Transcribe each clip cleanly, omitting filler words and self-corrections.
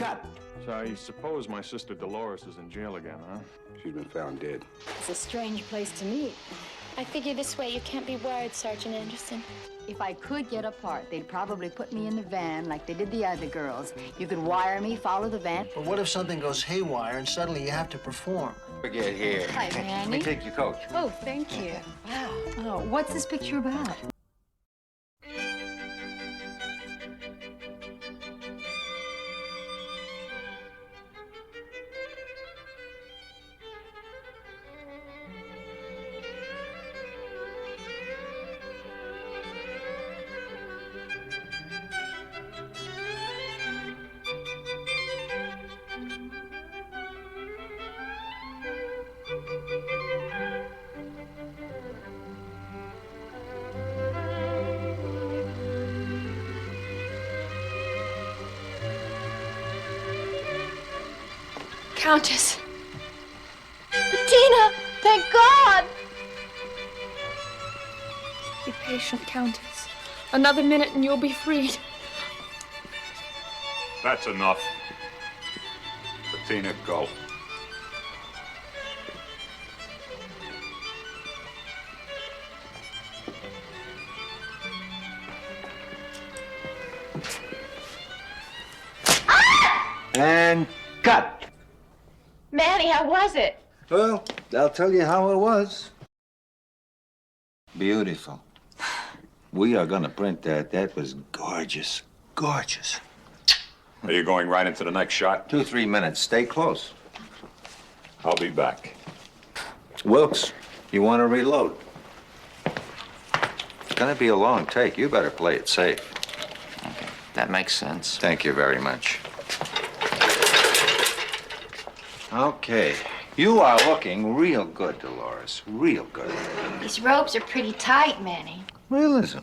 cut. So I suppose my sister Dolores is in jail again, huh? She's been found dead. It's a strange place to meet. I figure this way you can't be worried, Sergeant Anderson. If I could get a part, they'd probably put me in the van like they did the other girls. You could wire me, follow the van. But what if something goes haywire and suddenly you have to perform? Get here. Hi, Let Manny. me take your coat. Oh, thank you. Wow. Oh, what's this picture about? Countess. Bettina! Thank God! Be patient, Countess. Another minute and you'll be freed. That's enough. Bettina, go. And cut. Manny, how was it? Well, I'll tell you how it was. Beautiful. We are gonna print that. That was gorgeous. Gorgeous. Are you going right into the next shot? 2-3 minutes. Stay close. I'll be back. Wilkes, you want to reload? It's gonna be a long take. You better play it safe. Okay, that makes sense. Thank you very much. Okay. You are looking real good, Dolores. Real good. These ropes are pretty tight, Manny. Realism.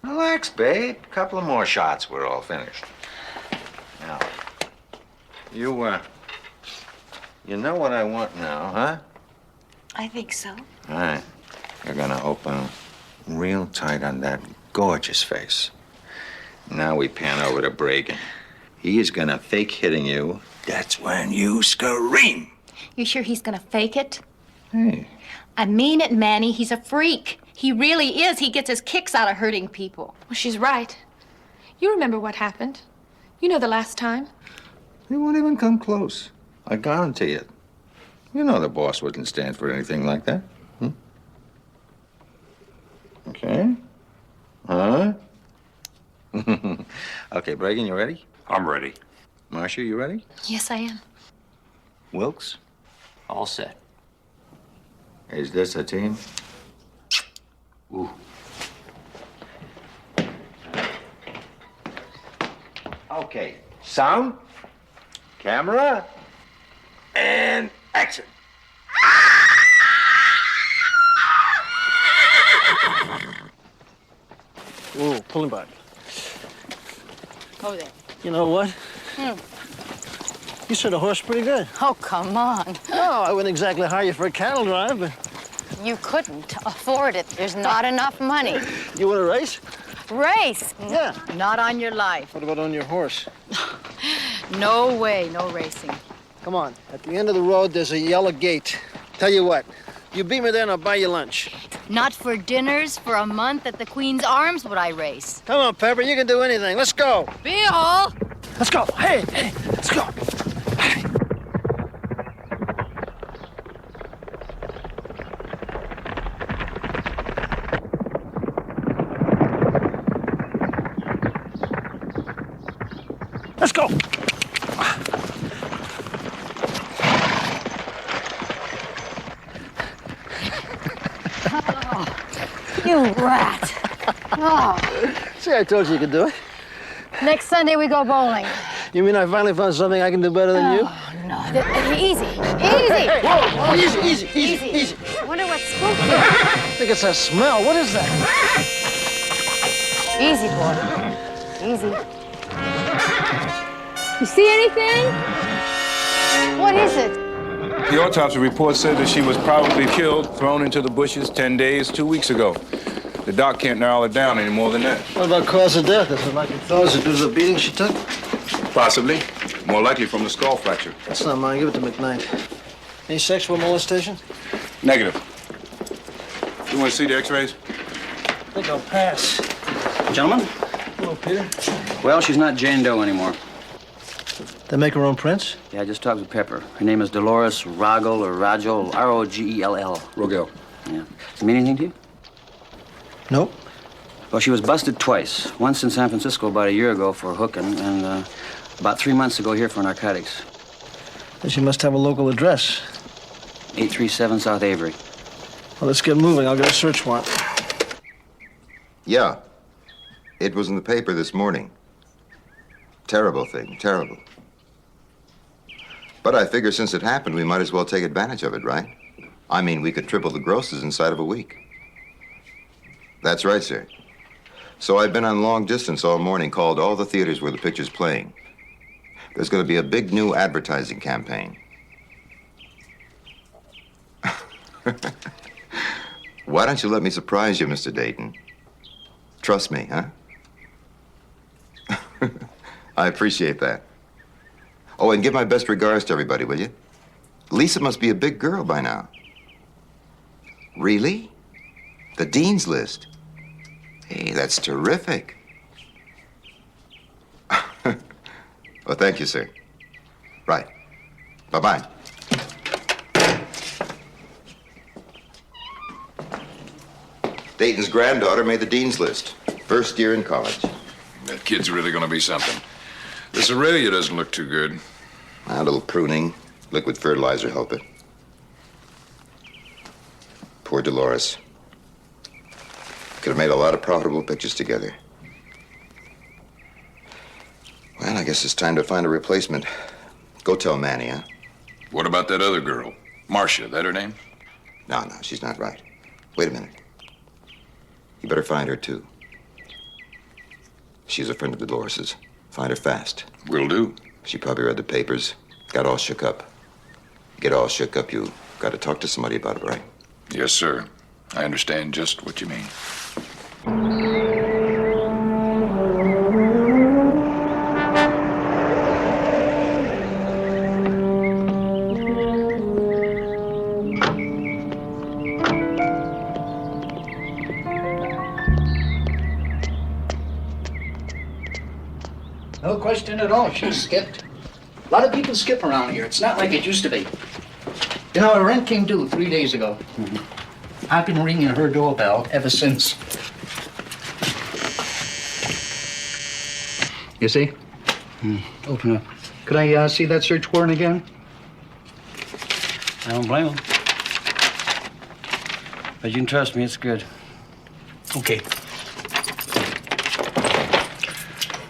Relax, babe. A couple of more shots, we're all finished. Now, you know what I want now, huh? I think so. All right. You're gonna open real tight on that gorgeous face. Now we pan over to Bragan. He is gonna fake hitting you. That's when you scream. You sure he's gonna fake it? Hey. I mean it, Manny. He's a freak. He really is. He gets his kicks out of hurting people. Well, she's right. You remember what happened. You know the last time. He won't even come close. I guarantee it. You know the boss wouldn't stand for anything like that. Hmm? Okay. Huh? Okay, Bragan, you ready? I'm ready. Marcia, you ready? Yes, I am. Wilkes, All set. is this a team? Ooh. Okay. Sound, camera, and action. Ooh, pulling back. Oh, there. You know what? You said a horse pretty good. Oh, come on. Oh, I wouldn't exactly hire you for a cattle drive, but You couldn't afford it. There's not enough money. you want to race? Race? Yeah. Not on your life. What about on your horse? No way, no racing. Come on. At the end of the road, there's a yellow gate. Tell you what, you beat me there and I'll buy you lunch. Not for dinners for a month at the Queen's Arms would I race. Come on, Pepper, you can do anything. Let's go. Bill! Let's go. Hey, let's go. Let's go. You rat. Oh. See, I told you you could do it. Next Sunday we go bowling. You mean I finally found something I can do better than you? No. Easy. Easy. Hey, whoa, easy. I wonder what's spooked you. I think it's that smell. What is that? Easy, boy. Easy. You see anything? What is it? The autopsy report said that she was probably killed, thrown into the bushes 10 days, 2 weeks ago. The doc can't narrow it down any more than that. What about cause of death? Is it like it thought? Is it due to the beating she took? Possibly. More likely from the skull fracture. That's not mine. Give it to McKnight. Any sexual molestation? Negative. You want to see the x-rays? I think I'll pass. Gentlemen? Hello, Peter. Well, she's not Jane Doe anymore. They make her own prints? Yeah, I just talked with Pepper. Her name is Dolores Rogel or Rogel, R-O-G-E-L-L. Rogel. Yeah. Does it mean anything to you? Nope. Well, she was busted twice. Once in San Francisco about a year ago for hooking, and about 3 months ago here for narcotics. Then she must have a local address. 837 South Avery. Well, let's get moving. I'll get a search warrant. Yeah. It was in the paper this morning. Terrible thing, terrible. But I figure since it happened, we might as well take advantage of it, right? I mean, we could triple the grosses inside of a week. That's right, sir. So I've been on long distance all morning, called all the theaters where the picture's playing. There's going to be a big new advertising campaign. Why don't you let me surprise you, Mr. Dayton? Trust me, huh? I appreciate that. Oh, and give my best regards to everybody, will you? Lisa must be a big girl by now. Really? The Dean's List? Hey, that's terrific. Well, thank you, sir. Right. Bye-bye. Dayton's granddaughter made the Dean's List. First year in college. That kid's really gonna be something. This Aurelia doesn't look too good. A little pruning. Liquid fertilizer help it. Poor Dolores. Could have made a lot of profitable pictures together. Well, I guess it's time to find a replacement. Go tell Manny, huh? What about that other girl? Marcia, that her name? No, she's not right. Wait a minute. You better find her, too. She's a friend of Dolores's. Find her fast. Will do. She probably read the papers, got all shook up. Get all shook up, you got to talk to somebody about it, right? Yes, sir. I understand just what you mean. No question at all, she skipped. A lot of people skip around here. It's not like it used to be. You know, her rent came due 3 days ago. I've been ringing her doorbell ever since. You see? Open up. Could I see that search warrant again? I don't blame him. But you can trust me, it's good. Okay.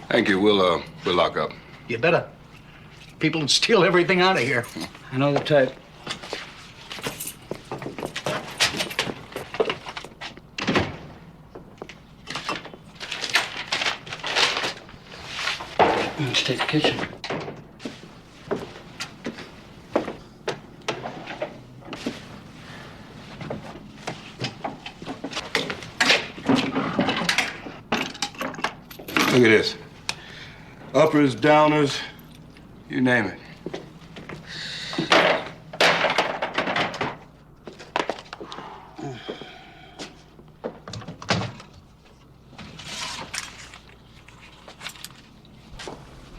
Thank you. We'll lock up. You better. People would steal everything out of here. I know the type. Let's take the kitchen. Look at this. Uppers, downers, you name it.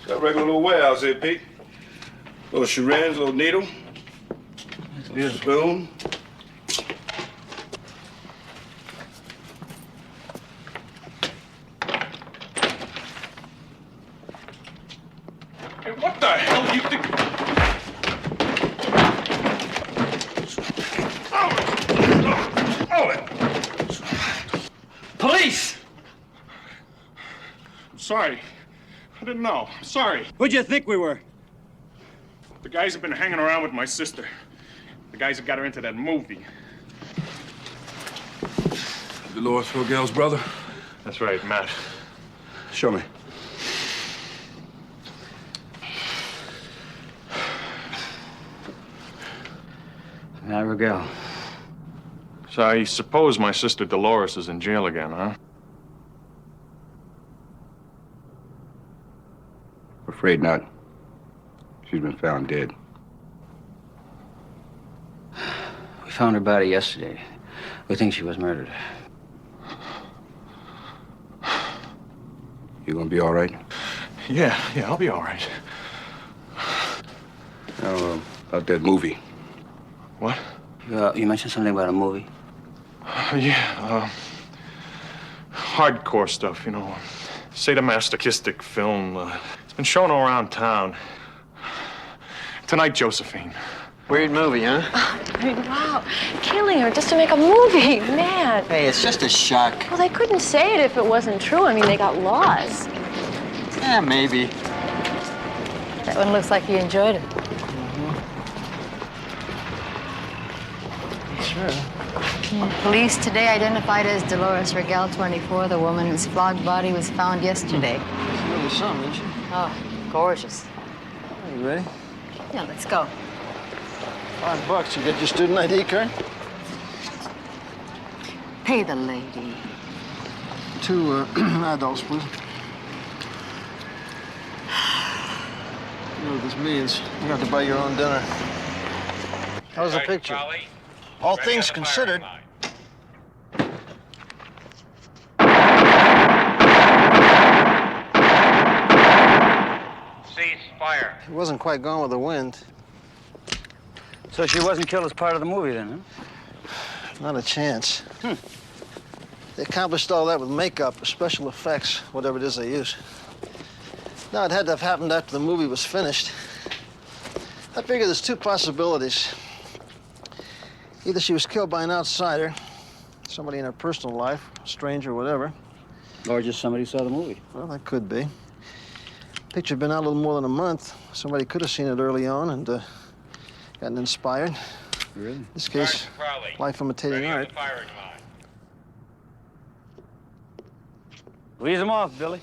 Got a regular little warehouse here, Pete. Little syringe, little needle. Here's a spoon. Hey, what the hell do you think? Police! I'm sorry. I didn't know. I'm sorry. Who'd you think we were? The guys have been hanging around with my sister. The guys that got her into that movie. Dolores Rogel's brother? That's right, Matt. Show me. Matt Rogel. So I suppose my sister Dolores is in jail again, huh? Afraid not. She's been found dead. We found her body yesterday. We think she was murdered. You gonna be all right? Yeah, I'll be all right. Now, about that movie. What? You mentioned something about a movie. Hardcore stuff, you know. Sadomasochistic film. It's been shown all around town. Tonight, Josephine. Weird movie, huh? Wow. Killing her just to make a movie, man. Hey, it's just a shock. Well, they couldn't say it if it wasn't true. I mean, they got laws. Yeah, maybe. That one looks like he enjoyed it. Sure. Police today identified as Dolores Regal, 24, the woman whose flogged body was found yesterday. It's really something, isn't she? Oh, gorgeous. Are you ready? Yeah, let's go. $5. You get your student ID card? Pay the lady. 2 adults, please. You know what this means. You have to buy your own dinner. How's the picture? All things considered. Cease fire. He wasn't quite gone with the wind. So she wasn't killed as part of the movie then, huh? Not a chance. They accomplished all that with makeup or special effects, whatever it is they use. No, it had to have happened after the movie was finished. I figure there's 2 possibilities. Either she was killed by an outsider, somebody in her personal life, a stranger, whatever. Or just somebody who saw the movie. Well, that could be. Picture'd been out a little more than a month. Somebody could have seen it early on and gotten inspired. Really? In this case, life imitating art. Ease them off, Billy.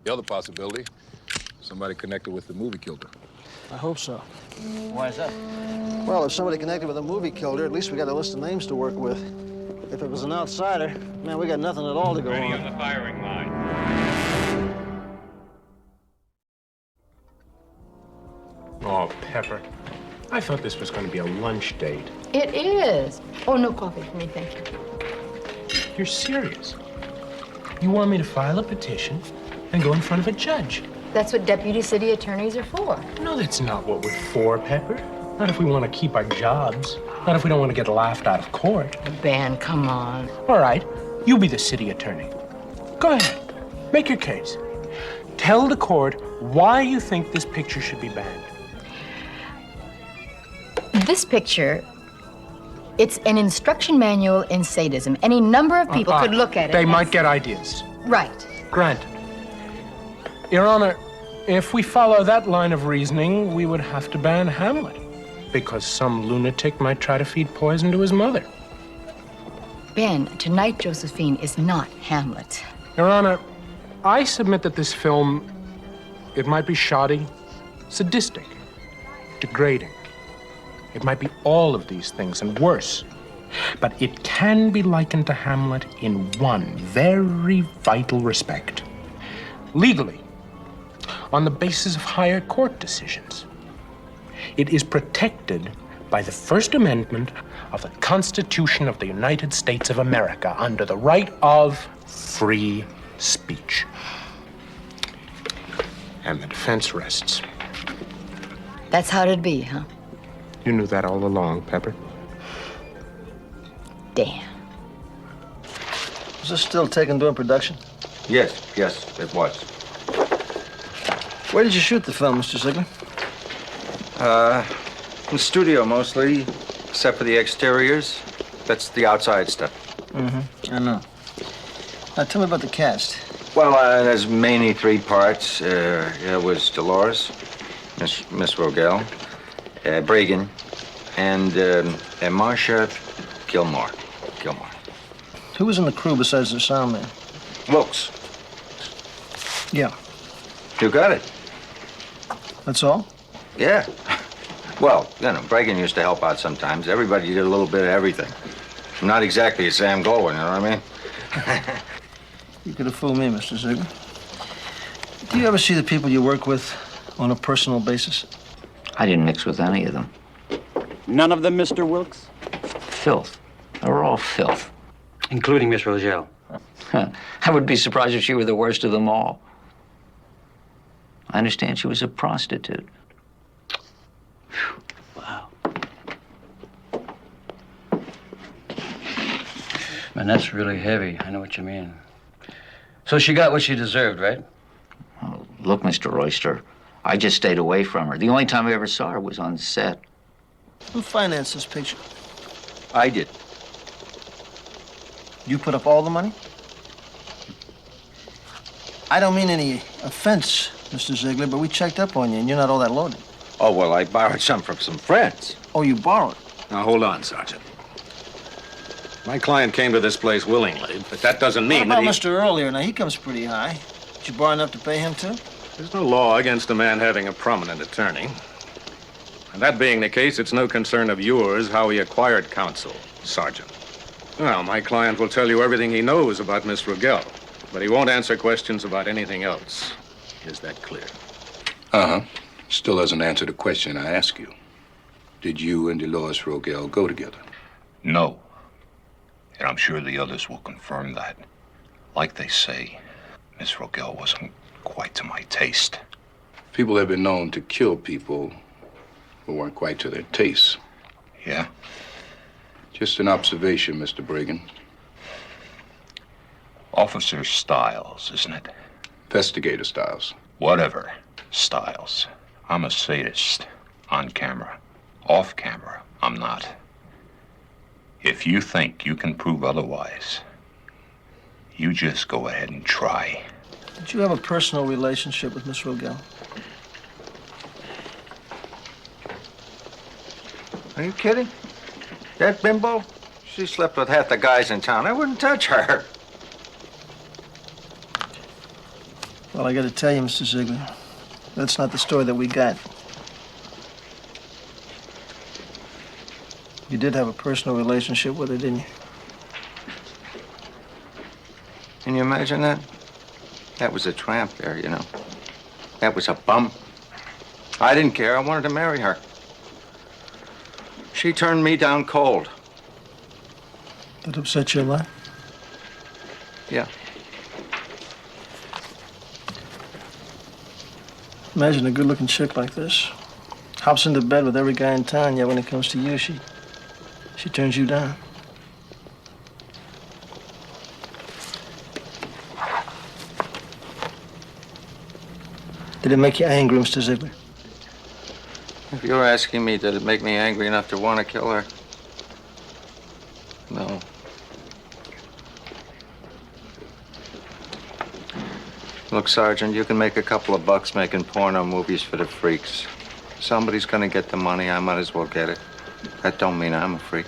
The other possibility, somebody connected with the movie killed her. I hope so. Why is that? Well, if somebody connected with a movie killed her, at least we got a list of names to work with. If it was an outsider, man, we got nothing at all to go Ready on. on the firing line. Oh, Pepper. I thought this was going to be a lunch date. It is. Oh, no coffee for me, thank you. You're serious? You want me to file a petition and go in front of a judge? That's what deputy city attorneys are for. No, that's not what we're for, Pepper. Not if we want to keep our jobs. Not if we don't want to get laughed out of court. Ben, come on. All right, you be the city attorney. Go ahead. Make your case. Tell the court why you think this picture should be banned. This picture, it's an instruction manual in sadism. Any number of people could look at it. They might get ideas. Right. Granted. Your Honor, if we follow that line of reasoning, we would have to ban Hamlet, because some lunatic might try to feed poison to his mother. Ben, tonight Josephine is not Hamlet. Your Honor, I submit that this film, it might be shoddy, sadistic, degrading. It might be all of these things and worse. But it can be likened to Hamlet in one very vital respect. Legally, on the basis of higher court decisions, it is protected by the First Amendment of the Constitution of the United States of America under the right of free speech. And the defense rests. That's how it'd be, huh? You knew that all along, Pepper. Damn. Is this still taken during production? Yes, it was. Where did you shoot the film, Mr. Ziegler? In the studio mostly, except for the exteriors. That's the outside stuff. I know. Now, tell me about the cast. Well, there's mainly 3 parts. It was Dolores, Miss Rogel, Bregan, and Marcia Gilmore. Who was in the crew besides the sound man? Wilkes, Yeah. you got it. That's all? Yeah. Well, you know, Bregan used to help out sometimes. Everybody did a little bit of everything. Not exactly a Sam Goldwyn, you know what I mean? You could have fooled me, Mr. Ziegler. Do you ever see the people you work with on a personal basis? I didn't mix with any of them. None of them, Mr. Wilkes? Filth. They were all filth. Including Miss Rogel. I would be surprised if she were the worst of them all. I understand she was a prostitute. Wow. Man, that's really heavy. I know what you mean. So she got what she deserved, right? Oh, look, Mr. Royster, I just stayed away from her. The only time I ever saw her was on set. Who financed this picture? I did. You put up all the money? I don't mean any offense, Mr. Ziegler, but we checked up on you, and you're not all that loaded. Oh, well, I borrowed some from some friends. Oh, you borrowed? Now, hold on, Sergeant. My client came to this place willingly, but that doesn't mean What about that Mr. Earlier? Now, he comes pretty high. Did you borrow enough to pay him, too? There's no law against a man having a prominent attorney. And that being the case, it's no concern of yours how he acquired counsel, Sergeant. Well, my client will tell you everything he knows about Miss Rogel, but he won't answer questions about anything else. Is that clear? Uh-huh. Still doesn't answer the question I ask you. Did you and Dolores Rogel go together? No. And I'm sure the others will confirm that. Like they say, Miss Rogel wasn't quite to my taste. People have been known to kill people who weren't quite to their taste. Yeah? Just an observation, Mr. Bregan. Officer Styles, isn't it? Investigator Styles. Whatever. Styles. I'm a sadist. On camera. Off camera, I'm not. If you think you can prove otherwise, you just go ahead and try. Did you have a personal relationship with Miss Rogel? Are you kidding? That bimbo? She slept with half the guys in town. I wouldn't touch her. Well, I got to tell you, Mr. Ziegler, that's not the story that we got. You did have a personal relationship with her, didn't you? Can you imagine that? That was a tramp there, you know. That was a bum. I didn't care. I wanted to marry her. She turned me down cold. That upset you a lot? Yeah. Imagine a good-looking chick like this. Hops into bed with every guy in town, yet when it comes to you, she turns you down. Did it make you angry, Mr. Ziegler? If you're asking me, did it make me angry enough to want to kill her? No. Look, Sergeant, you can make a couple of bucks making porno movies for the freaks. Somebody's gonna get the money, I might as well get it. That don't mean I'm a freak.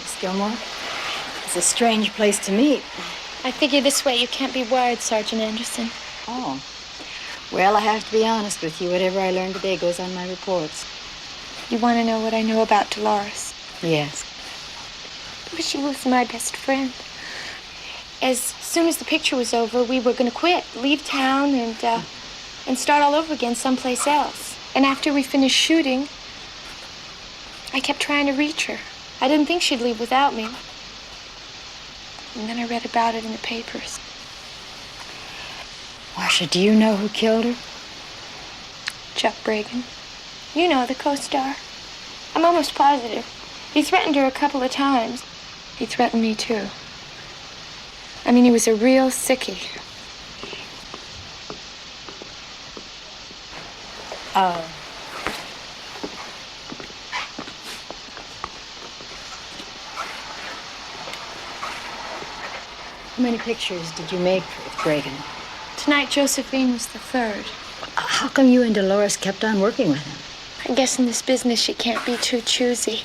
Miss Gilmore, it's a strange place to meet. I figure this way you can't be wired, Sergeant Anderson. Oh. Well, I have to be honest with you. Whatever I learned today goes on my reports. You want to know what I know about Dolores? Yes. Well, she was my best friend. As soon as the picture was over, we were going to quit, leave town, and start all over again someplace else. And after we finished shooting, I kept trying to reach her. I didn't think she'd leave without me. And then I read about it in the papers. Marcia, do you know who killed her? Chuck Bregan. You know, the co-star. I'm almost positive. He threatened her a couple of times. He threatened me, too. I mean, he was a real sickie. How many pictures did you make with Bregan? Tonight, Josephine was the third. How come you and Dolores kept on working with him? I guess in this business you can't be too choosy.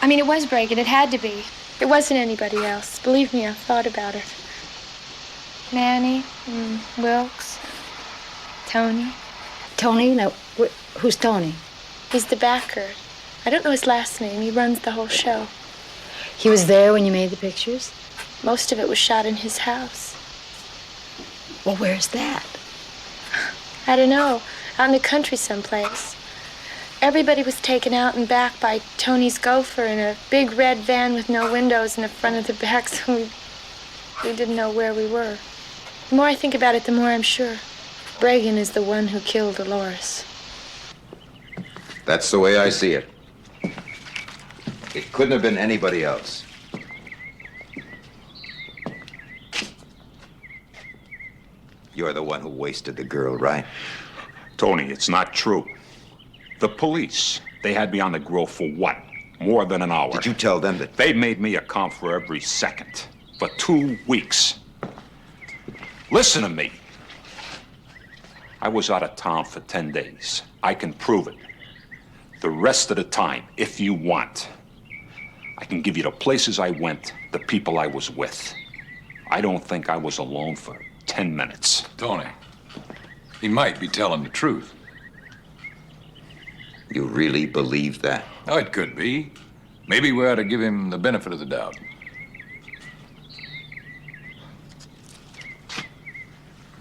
I mean, it was Bregan. It had to be. It wasn't anybody else. Believe me, I've thought about it. Manny, Wilkes, Tony. Tony? Now, who's Tony? He's the backer. I don't know his last name. He runs the whole show. He was there when you made the pictures? Most of it was shot in his house. Well, where's that? I don't know. Out in the country someplace. Everybody was taken out and back by Tony's gopher in a big red van with no windows in the front and the back, so we didn't know where we were. The more I think about it, the more I'm sure Bregan is the one who killed Dolores. That's the way I see it. It couldn't have been anybody else. You're the one who wasted the girl, right? Tony, it's not true. The police, they had me on the grill for what? More than an hour. Did you tell them that? They made me account for every second. For 2 weeks. Listen to me. I was out of town for 10 days. I can prove it. The rest of the time, if you want, I can give you the places I went, the people I was with. I don't think I was alone for 10 minutes. Tony, he might be telling the truth. You really believe that? Oh, it could be. Maybe we ought to give him the benefit of the doubt.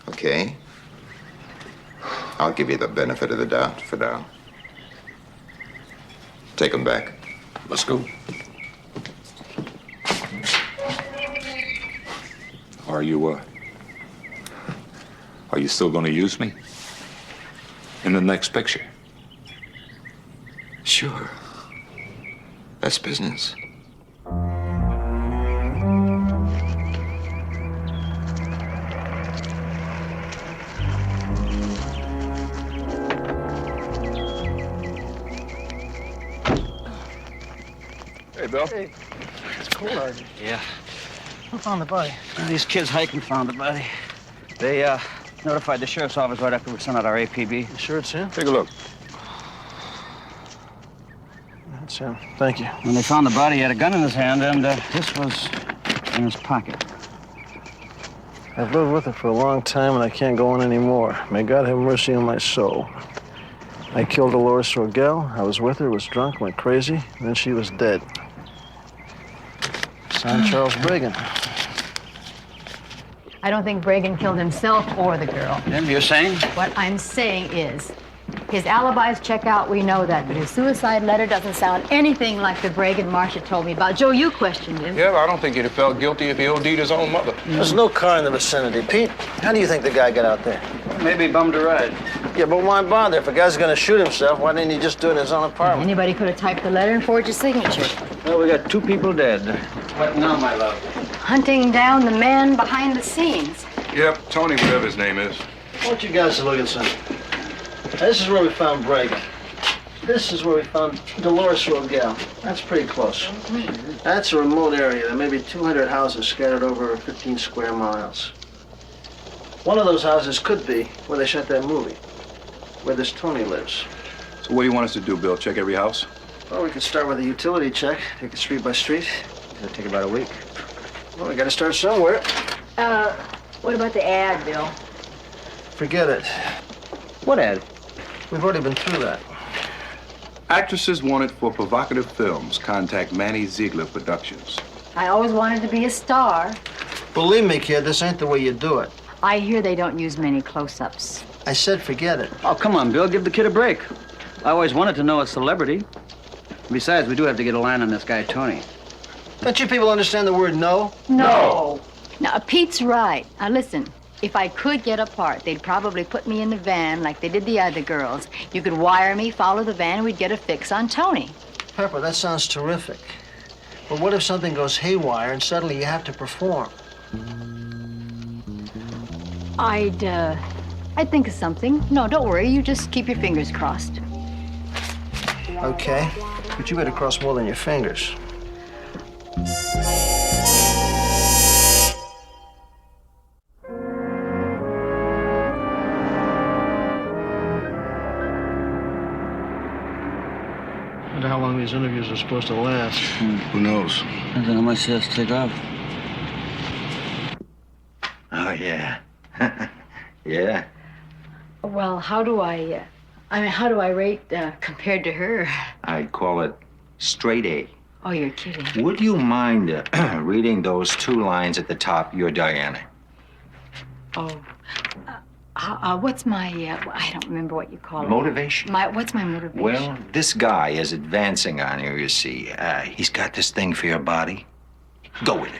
Okay. I'll give you the benefit of the doubt for now. Take him back. Let's go. Are you still gonna use me? In the next picture? Sure. That's business. Hey, Bill. Hey, it's cool out here. Yeah. Who found the body? These kids hiking found the body. They notified the sheriff's office right after we sent out our APB. You sure it's him? Take a look. That's him. Thank you. When they found the body, he had a gun in his hand, and this was in his pocket. I've lived with her for a long time, and I can't go on anymore. May God have mercy on my soul. I killed Dolores Rogel. I was with her, was drunk, went crazy, and then she was dead. Signed Charles Bregan. I don't think Bregan killed himself or the girl. Then you're saying? What I'm saying is, his alibis check out, we know that, but his suicide letter doesn't sound anything like the Bregan Marcia told me about. Joe, you questioned him. Yeah, I don't think he'd have felt guilty if he OD'd his own mother. There's no car in the vicinity. Pete, how do you think the guy got out there? Maybe he bummed a ride. Yeah, but why bother? If a guy's gonna shoot himself, why didn't he just do it in his own apartment? Anybody could have typed the letter and forged his signature. Well, we got 2 people dead. What now, my love? Hunting down the man behind the scenes. Yep, Tony, whatever his name is. I want you guys to look at something. This is where we found Bregan. This is where we found Dolores Rogel. That's pretty close. That's a remote area. There may be 200 houses scattered over 15 square miles. One of those houses could be where they shot that movie, where this Tony lives. So what do you want us to do, Bill? Check every house? Well, we could start with a utility check, take it street by street. It'll take about a week. Well, we gotta start somewhere. What about the ad, Bill? Forget it. What ad? We've already been through that. Actresses wanted for provocative films. Contact Manny Ziegler Productions. I always wanted to be a star. Believe me, kid, this ain't the way you do it. I hear they don't use many close-ups. I said forget it. Oh, come on, Bill. Give the kid a break. I always wanted to know a celebrity. Besides, we do have to get a line on this guy, Tony. Don't you people understand the word no? No. Now, Pete's right. Now, listen. If I could get a part, they'd probably put me in the van like they did the other girls. You could wire me, follow the van, and we'd get a fix on Tony. Pepper, that sounds terrific. But what if something goes haywire and suddenly you have to perform? I'd think of something. No, don't worry. You just keep your fingers crossed. Okay, but you better cross more than your fingers. wonder how long these interviews are supposed to last. Who knows? Depends on how much he has to take off. Oh, yeah. Yeah. Well, how do I rate compared to her? I'd call it straight A. Oh, you're kidding. Would you mind reading those 2 lines at the top? You're Diana. Oh. What's my, I don't remember what you call it. Motivation? What's my motivation? Well, this guy is advancing on you see. He's got this thing for your body. Go with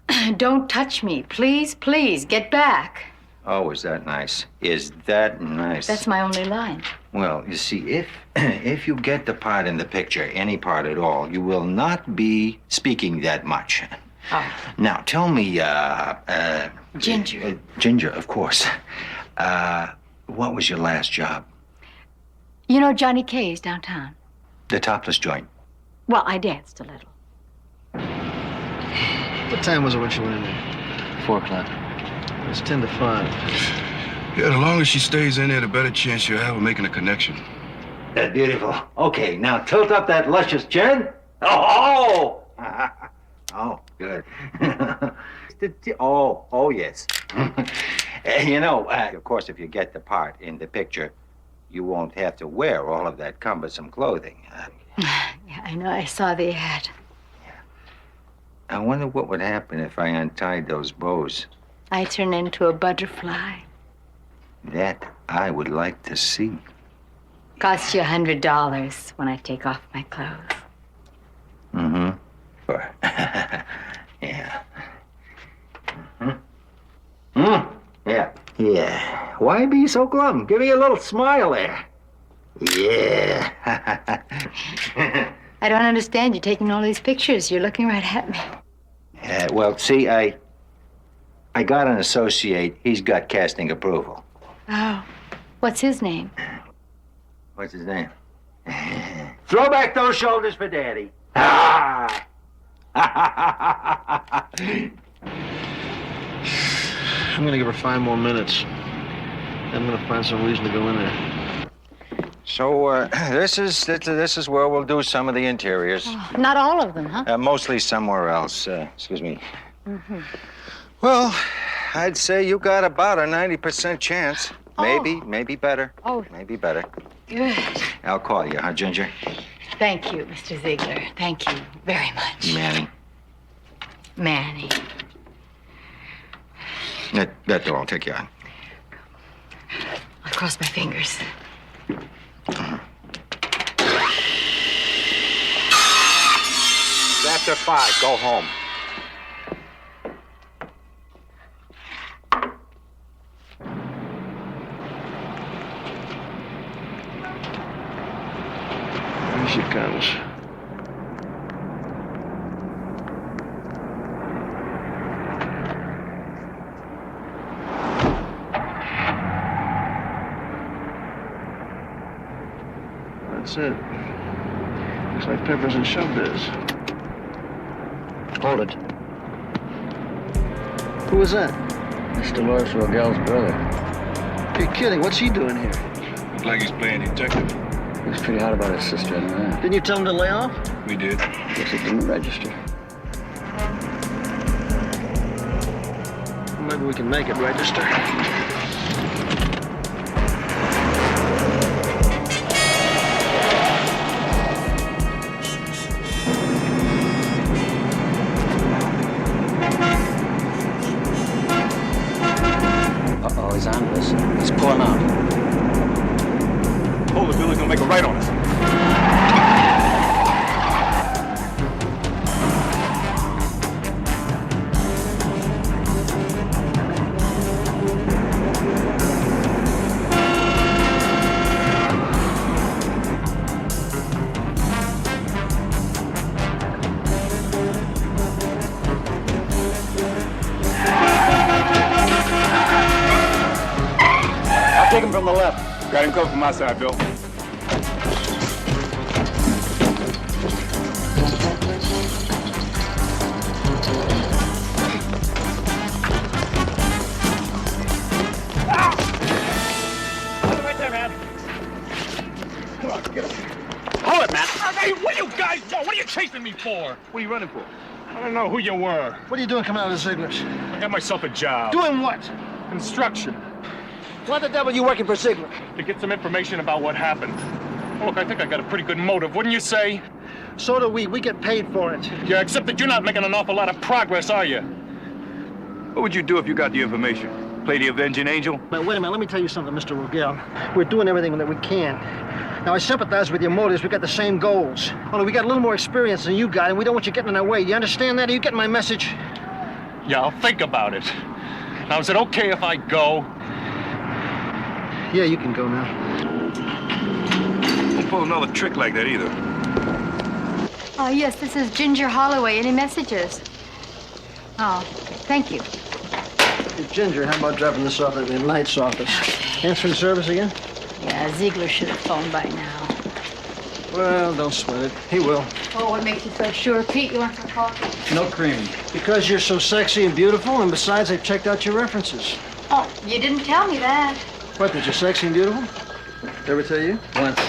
it. Don't touch me. Please, please, get back. Oh, is that nice? Is that nice? That's my only line. Well, you see, if you get the part in the picture, any part at all, you will not be speaking that much. Oh. Now, tell me, Ginger. Ginger, of course. What was your last job? You know Johnny K's downtown? The topless joint. Well, I danced a little. What time was it when she went in there? 4 o'clock. It's 10 to 5. Yeah, the longer she stays in there, the better chance you'll have of making a connection. That's beautiful. Okay, now tilt up that luscious chin. Oh! Oh, good. Oh, yes. You know, of course, if you get the part in the picture, you won't have to wear all of that cumbersome clothing. Yeah, I know. I saw the ad. I wonder what would happen if I untied those bows. I turn into a butterfly. That I would like to see. Costs you $100 when I take off my clothes. Mm-hmm. Yeah. Yeah. Yeah. Why be so glum? Give me a little smile there. Yeah. I don't understand you taking all these pictures. You're looking right at me. Well, see, I got an associate. He's got casting approval. Oh. What's his name? What's his name? Throw back those shoulders for Daddy. Ah! I'm gonna give her 5 more minutes. I'm gonna find some reason to go in there. So, this is where we'll do some of the interiors. Oh, not all of them, huh? Mostly somewhere else. Excuse me. Mm-hmm. Well, I'd say you got about a 90% chance. Maybe better. Oh. Maybe better. Good. I'll call you, huh, Ginger? Thank you, Mr. Ziegler. Thank you very much. Manny. That door will take you on. I'll cross my fingers. It's after 5. Go home. Here she comes. That's it. Looks like Peppers and Showbiz. Hold it. Who was that? Mr. Dolores Rogel's brother. You're kidding. What's he doing here? Looks like he's playing detective. He was pretty hot about his sister, I know that. Didn't you tell him to lay off? We did. Guess it didn't register. Maybe we can make it register. Uh-oh, he's on us. He's pulling out. Hold the Billy's gonna make a right on us. I'll take him from the left. Got him covered from my side, Bill. Come on, get him. Hold it, man. Hey, what do you guys want? What are you chasing me for? What are you running for? I don't know who you were. What are you doing coming out of Ziegler's? I got myself a job. Doing what? Construction. Why the devil are you working for Ziegler? To get some information about what happened. Oh, look, I think I got a pretty good motive, wouldn't you say? So do we. We get paid for it. Yeah, except that you're not making an awful lot of progress, are you? What would you do if you got the information? Play the avenging angel? Now, wait a minute. Let me tell you something, Mr. Rogel. We're doing everything that we can. Now, I sympathize with your motives. We got the same goals. Only we got a little more experience than you got, and we don't want you getting in our way. You understand that? Are you getting my message? Yeah, I'll think about it. Now, is it okay if I go? Yeah, you can go now. Don't pull another trick like that either. Oh, yes, this is Ginger Holloway. Any messages? Oh, okay. Thank you. Hey, Ginger, how about dropping this off at the Knight's office? Answering service again? Yeah, Ziegler should have phoned by now. Well, don't sweat it. He will. Oh, what makes you so sure? Pete, you want some coffee? No cream. Because you're so sexy and beautiful, and besides, they've checked out your references. Oh, you didn't tell me that. What, that you're sexy and beautiful? Did I ever tell you? Once.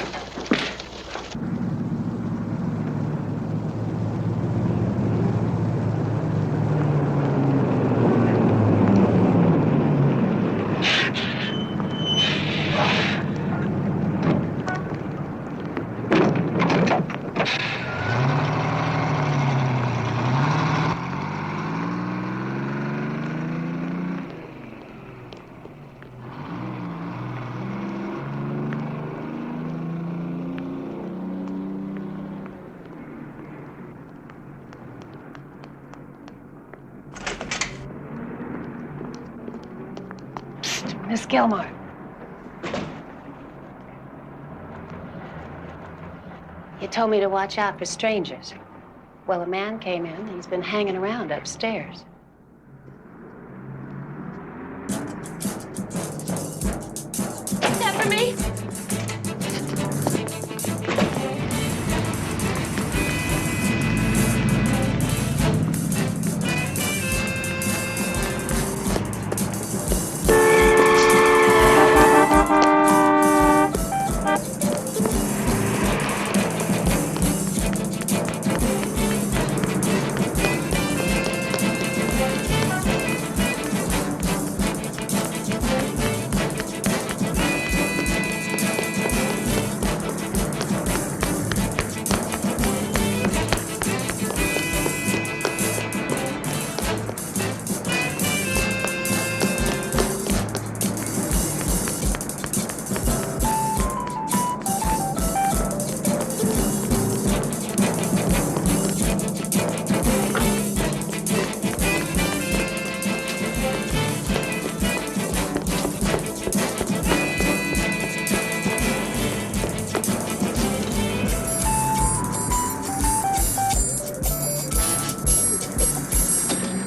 Miss Gilmore. You told me to watch out for strangers. Well, a man came in. He's been hanging around upstairs. Is that for me?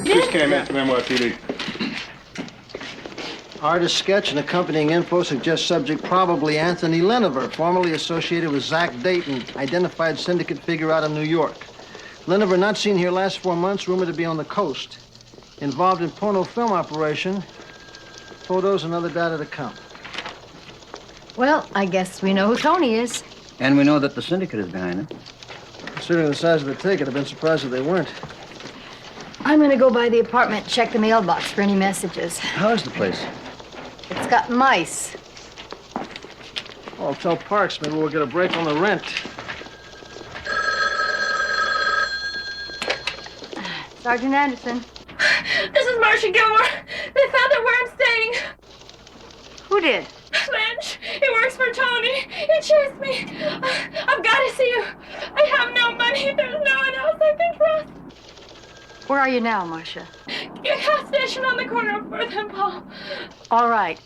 Just came in from NYPD. Artist sketch and accompanying info suggest subject probably Anthony Leniver, formerly associated with Zach Dayton, identified syndicate figure out of New York. Leniver not seen here last 4 months, rumored to be on the coast. Involved in porno film operation. Photos and other data to come. Well, I guess we know who Tony is. And we know that the syndicate is behind it. Considering the size of the ticket, I've been surprised if they weren't. I'm gonna go by the apartment, check the mailbox for any messages. How is the place? It's got mice. Oh, tell Parks, maybe we'll get a break on the rent. Sergeant Anderson. This is Marcia Gilmore. They found out where I'm staying. Who did? Lynch. He works for Tony. He chased me. I've got to see you. I have no money. There's no one else I can trust. Where are you now, Marcia? Your gas station on the corner of 4th and Paul. All right.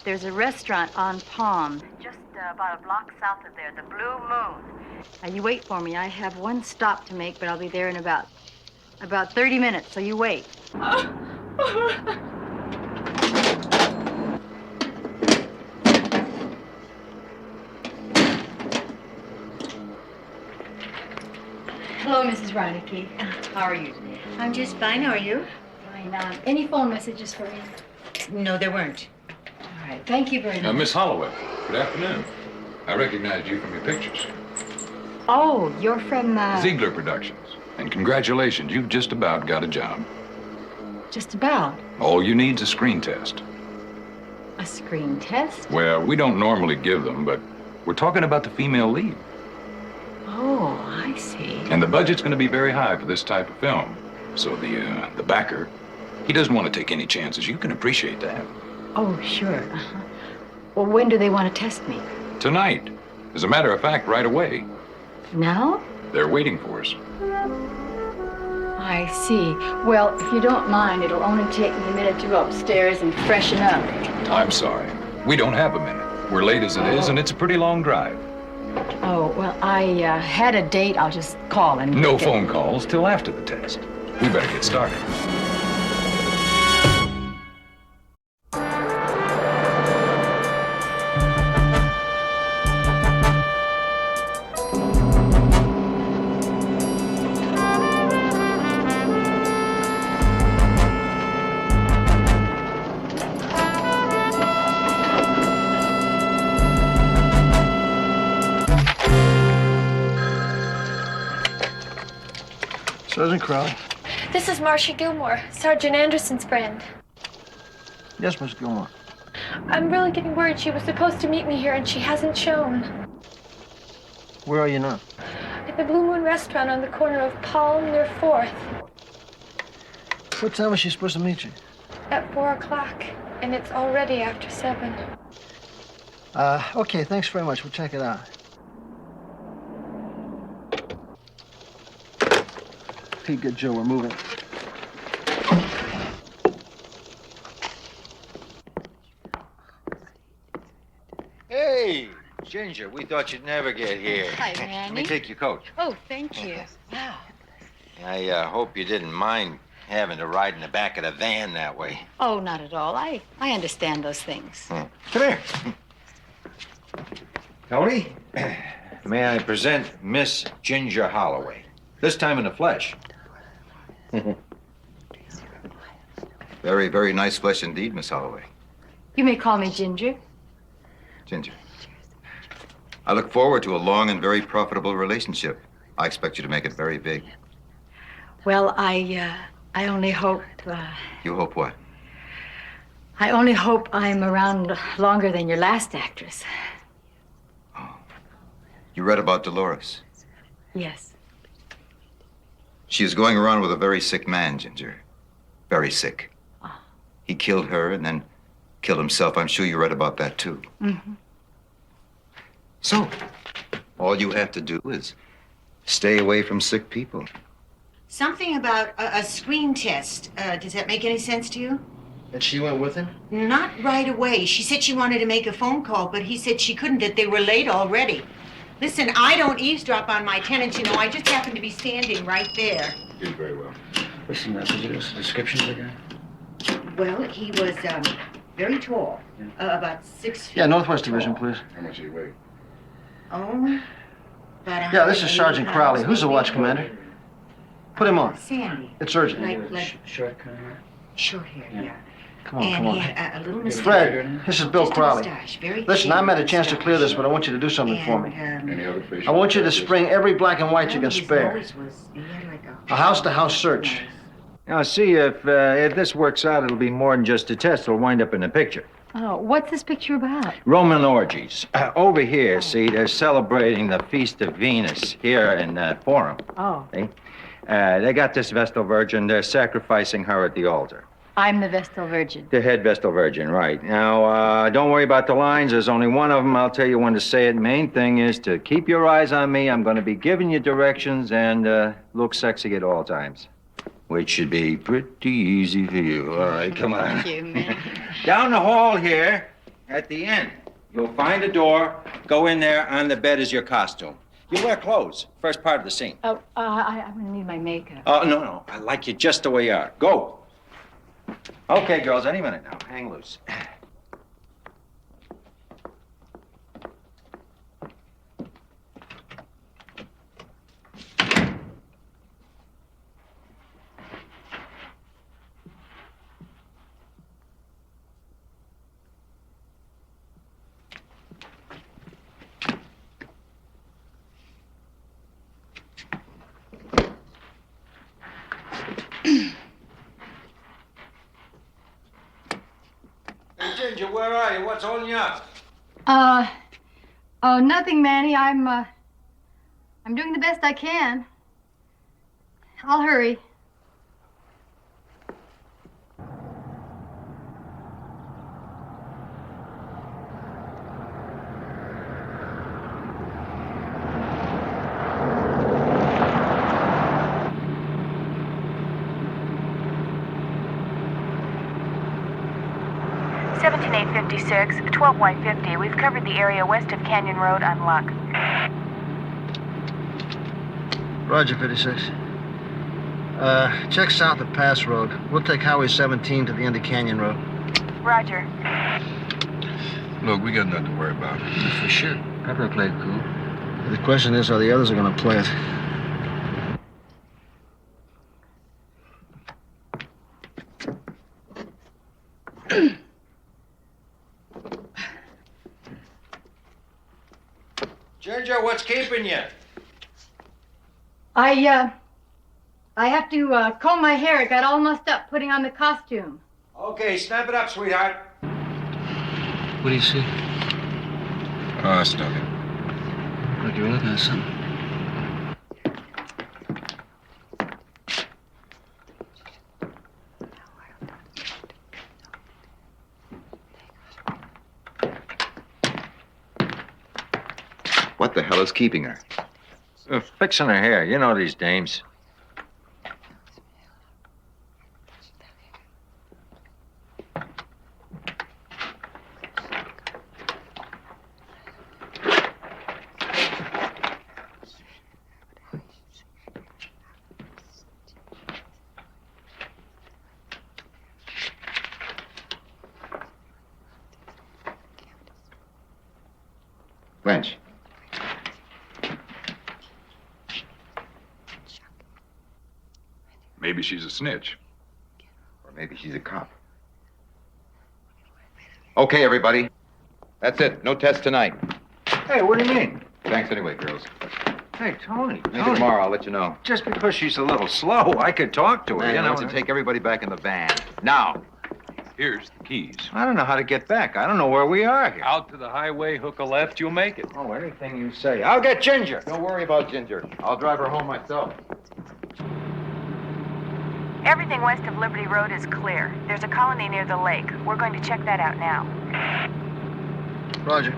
There's a restaurant on Palm, just about a block south of there, the Blue Moon. Now, you wait for me. I have one stop to make, but I'll be there in about 30 minutes, so you wait. Hello, Mrs. Reinecke. How are you today? I'm just fine. How are you? Fine. Any phone messages for me? No, there weren't. All right. Thank you very much. Miss Holloway, good afternoon. I recognized you from your pictures. Oh, you're from, Ziegler Productions. And congratulations, you've just about got a job. Just about. All you need's a screen test. A screen test? Well, we don't normally give them, but we're talking about the female lead. Oh, I see. And the budget's going to be very high for this type of film. So the backer, he doesn't want to take any chances. You can appreciate that. Oh, sure. Uh-huh. Well, when do they want to test me? Tonight. As a matter of fact, right away. Now? They're waiting for us. I see. Well, if you don't mind, it'll only take me a minute to go upstairs and freshen up. I'm sorry. We don't have a minute. We're late as it is, and it's a pretty long drive. Oh, well, I had a date. I'll just call and... No phone calls till after the test. We better get started. Sergeant Crowley. This is Marcia Gilmore, Sergeant Anderson's friend. Yes, Miss Gilmore. I'm really getting worried. She was supposed to meet me here and she hasn't shown. Where are you now? At the Blue Moon restaurant on the corner of Palm near 4th. What time was she supposed to meet you? At 4 o'clock. And it's already after 7. Okay, thanks very much. We'll check it out. Okay, good, Joe. We're moving. Hey, Ginger, we thought you'd never get here. Hi, Let Manny. me take your coat. Oh, thank you. Wow. I hope you didn't mind having to ride in the back of the van that way. Oh, not at all. I understand those things. Come here. Tony, may I present Miss Ginger Holloway, this time in the flesh. Very, very nice flesh indeed, Miss Holloway. You may call me Ginger. Ginger. I look forward to a long and very profitable relationship. I expect you to make it very big. Well, I only hope... You hope what? I only hope I'm around longer than your last actress. You read about Dolores. Yes. She is going around with a very sick man, Ginger. Very sick. He killed her and then killed himself. I'm sure you read about that, too. Mm-hmm. So, all you have to do is stay away from sick people. Something about a screen test. Does that make any sense to you? And she went with him? Not right away. She said she wanted to make a phone call, but he said she couldn't, that they were late already. Listen, I don't eavesdrop on my tenants, you know. I just happen to be standing right there. You did very well. What's the messages, descriptions again? Well, he was very tall, about 6 feet. Yeah, Northwest Division, please. How much do you weigh? Oh, about Yeah, this is 180 Sergeant Crowley. pounds. Who's the watch commander? Put him on. Sandy. It's urgent. Like Short kind of. short hair, yeah. Come on, And come he on. had a little mustache. Fred, this is Bill Just a Crowley. mustache, very Listen, I thin haven't had a chance to mustache. clear this, but I want you to do something for me. Any other patients? I want you to spring every black and white you can His spare. nose was- he had like A house-to-house search. Now, see, if this works out, it'll be more than just a test. It'll wind up in a picture. Oh, what's this picture about? Roman orgies. Over here, see, they're celebrating the Feast of Venus here in Forum. Oh, See? They got this Vestal Virgin. They're sacrificing her at the altar. I'm the Vestal Virgin. The head Vestal Virgin, right. Now, don't worry about the lines. There's only one of them. I'll tell you when to say it. Main thing is to keep your eyes on me. I'm going to be giving you directions and look sexy at all times. Which should be pretty easy for you. All right, come on. Thank you, man. Down the hall here, at the end, you'll find a door. Go in there. On the bed is your costume. You wear clothes. First part of the scene. Oh, I'm going to need my makeup. Oh, no. I like you just the way you are. Go. Okay, girls, any minute now. Hang loose. Ginger, where are you? What's holding you up? Oh, nothing, Manny. I'm doing the best I can. I'll hurry. (17856), 12Y50. We've covered the area west of Canyon Road on Luck. Roger, 56. Check south of Pass Road. We'll take Highway 17 to the end of Canyon Road. Roger. Look, we got nothing to worry about. For sure. Pepper played cool. The question is, are the others going to play it? Ginger, what's keeping you? I have to comb my hair. It got all mussed up putting on the costume. Okay, snap it up, sweetheart. What do you see? Oh, it's nothing. Look, you were looking at something. What the hell is keeping her? Fixing her hair. You know these dames. Blanche. Maybe she's a snitch. Or maybe she's a cop. Okay, everybody. That's it. No test tonight. Hey, what do you mean? Thanks anyway, girls. Hey, Tony. Maybe tomorrow I'll let you know. Just because she's a little slow, I could talk to her. Man, You I know, want to take everybody back in the van. Now. Here's the keys. I don't know how to get back. I don't know where we are here. Out to the highway, hook a left, you'll make it. Oh, anything you say. I'll get Ginger. Don't worry about Ginger. I'll drive her home myself. Everything west of Liberty Road is clear. There's a colony near the lake. We're going to check that out now. Roger.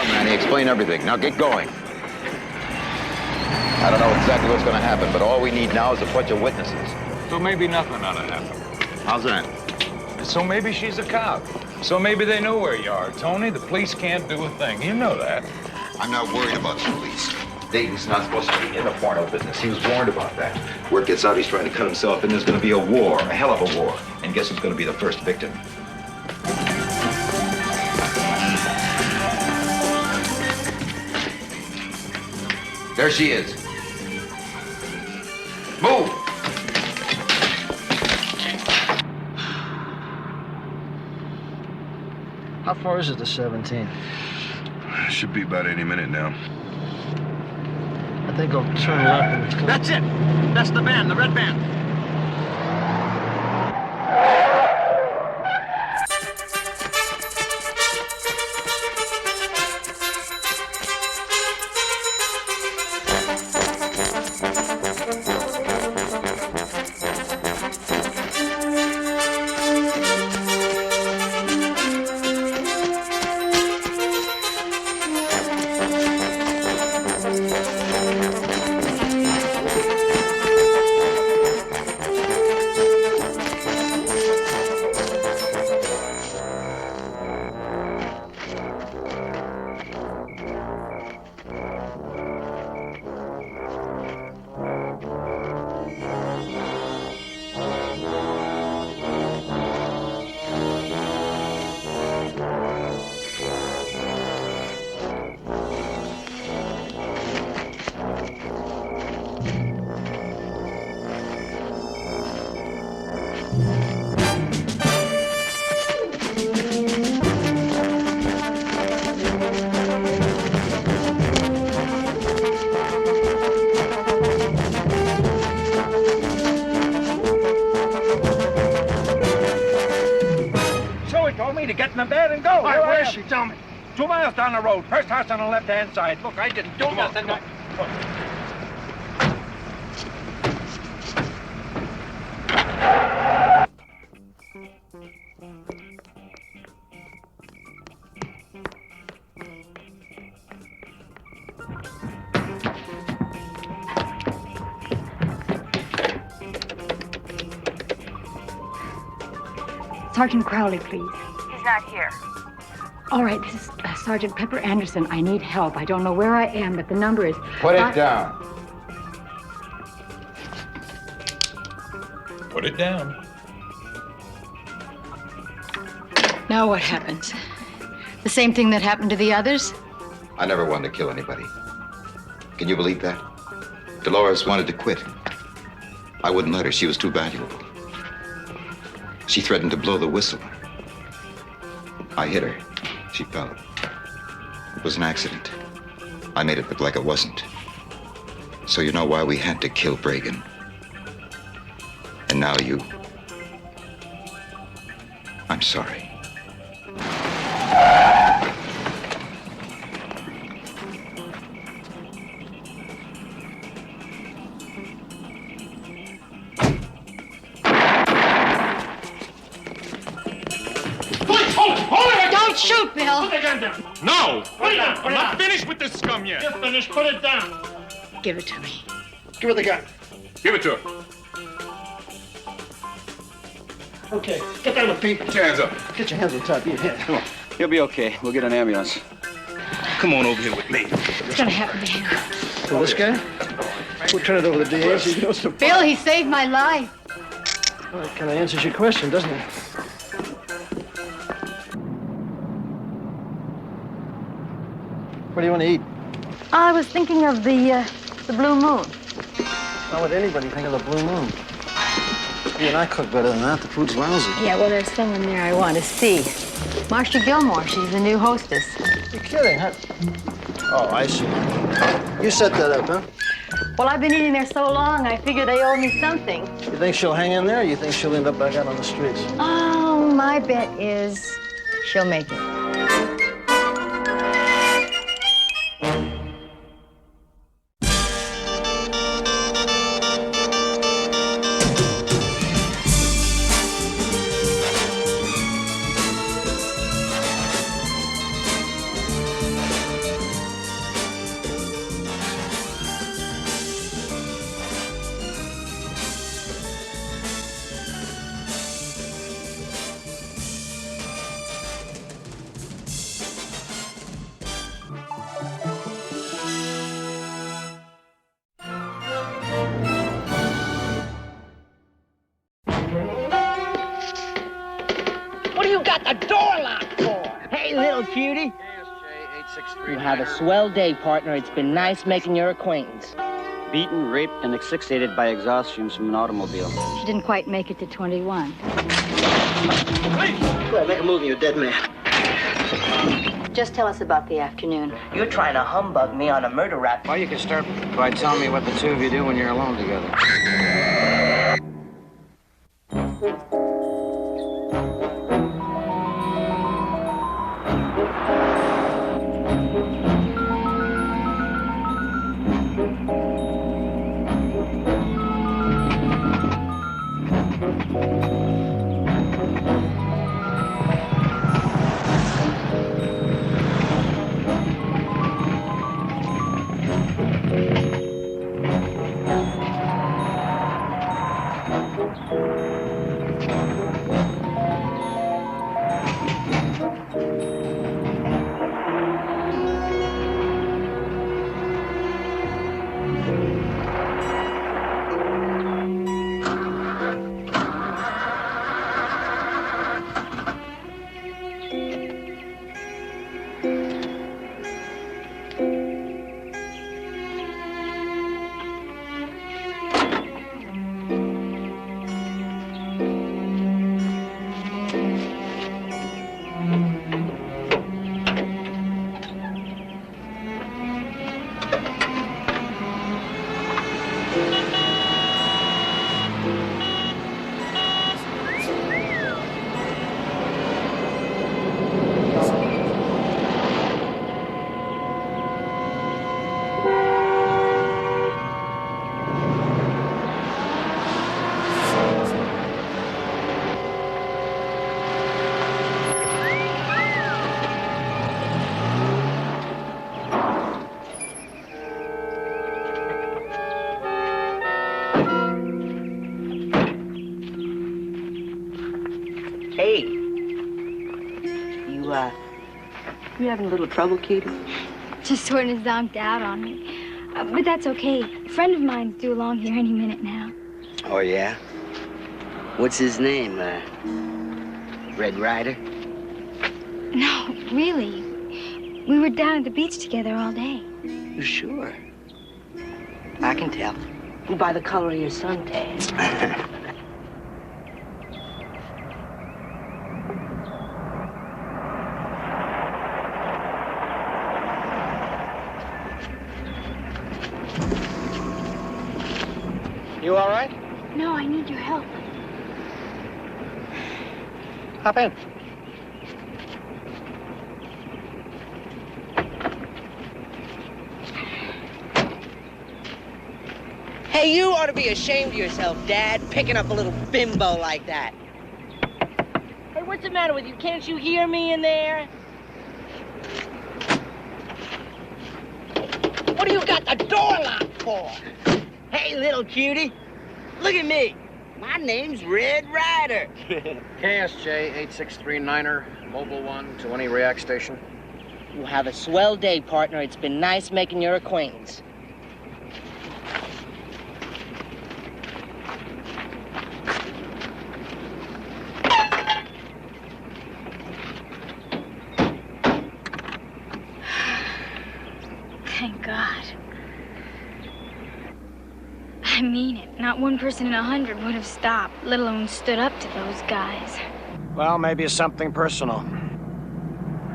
Manny, explain everything. Now get going. I don't know exactly what's going to happen, but all we need now is a bunch of witnesses. So maybe nothing ought to happen. How's that? So maybe she's a cop. So maybe they know where you are. Tony, the police can't do a thing. You know that. I'm not worried about the police. Dayton's not supposed to be in the porno business. He was warned about that. Word gets out he's trying to cut himself in. There's going to be a war, a hell of a war. And guess who's going to be the first victim? There she is. Move! How far is it to 17? Should be about any minute now. I think I'll turn left and it's close. That's it. That's the van, the red van. Why, where is she? Tell me. 2 miles down the road. First house on the left-hand side. Look, I didn't do nothing. Sergeant Crowley, please. He's not here. All right, this is Sergeant Pepper Anderson. I need help. I don't know where I am, but the number is... Put it down. Put it down. Now what happens? The same thing that happened to the others? I never wanted to kill anybody. Can you believe that? Dolores wanted to quit. I wouldn't let her. She was too valuable. She threatened to blow the whistle. I hit her. She fell. It was an accident. I made it look like it wasn't. So you know why we had to kill Bragan. And now you... I'm sorry. Don't shoot, Bill! Put the gun down. No! Put it down. I'm not finished with this scum yet. You're finished. Put it down. Give it to me. Give her the gun. Give it to her. Okay, get down the feet. Put your hands up. Get your hands on top of your head. Come on. He'll be okay. We'll get an ambulance. Come on over here with me. What's gonna happen to him? So this guy? We'll turn it over to the DA so he goes to... Bill, he saved my life. Well, that kind of answers your question, doesn't it? What do you want to eat? I was thinking of the Blue Moon. Why would anybody think of the Blue Moon? You and I cook better than that. The food's lousy. Yeah, well, there's someone there I want to see. Marcia Gilmore, she's the new hostess. You're kidding, huh? Oh, I see. You set that up, huh? Well, I've been eating there so long, I figure they owe me something. You think she'll hang in there, or you think she'll end up back out on the streets? Oh, my bet is she'll make it. What do you got the door locked for? Hey, little cutie. You have a swell day, partner. It's been nice making your acquaintance. Beaten, raped, and asphyxiated by exhaust fumes from an automobile. She didn't quite make it to 21. Go ahead, make a move, you're a dead man. Just tell us about the afternoon. You're trying to humbug me on a murder rap. Well, you can start by telling me what the two of you do when you're alone together. You having a little trouble, Kitty? Just sort of zonked out on me. But that's okay. A friend of mine's due along here any minute now. Oh, yeah? What's his name? Red Ryder? No, really. We were down at the beach together all day. You sure? I can tell. By the color of your suntan. You all right? No, I need your help. Hop in. Hey, you ought to be ashamed of yourself, Dad, picking up a little bimbo like that. Hey, what's the matter with you? Can't you hear me in there? What do you got the door locked for? Hey, little cutie, look at me. My name's Red Ryder. KSJ 8639er, Mobile 1 to any react station. You have a swell day, partner. It's been nice making your acquaintance. Thank God. I mean it. Not one person in 100 would have stopped, let alone stood up to those guys. Well, maybe it's something personal.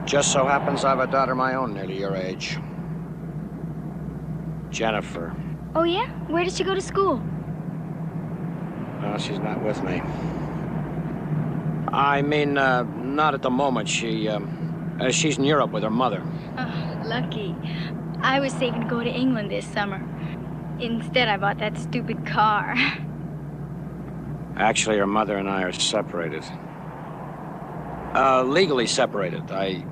Just so happens I have a daughter of my own nearly your age. Jennifer. Oh, yeah? Where did she go to school? Well, she's not with me. I mean, not at the moment. She's in Europe with her mother. Oh, lucky. I was saving to go to England this summer. Instead, I bought that stupid car. Actually, her mother and I are separated. Legally separated. I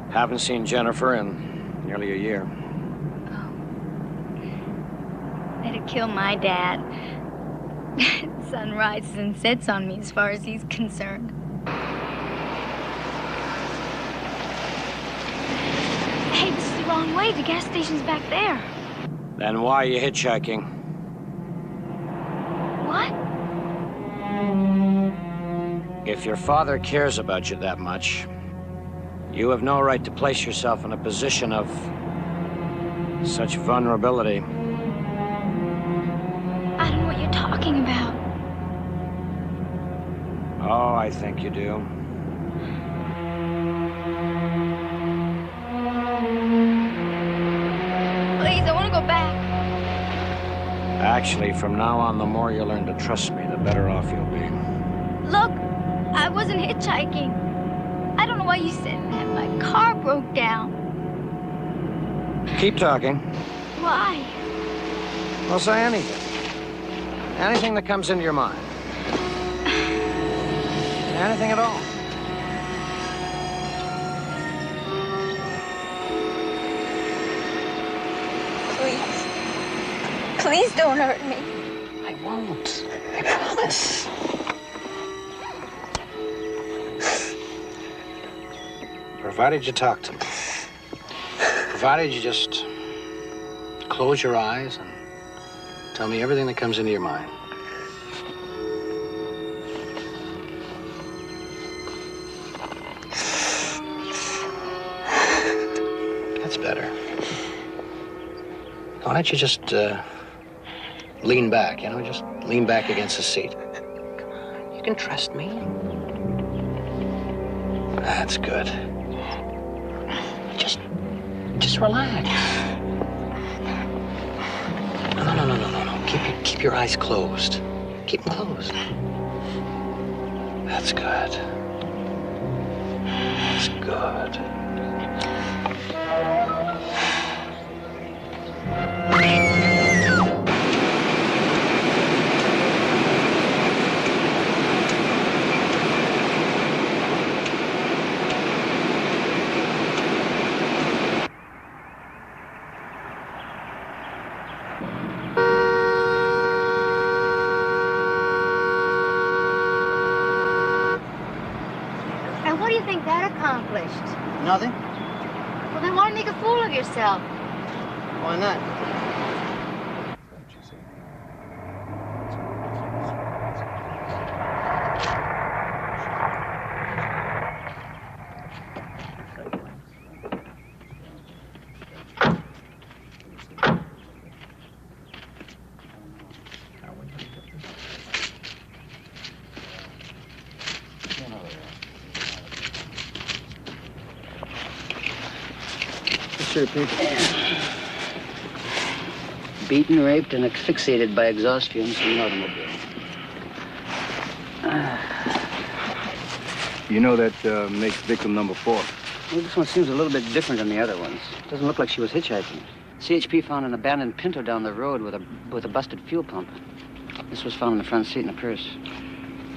haven't seen Jennifer in nearly a year. That'd kill my dad. Sun rises and sets on me as far as he's concerned. Hey, this is the wrong way. The gas station's back there. Then why are you hitchhiking? What? If your father cares about you that much, you have no right to place yourself in a position of such vulnerability. I don't know what you're talking about. Oh, I think you do. Please, I want to go back. Actually, from now on, the more you learn to trust me, the better off you'll be. Look, I wasn't hitchhiking. I don't know why you said that. My car broke down. Keep talking. Why? Well, say anything. Anything that comes into your mind. Anything at all. Please. Please don't hurt me. I won't. I promise. Provided you talk to me. Provided you just close your eyes and tell me everything that comes into your mind. That's better. Why don't you just lean back, you know? Just lean back against the seat. Come on, you can trust me. That's good. Just relax. No. Keep your eyes closed. Keep them closed. That's good. That's good. Nothing? Well, then why make a fool of yourself? Why not? Sure, people. Beaten, raped, and asphyxiated by exhaust fumes from an automobile. You know that makes victim number 4. Well, this one seems a little bit different than the other ones. Doesn't look like she was hitchhiking. CHP found an abandoned Pinto down the road with a busted fuel pump. This was found in the front seat in a purse.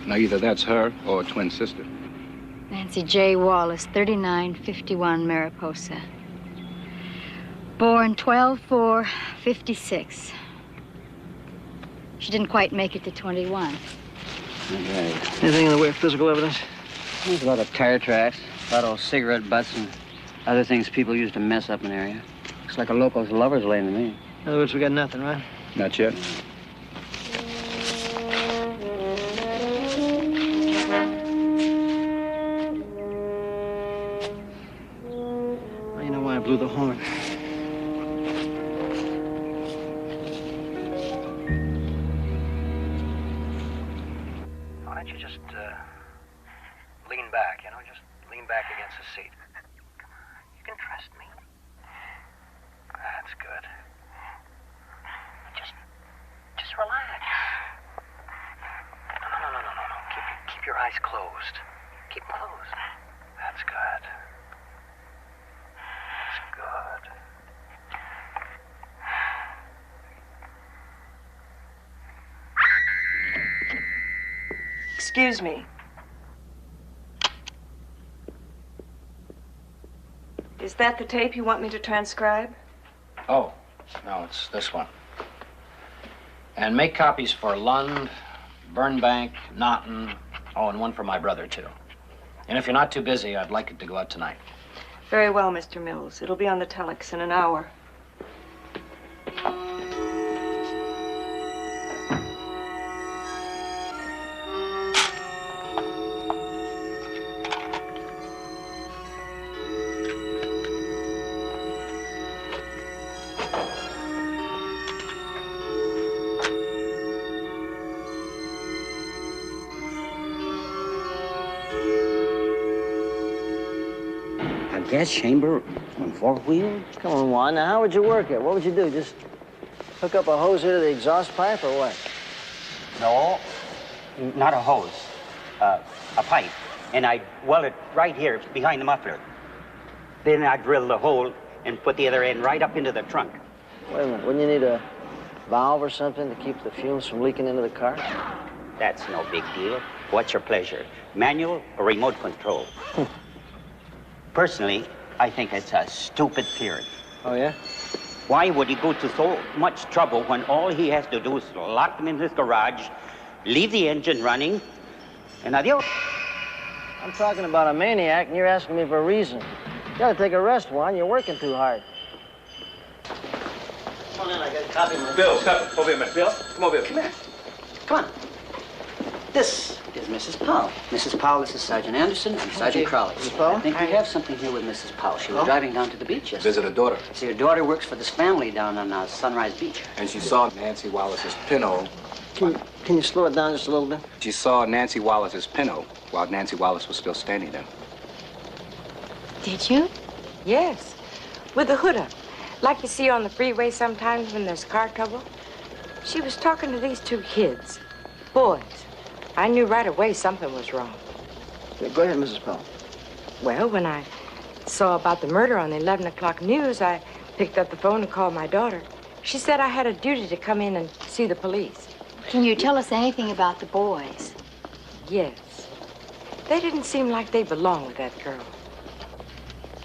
Now, either that's her or a twin sister. Nancy J. Wallace, 3951 Mariposa. Born 12/4/56. She didn't quite make it to 21. Okay. Anything in the way of physical evidence? There's a lot of tire tracks, a lot of cigarette butts, and other things people use to mess up an area. Looks like a local's lover's lane to me. In other words, we got nothing, right? Not yet. Well, you know why I blew the horn. Why don't you just lean back, you know? Just lean back against the seat. You can trust me. That's good. Just relax. No. Keep your eyes closed. Keep them closed. That's good. That's good. Excuse me. Is that the tape you want me to transcribe? Oh, no, it's this one. And make copies for Lund, Burnbank, Naughton, and one for my brother, too. And if you're not too busy, I'd like it to go out tonight. Very well, Mr. Mills. It'll be on the telex in an hour. Gas chamber on 4-wheel? Come on, Juan. Now, how would you work it? What would you do? Just hook up a hose here to the exhaust pipe or what? No, not a hose. A pipe. And I'd weld it right here behind the muffler. Then I'd drill the hole and put the other end right up into the trunk. Wait a minute. Wouldn't you need a valve or something to keep the fumes from leaking into the car? That's no big deal. What's your pleasure? Manual or remote control? Personally, I think it's a stupid theory. Oh, yeah? Why would he go to so much trouble when all he has to do is lock them in his garage, leave the engine running, and adios? I'm talking about a maniac, and you're asking me for a reason. You gotta take a rest, Juan. You're working too hard. Come on in, I got a copy of my... Bill, stop it. Over here a minute. Bill, come over here. Come here. Come on. This is Mrs. Powell. Mrs. Powell, this is Sergeant Anderson and Sergeant Crowley. Mrs. Powell? I think we have something here with Mrs. Powell. She was driving down to the beach yesterday. Visit her daughter. See, her daughter works for this family down on Sunrise Beach. And she saw Nancy Wallace's Pinto. Can you slow it down just a little bit? She saw Nancy Wallace's Pinto while Nancy Wallace was still standing there. Did you? Yes, with the hood up. Like you see on the freeway sometimes when there's car trouble. She was talking to these two kids, boys. I knew right away something was wrong. Yeah, go ahead, Mrs. Powell. Well, when I saw about the murder on the 11 o'clock news, I picked up the phone and called my daughter. She said I had a duty to come in and see the police. Can you tell us anything about the boys? Yes. They didn't seem like they belonged with that girl.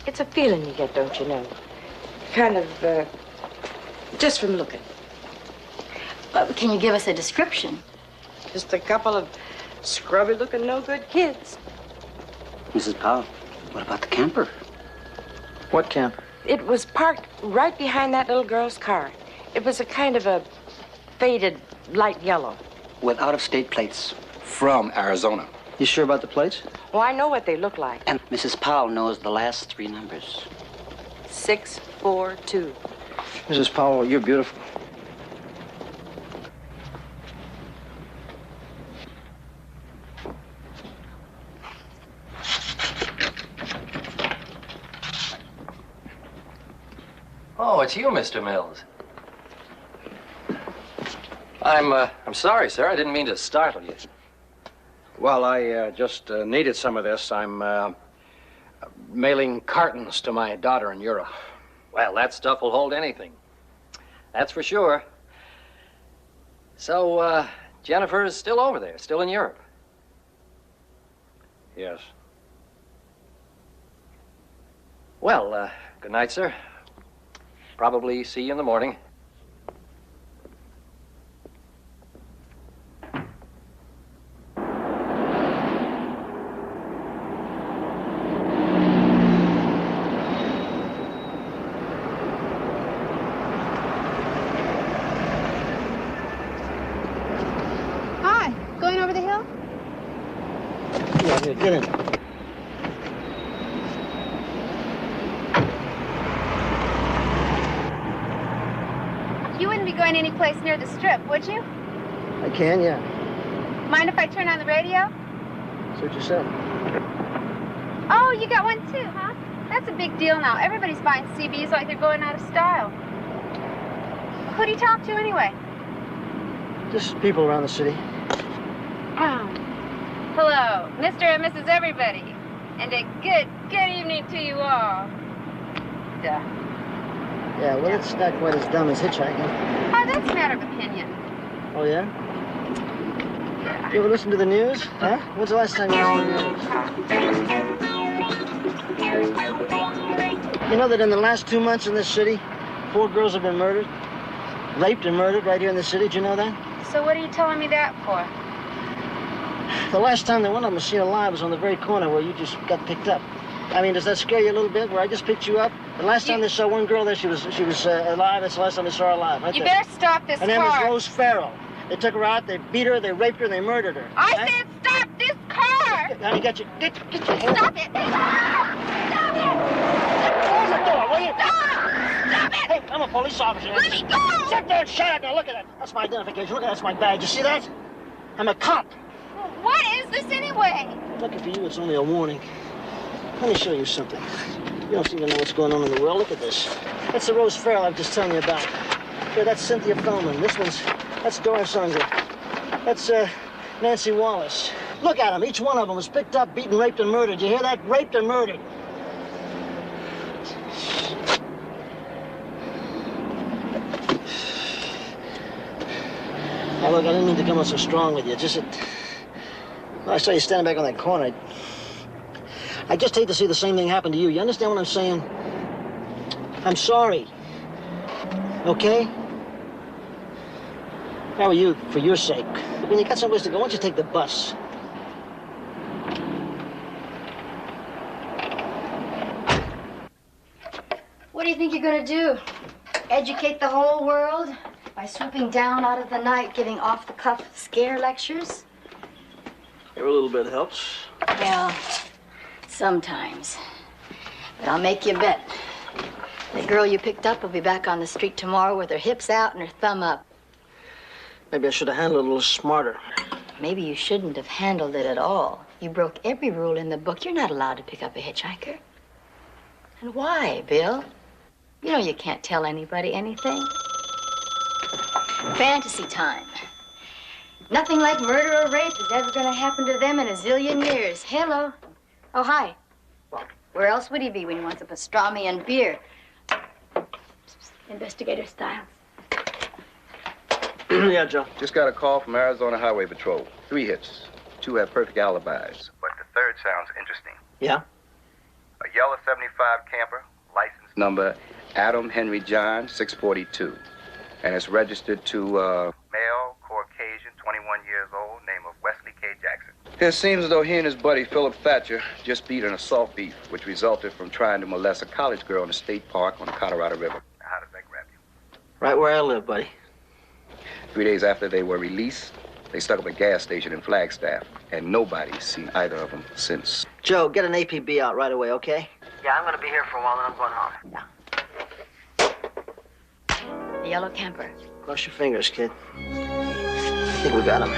It's a feeling you get, don't you know? Kind of, just from looking. Can you give us a description? Just a couple of scrubby-looking, no-good kids. Mrs. Powell, what about the camper? What camp? It was parked right behind that little girl's car. It was a kind of a faded light yellow. With out-of-state plates from Arizona. You sure about the plates? Well, I know what they look like. And Mrs. Powell knows the last 3 numbers. 642. Mrs. Powell, you're beautiful. Oh, it's you, Mr. Mills. I'm sorry, sir. I didn't mean to startle you. Well, I just needed some of this. I'm mailing cartons to my daughter in Europe. Well, that stuff will hold anything. That's for sure. So, Jennifer is still over there, still in Europe. Yes. Well, good night, sir. Probably see you in the morning. Hi, going over the hill? Yeah, here, get in. You wouldn't be going any place near the strip, would you? I can, yeah. Mind if I turn on the radio? That's what you said. Oh, you got one too, huh? That's a big deal now. Everybody's buying CBs like they're going out of style. Who do you talk to anyway? Just people around the city. Hello, Mr. and Mrs. Everybody. And a good evening to you all. Duh. Yeah, well, it's not quite as dumb as hitchhiking. Oh, that's a matter of opinion. Oh, yeah? You ever listen to the news? Huh? When's the last time you listened to the news? You know that in the last 2 months in this city, 4 girls have been murdered? Raped and murdered right here in the city. Did you know that? So what are you telling me that for? The last time that one of them was seen alive was on the very corner where you just got picked up. I mean, does that scare you a little bit, where I just picked you up? The last time they saw one girl there, she was alive. That's the last time they saw her alive, right You there. better stop this Her name was car. Rose Farrell. They took her out, they beat her, they raped her, and they murdered her. I said stop this car! Honey, get your hand. Stop it! Stop Close the door, will you? Stop it! Hey, I'm a police officer. Let me go! Sit there and shut up. Now look at that. That's my identification. Look at that's my badge. You see that? I'm a cop. What is this anyway? Lucky for you, it's only a warning. Let me show you something. You don't seem to know what's going on in the world. Look at this. That's the Rose Farrell I was just telling you about. Here, that's Cynthia Feldman. That's Doris Unger. That's Nancy Wallace. Look at them. Each one of them was picked up, beaten, raped, and murdered. You hear that? Raped and murdered. Now, look, I didn't mean to come on so strong with you. Just that when I saw you standing back on that corner, I just hate to see the same thing happen to you. You understand what I'm saying? I'm sorry. Okay? How are you, for your sake? But when you got someplace to go, why don't you take the bus? What do you think you're gonna do? Educate the whole world by swooping down out of the night, giving off-the-cuff scare lectures? Every little bit helps. Well, sometimes. But I'll make you a bet. The girl you picked up will be back on the street tomorrow with her hips out and her thumb up. Maybe I should have handled it a little smarter. Maybe you shouldn't have handled it at all. You broke every rule in the book. You're not allowed to pick up a hitchhiker. And why, Bill? You know you can't tell anybody anything. Fantasy time. Nothing like murder or rape is ever going to happen to them in a zillion years. Hello. Oh, hi. Where else would he be when he wants a pastrami and beer? Investigator Styles. Yeah, Joe. Just got a call from Arizona Highway Patrol. 3 hits. 2 have perfect alibis. But the third sounds interesting. Yeah? A yellow 75 camper, license number Adam Henry John, 642. And it's registered to male, Caucasian, 21 years old, name of Wesley K. Jackson. It seems as though he and his buddy Philip Thatcher just beat an assault beef, which resulted from trying to molest a college girl in a state park on the Colorado River. How does that grab you? Right where I live, buddy. 3 days after they were released, they stuck up a gas station in Flagstaff, and nobody's seen either of them since. Joe, get an APB out right away, okay? Yeah, I'm gonna be here for a while, and I'm going home. The yellow camper. Cross your fingers, kid. I think we got him.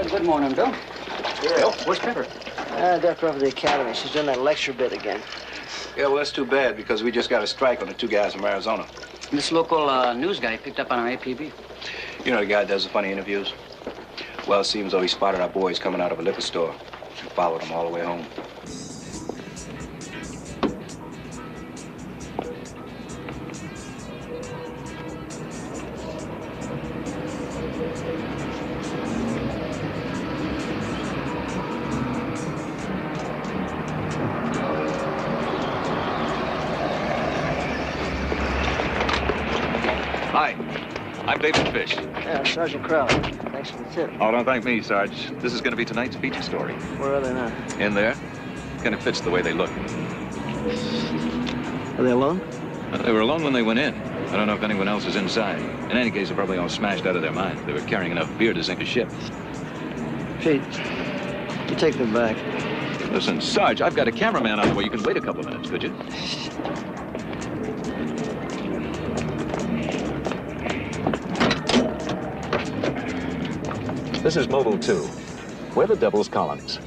Good morning, Bill. Bill, where's Pepper? Dropped her off at the academy. She's doing that lecture bit again. Yeah, well, that's too bad, because we just got a strike on the 2 guys from Arizona. This local news guy picked up on our APB. You know the guy that does the funny interviews? Well, it seems though he spotted our boys coming out of a liquor store and followed them all the way home. Hi, I'm David Fish. Yeah, Sergeant Crowd. Thanks for the tip. Oh, don't thank me, Sarge. This is going to be tonight's feature story. Where are they now? In there. Kind of fits the way they look. Are they alone? They were alone when they went in. I don't know if anyone else is inside. In any case, they're probably all smashed out of their minds. They were carrying enough beer to sink a ship. Pete, you take them back. Listen, Sarge, I've got a cameraman on the way. You can wait a couple of minutes, could you? This is Mobile 2. We're the Devil's Colonies.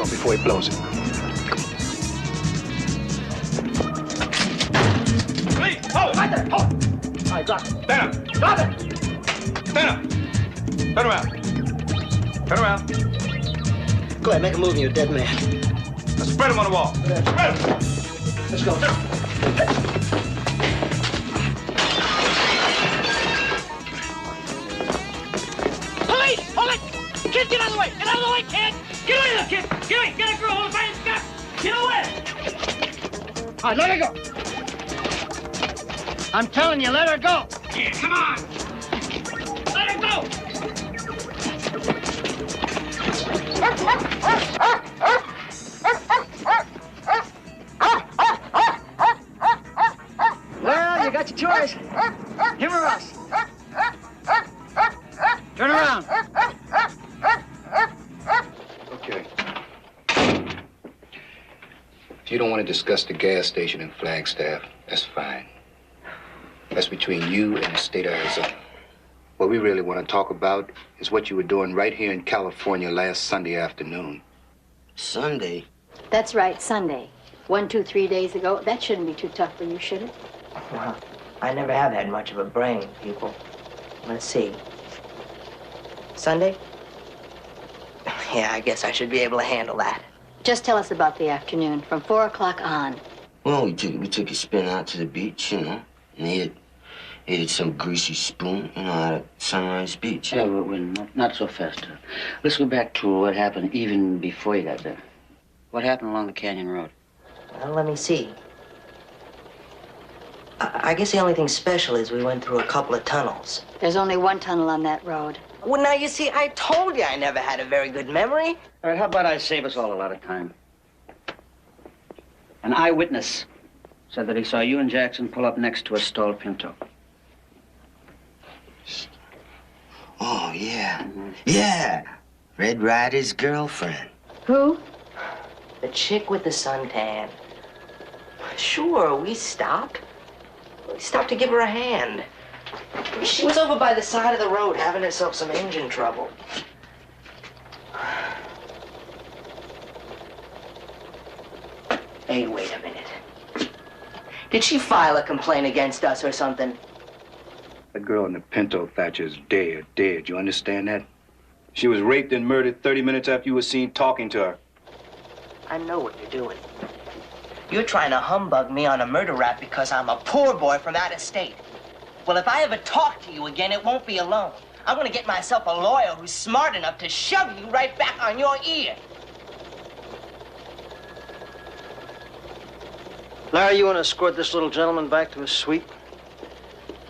Before he blows it. Please! Hold! Right there! Hold! All right, drop it. Stand up! Drop it! Stand up! Turn around. Turn around. Go ahead, make a move, you dead man. Now spread him on the wall. Spread him! Let's go. Police! Hold it! Kid, get out of the way! Get out of the way, kid! Get away there, kid! Get away! Get a girl! Hold the fighting Scott! Get away! All right, let her go. I'm telling you, let her go. Yeah, come on! Let her go! Well, you got your choice. Him or us. Turn around. Okay. If you don't want to discuss the gas station in Flagstaff, that's fine. That's between you and the state of Arizona. What we really want to talk about is what you were doing right here in California last Sunday afternoon. Sunday? That's right, Sunday. 1, 2, 3 days ago. That shouldn't be too tough for you, should it? Well, I never have had much of a brain, people. Let's see. Sunday? Yeah, I guess I should be able to handle that. Just tell us about the afternoon, from 4 o'clock on. Well, we took a spin out to the beach, you know, and ate some greasy spoon, you know, out at Sunrise Beach. Yeah, well, not so fast. Let's go back to what happened even before you got there. What happened along the Canyon Road? Well, let me see. I guess the only thing special is we went through a couple of tunnels. There's only one tunnel on that road. Well, now, you see, I told you I never had a very good memory. All right, how about I save us all a lot of time? An eyewitness said that he saw you and Jackson pull up next to a stalled Pinto. Oh, yeah. Yeah. Red Ryder's girlfriend. Who? The chick with the suntan. Sure, we stopped. We stopped to give her a hand. She was over by the side of the road having herself some engine trouble. Hey, wait a minute. Did she file a complaint against us or something? That girl in the Pinto, Thatcher, is dead. You understand that? She was raped and murdered 30 minutes after you were seen talking to her. I know what you're doing. You're trying to humbug me on a murder rap because I'm a poor boy from out of state. Well, if I ever talk to you again, it won't be alone. I'm gonna get myself a lawyer who's smart enough to shove you right back on your ear. Larry, you want to escort this little gentleman back to his suite?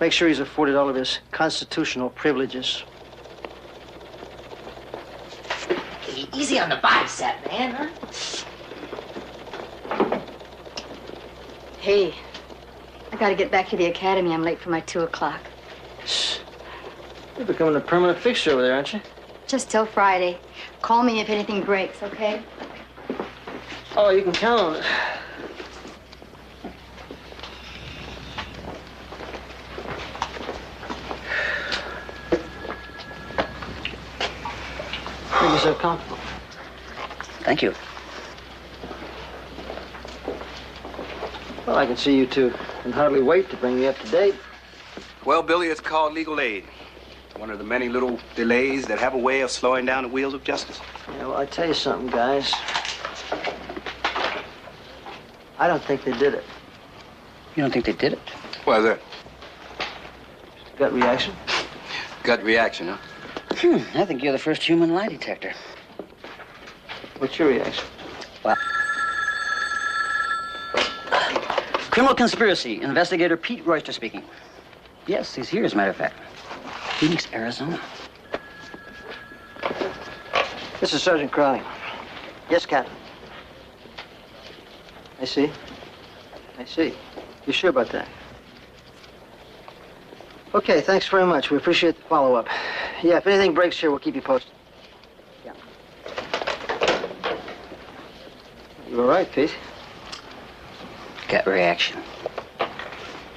Make sure he's afforded all of his constitutional privileges. Easy on the bicep, man, huh? Hey, I gotta get back to the academy. I'm late for my 2 o'clock. You're becoming a permanent fixture over there, aren't you? Just till Friday. Call me if anything breaks, okay? Oh, you can count on it. Make yourself comfortable. Thank you. Well, I can see you two can hardly wait to bring me up to date. Well, Billy, it's called legal aid. One of the many little delays that have a way of slowing down the wheels of justice. Yeah, well, I tell you something, guys. I don't think they did it. You don't think they did it? Why is that? Gut reaction? Gut reaction, huh? I think you're the first human lie detector. What's your reaction? Well, criminal conspiracy. Investigator Pete Royster speaking. Yes, he's here, as a matter of fact. Phoenix, Arizona. This is Sergeant Crowley. Yes, Captain. I see. I see. You sure about that? Okay, thanks very much. We appreciate the follow-up. Yeah, if anything breaks here, we'll keep you posted. Yeah. You all right, Pete? Gut reaction.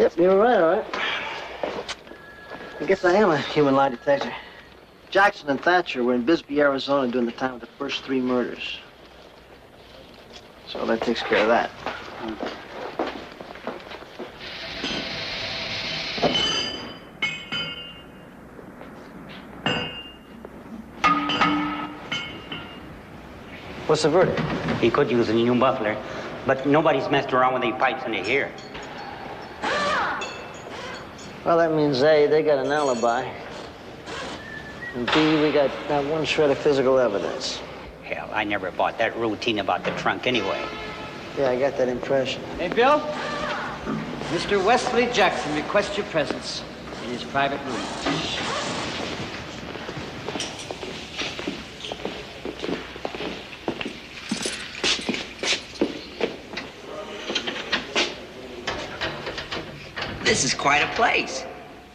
Yep, you're right, all right. I guess I am a human lie detector. Jackson and Thatcher were in Bisbee, Arizona during the time of the first 3 murders. So that takes care of that. What's the verdict? He could use a new muffler, but nobody's messed around with any pipes in the ear. Well, that means A, they got an alibi. And B, we got not one shred of physical evidence. Hell, I never bought that routine about the trunk anyway. Yeah, I got that impression. Hey, Bill. Mr. Wesley Jackson requests your presence in his private room. This is quite a place.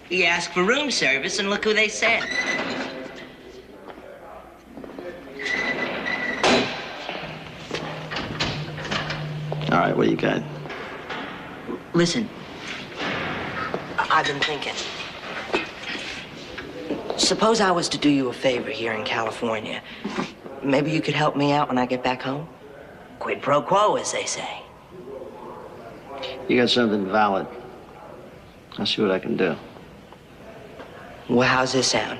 He asked for room service, and look who they sent. All right, what do you got? Listen, I've been thinking. Suppose I was to do you a favor here in California. Maybe you could help me out when I get back home? Quid pro quo, as they say. You got something valid. I'll see what I can do. Well, how's this sound?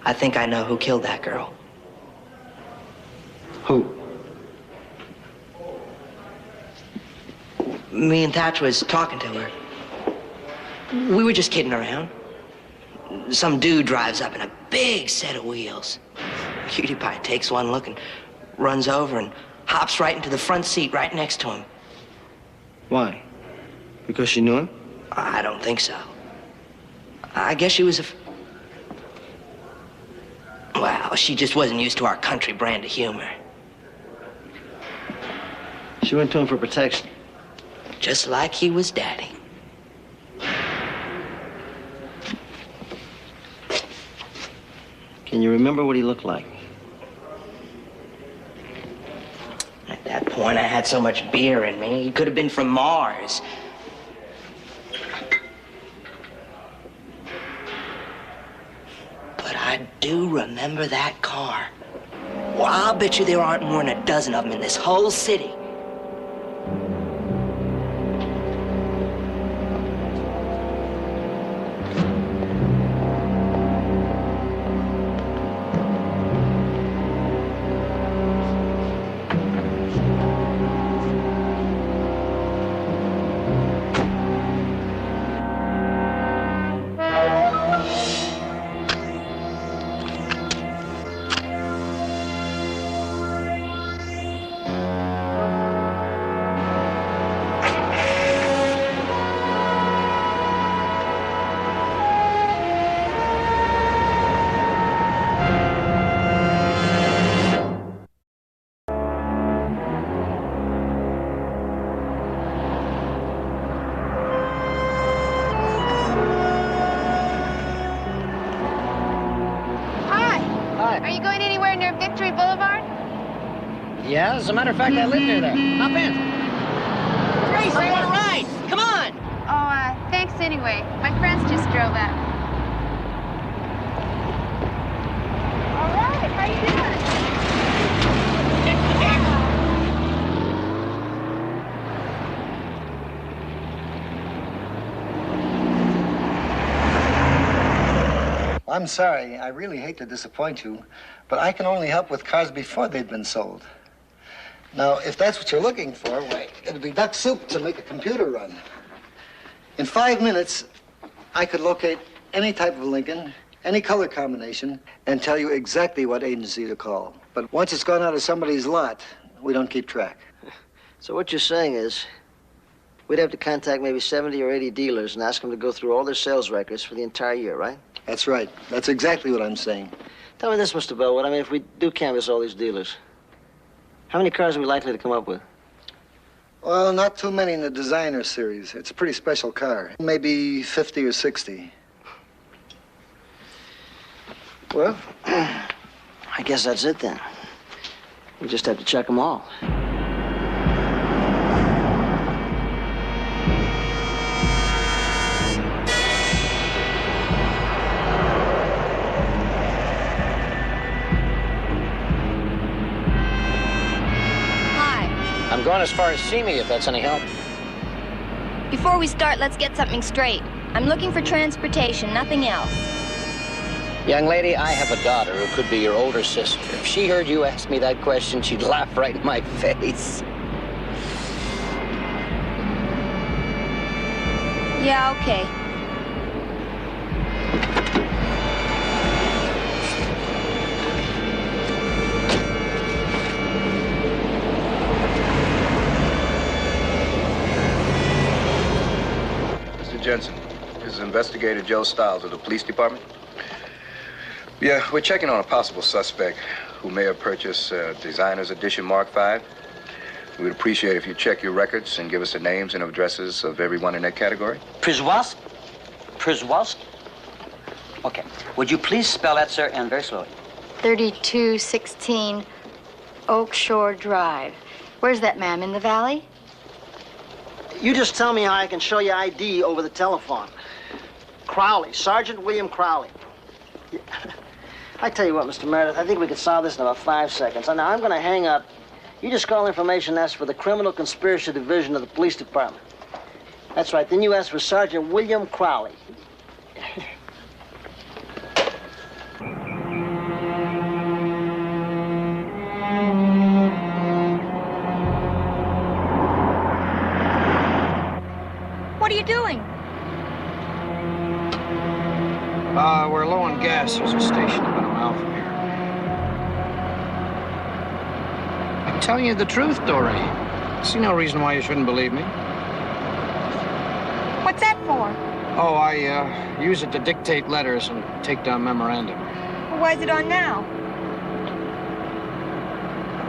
I think I know who killed that girl. Who? Me and Thatch was talking to her. We were just kidding around. Some dude drives up in a big set of wheels. Cutie Pie takes one look and runs over and hops right into the front seat right next to him. Why? Because she knew him? I don't think so. I guess she was well, she just wasn't used to our country brand of humor. She went to him for protection. Just like he was daddy. Can you remember what he looked like? At that point, point I had so much beer in me. He could have been from Mars. But I do remember that car. Well, I'll bet you there aren't more than a dozen of them in this whole city. Yeah, as a matter of fact, I live near there. Hop in. Grace, I want to ride. Come on. Oh, thanks anyway. My friends just drove up. All right, how you doing? I'm sorry. I really hate to disappoint you, but I can only help with cars before they've been sold. Now, if that's what you're looking for, why, it'd be duck soup to make a computer run. In 5 minutes, I could locate any type of Lincoln, any color combination, and tell you exactly what agency to call. But once it's gone out of somebody's lot, we don't keep track. So what you're saying is, we'd have to contact maybe 70 or 80 dealers and ask them to go through all their sales records for the entire year, right? That's right. That's exactly what I'm saying. Tell me this, Mr. Bellwood. I mean, if we do canvass all these dealers, how many cars are we likely to come up with? Well, not too many in the designer series. It's a pretty special car. Maybe 50 or 60. Well, I guess that's it then. We just have to check them all. I'm going as far as see me, if that's any help. Before we start, let's get something straight. I'm looking for transportation, nothing else. Young lady, I have a daughter who could be your older sister. If she heard you ask me that question, she'd laugh right in my face. Yeah, okay. Jensen, this is Investigator Joe Stiles of the police department. Yeah, we're checking on a possible suspect who may have purchased Designer's Edition Mark V. We would appreciate if you check your records and give us the names and addresses of everyone in that category. Przewalski? Okay. Would you please spell that, sir, and very slowly? 3216 Oak Shore Drive. Where's that, ma'am? In the valley? You just tell me how I can show you ID over the telephone. Crowley, Sergeant William Crowley. Yeah. I tell you what, Mr. Meredith, I think we could solve this in about 5 seconds. Now, I'm going to hang up. You just call information and ask for the Criminal Conspiracy Division of the Police Department. That's right. Then you ask for Sergeant William Crowley. What are you doing? We're low on gas. There's a station about a mile from here. I'm telling you the truth, Dory. I see no reason why you shouldn't believe me. What's that for? Oh, I use it to dictate letters and take down memorandum. Well, why is it on now?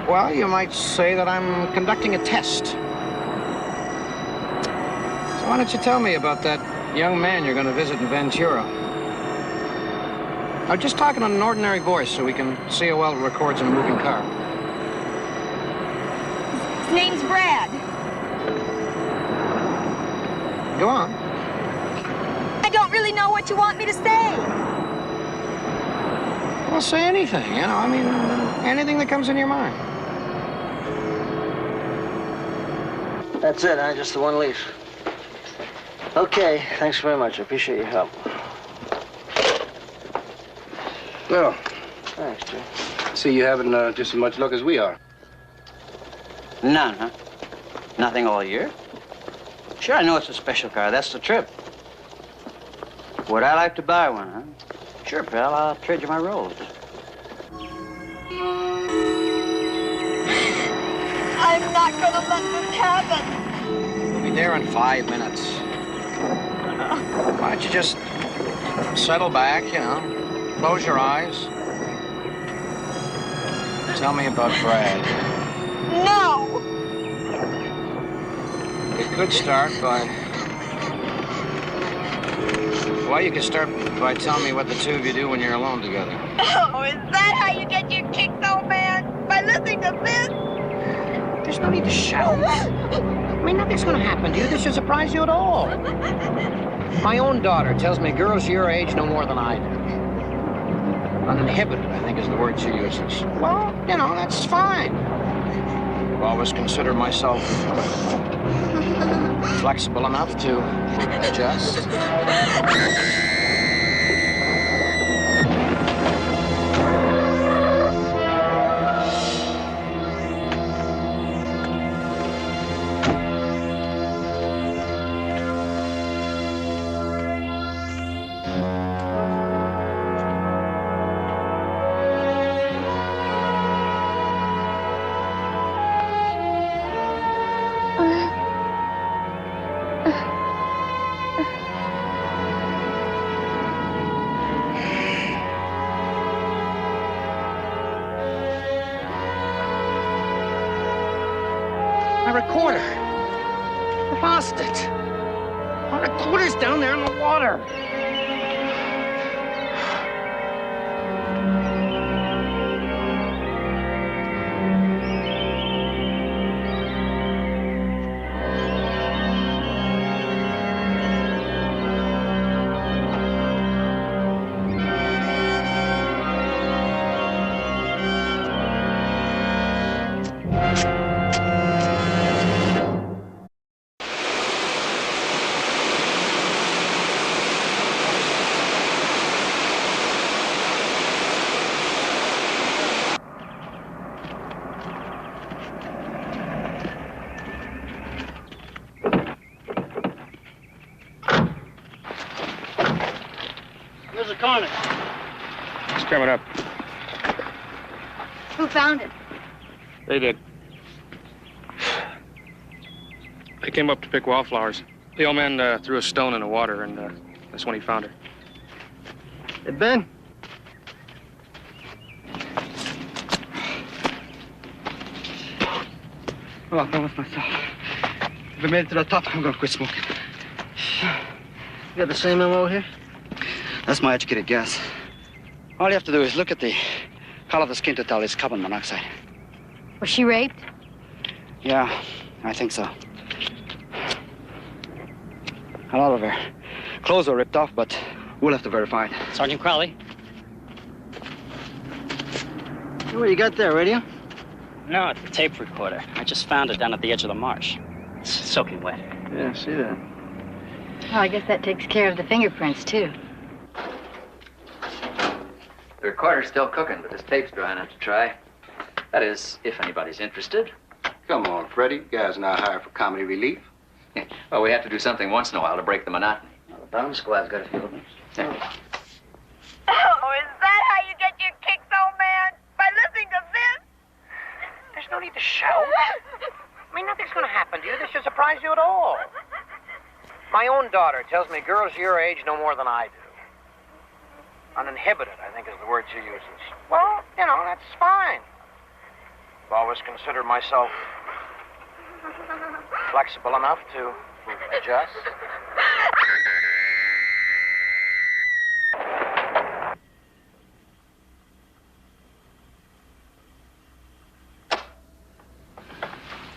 Well, you might say that I'm conducting a test. So why don't you tell me about that young man you're going to visit in Ventura? Now, just talking on an ordinary voice so we can see how well it records in a moving car. name's Brad. Go on. I don't really know what you want me to say. Well, say anything, you know. I mean, anything that comes in your mind. That's it, huh? Just the one leaf. Okay, thanks very much. I appreciate your help. Well, thanks, Jim. See, you haven't just as much luck as we are. None, huh? Nothing all year? Sure, I know it's a special car. That's the trip. Would I like to buy one, huh? Sure, pal. I'll trade you my rolls. I'm not gonna let this happen. We'll be there in 5 minutes. Why don't you just settle back, you know, close your eyes. Tell me about Brad. No! You could start by... Well, you could start by telling me what the two of you do when you're alone together. Oh, is that how you get your kicks, old man? By listening to this? There's no need to shout. I mean, nothing's gonna happen to you. This should surprise you at all. My own daughter tells me girls your age know more than I do. Uninhibited, I think, is the word she uses. Well, you know, that's fine. I've always considered myself flexible enough to adjust. My recorder. I lost it. My recorder's down there in the water. Where's the corner? It's coming up. Who found it? They did. They came up to pick wildflowers. The old man threw a stone in the water, and that's when he found her. Hey, Ben? Oh, I promised myself. If I made it to the top, I'm gonna quit smoking. You got the same MO here? That's my educated guess. All you have to do is look at the color of the skin to tell it's carbon monoxide. Was she raped? Yeah, I think so. A lot of her clothes were ripped off, but we'll have to verify it. Sergeant Crowley? What do you got there, radio? No, it's a tape recorder. I just found it down at the edge of the marsh. It's soaking wet. Yeah, I see that. Well, I guess that takes care of the fingerprints, too. The recorder's still cooking, but this tape's dry enough to try. That is, if anybody's interested. Come on, Freddie. You guys not hired for comedy relief. Well, we have to do something once in a while to break the monotony. Well, the bomb squad's got a few of them. Oh, is that how you get your kicks, old man? By listening to this? There's no need to shout. I mean, nothing's gonna happen to you. This should surprise you at all. My own daughter tells me girls your age know more than I do. Uninhibited, I think, is the word she uses. Well, you know, that's fine. I've always considered myself flexible enough to adjust.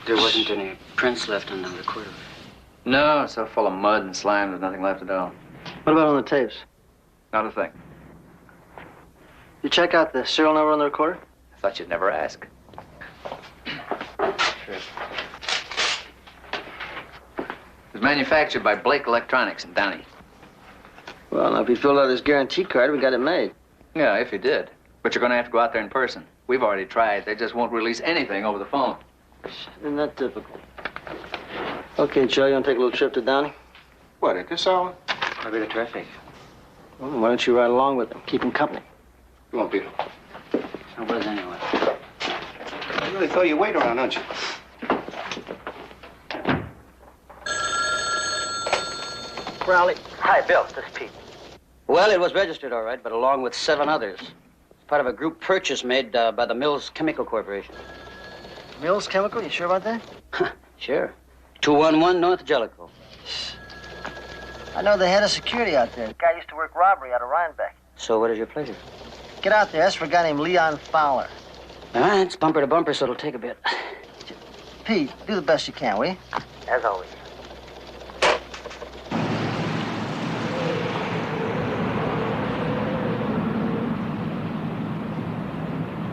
There wasn't any prints left on the recorder. No, it's so full of mud and slime, there's nothing left at all. What about on the tapes? Not a thing. You check out the serial number on the recorder? I thought you'd never ask. Sure. It was manufactured by Blake Electronics in Downey. Well, now, if he filled out his guarantee card, we got it made. Yeah, if you did. But you're going to have to go out there in person. We've already tried. They just won't release anything over the phone. Isn't that typical? Okay, Joe, you want to take a little trip to Downey? What, at this hour? That'd be terrific. Well, why don't you ride along with him? Keep him company. You won't be. How was anyway? I really throw your weight around, don't you? Crowley. Hi, Bill. This is Pete. Well, it was registered all right, but along with 7 others. It's part of a group purchase made by the Mills Chemical Corporation. Mills Chemical? You sure about that? Sure. 211 North Jellicoe. I know the head of security out there. The guy used to work robbery out of Rhinebeck. So what is your pleasure? Get out there. Ask for a guy named Leon Fowler. All right, it's bumper to bumper, so it'll take a bit. Pete, do the best you can, will you? As always.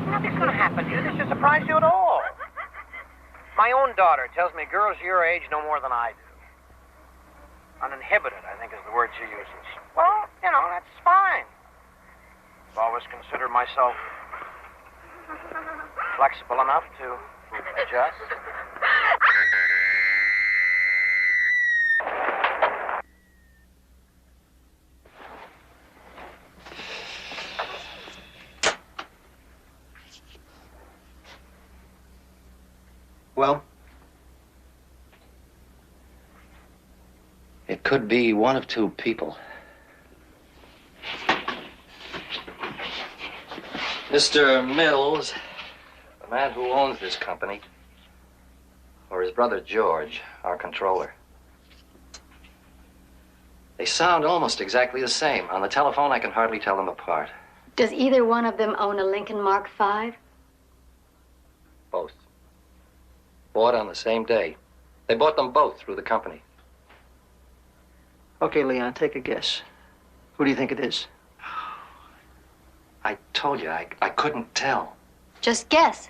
Nothing's gonna happen to you. This should surprise you at all. My own daughter tells me girls your age know more than I do. Uninhibited, I think, is the word she uses. Well, you know, that's fine. I've always considered myself flexible enough to adjust. Well? It could be one of 2 people. Mr. Mills, the man who owns this company, or his brother George, our controller. They sound almost exactly the same. On the telephone, I can hardly tell them apart. Does either one of them own a Lincoln Mark V? Both. Bought on the same day. They bought them both through the company. Okay, Leon, take a guess. Who do you think it is? I told you, I couldn't tell. Just guess.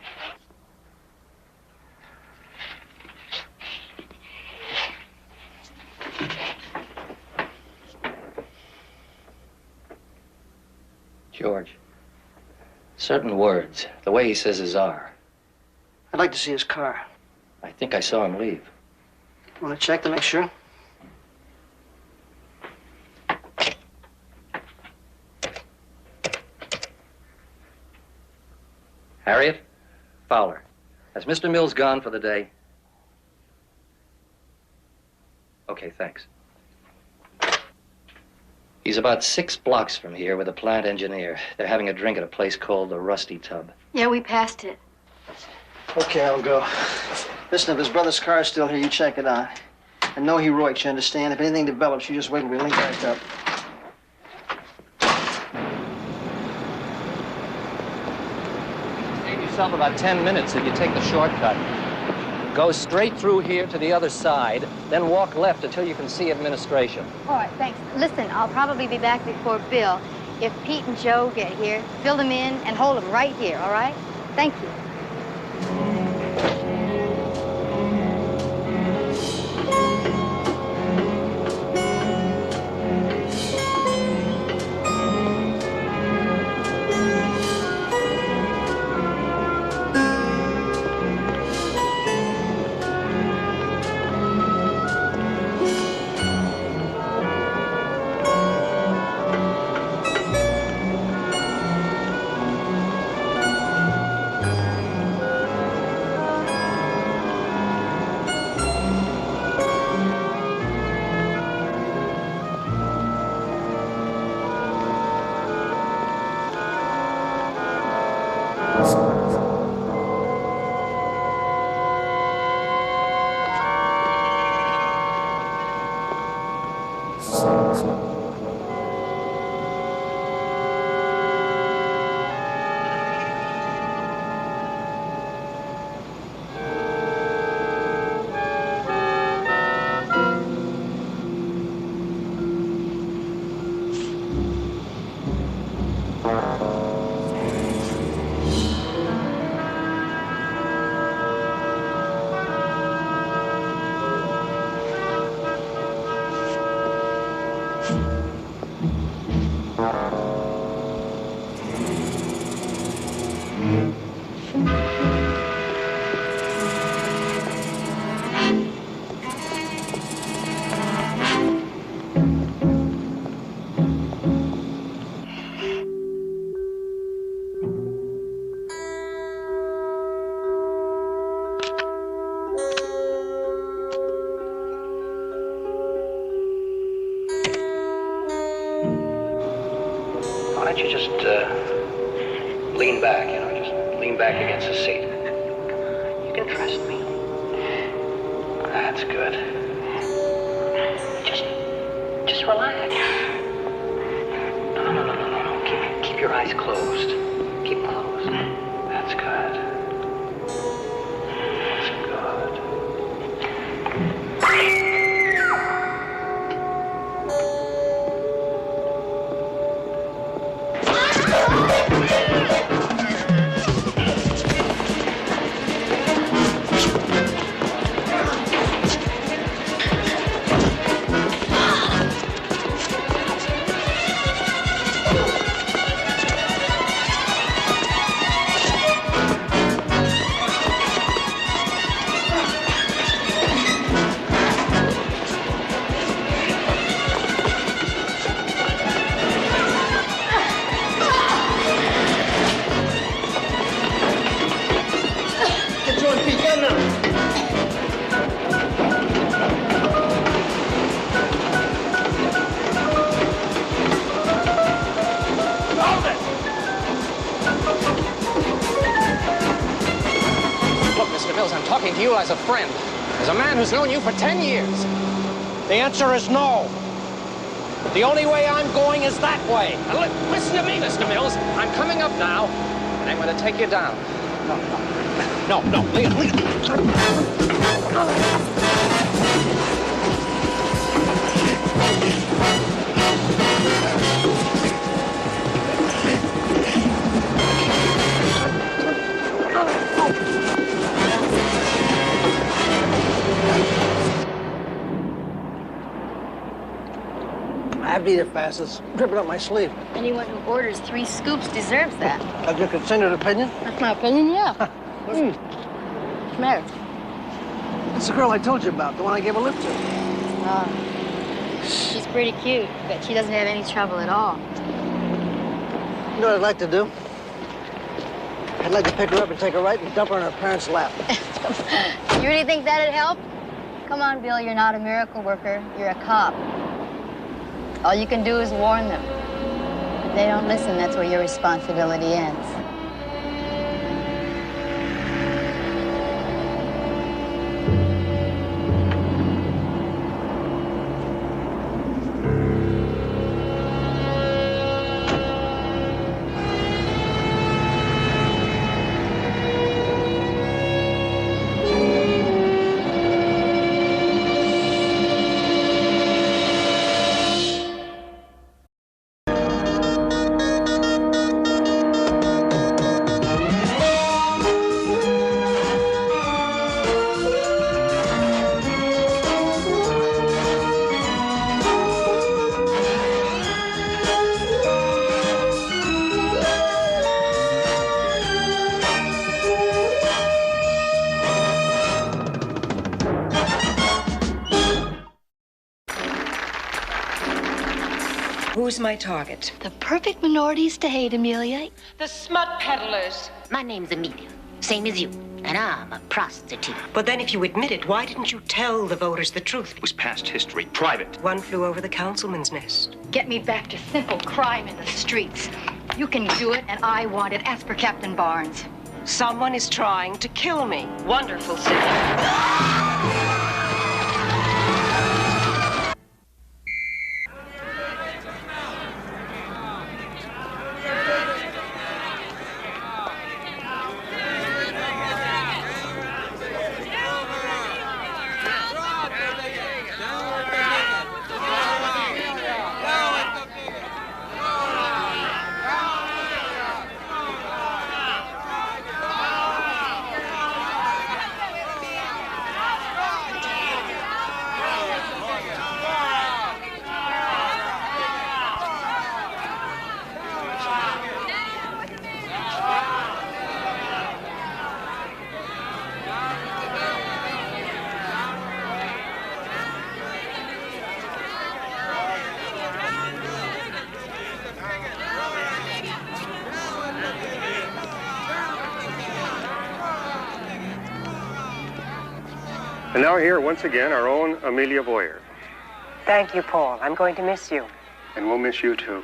George. Certain words, the way he says his R. I'd like to see his car. I think I saw him leave. Want to check to make sure? Harriet? Fowler. Has Mr. Mills gone for the day? Okay, thanks. He's about 6 blocks from here with a plant engineer. They're having a drink at a place called the Rusty Tub. Yeah, we passed it. Okay, I'll go. Listen, if his brother's car is still here, you check it out. And no heroics, you understand? If anything develops, you just wait till we link back up. Save yourself about 10 minutes if you take the shortcut. Go straight through here to the other side, then walk left until you can see administration. All right, thanks. Listen, I'll probably be back before Bill. If Pete and Joe get here, fill them in and hold them right here, all right? Thank you. Why don't you just lean back, you know, just lean back against the seat. You can trust me. That's good. Just relax. No. Keep your eyes closed. Keep closed. That's good. That's good. I'm talking to you as a friend, as a man who's known you for 10 years. The answer is no. The only way I'm going is that way. Now, listen to me, Mr. Mills. I'm coming up now, and I'm going to take you down. No, Leon. I'd beat it fastest. Rip it up my sleeve. Anyone who orders 3 scoops deserves that. That's your considered opinion? That's my opinion, yeah. What's the matter? It's the girl I told you about, the one I gave a lift to. She's pretty cute, but she doesn't have any trouble at all. You know what I'd like to do? I'd like to pick her up and take her right and dump her in her parents' lap. You really think that'd help? Come on, Bill, you're not a miracle worker. You're a cop. All you can do is warn them. If they don't listen, that's where your responsibility ends. Who's my target? The perfect minorities to hate, Amelia. The smut peddlers. My name's Amelia, same as you, and I'm a prostitute. But then if you admit it, why didn't you tell the voters the truth? It was past history, private. One flew over the councilman's nest. Get me back to simple crime in the streets. You can do it, and I want it. Ask for Captain Barnes. Someone is trying to kill me. Wonderful city. And now here, once again, our own Amelia Boyer. Thank you, Paul. I'm going to miss you. And we'll miss you, too.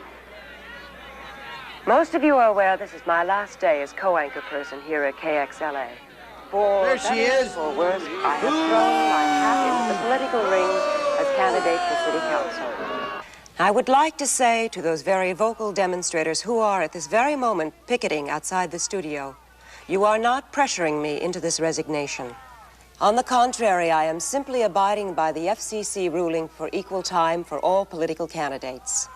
Most of you are aware this is my last day as co-anchor person here at KXLA. For There she better is. or worse, I have thrown my hat into the political ring as candidate for city council. I would like to say to those very vocal demonstrators who are at this very moment picketing outside the studio, you are not pressuring me into this resignation. On the contrary, I am simply abiding by the FCC ruling for equal time for all political candidates.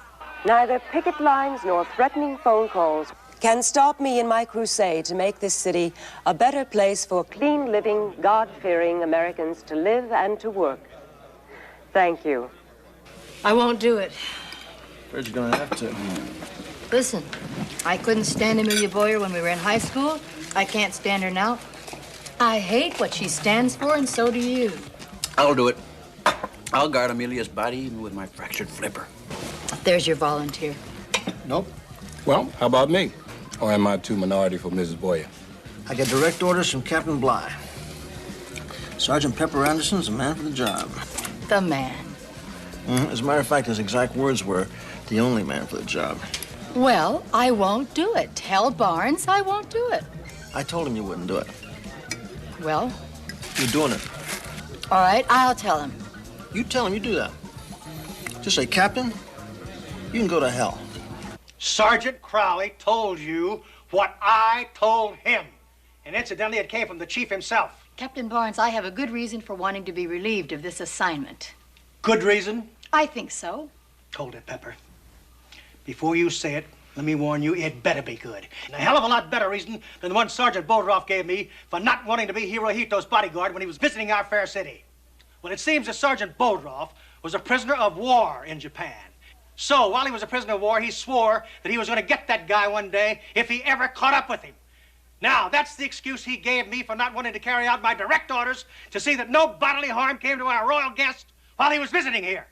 Neither picket lines nor threatening phone calls can stop me in my crusade to make this city a better place for clean-living, God-fearing Americans to live and to work. Thank you. I won't do it. Afraid you're gonna have to. Listen, I couldn't stand Amelia Boyer when we were in high school. I can't stand her now. I hate what she stands for, and so do you. I'll do it. I'll guard Amelia's body even with my fractured flipper. There's your volunteer. Nope. Well, how about me? Or am I too minority for Mrs. Boyer? I get direct orders from Captain Bly. Sergeant Pepper Anderson's the man for the job. The man. As a matter of fact, his exact words were, the only man for the job. Well, I won't do it. Tell Barnes I won't do it. I told him you wouldn't do it. Well? You're doing it. All right, I'll tell him. You tell him you do that. Just say, Captain, you can go to hell. Sergeant Crowley told you what I told him. And incidentally, it came from the chief himself. Captain Barnes, I have a good reason for wanting to be relieved of this assignment. Good reason? I think so. Hold it, Pepper. Before you say it, let me warn you, it better be good. And a hell of a lot better reason than the one Sergeant Boldroff gave me for not wanting to be Hirohito's bodyguard when he was visiting our fair city. Well, it seems that Sergeant Boldroff was a prisoner of war in Japan. So, while he was a prisoner of war, he swore that he was going to get that guy one day if he ever caught up with him. Now, that's the excuse he gave me for not wanting to carry out my direct orders to see that no bodily harm came to our royal guest while he was visiting here.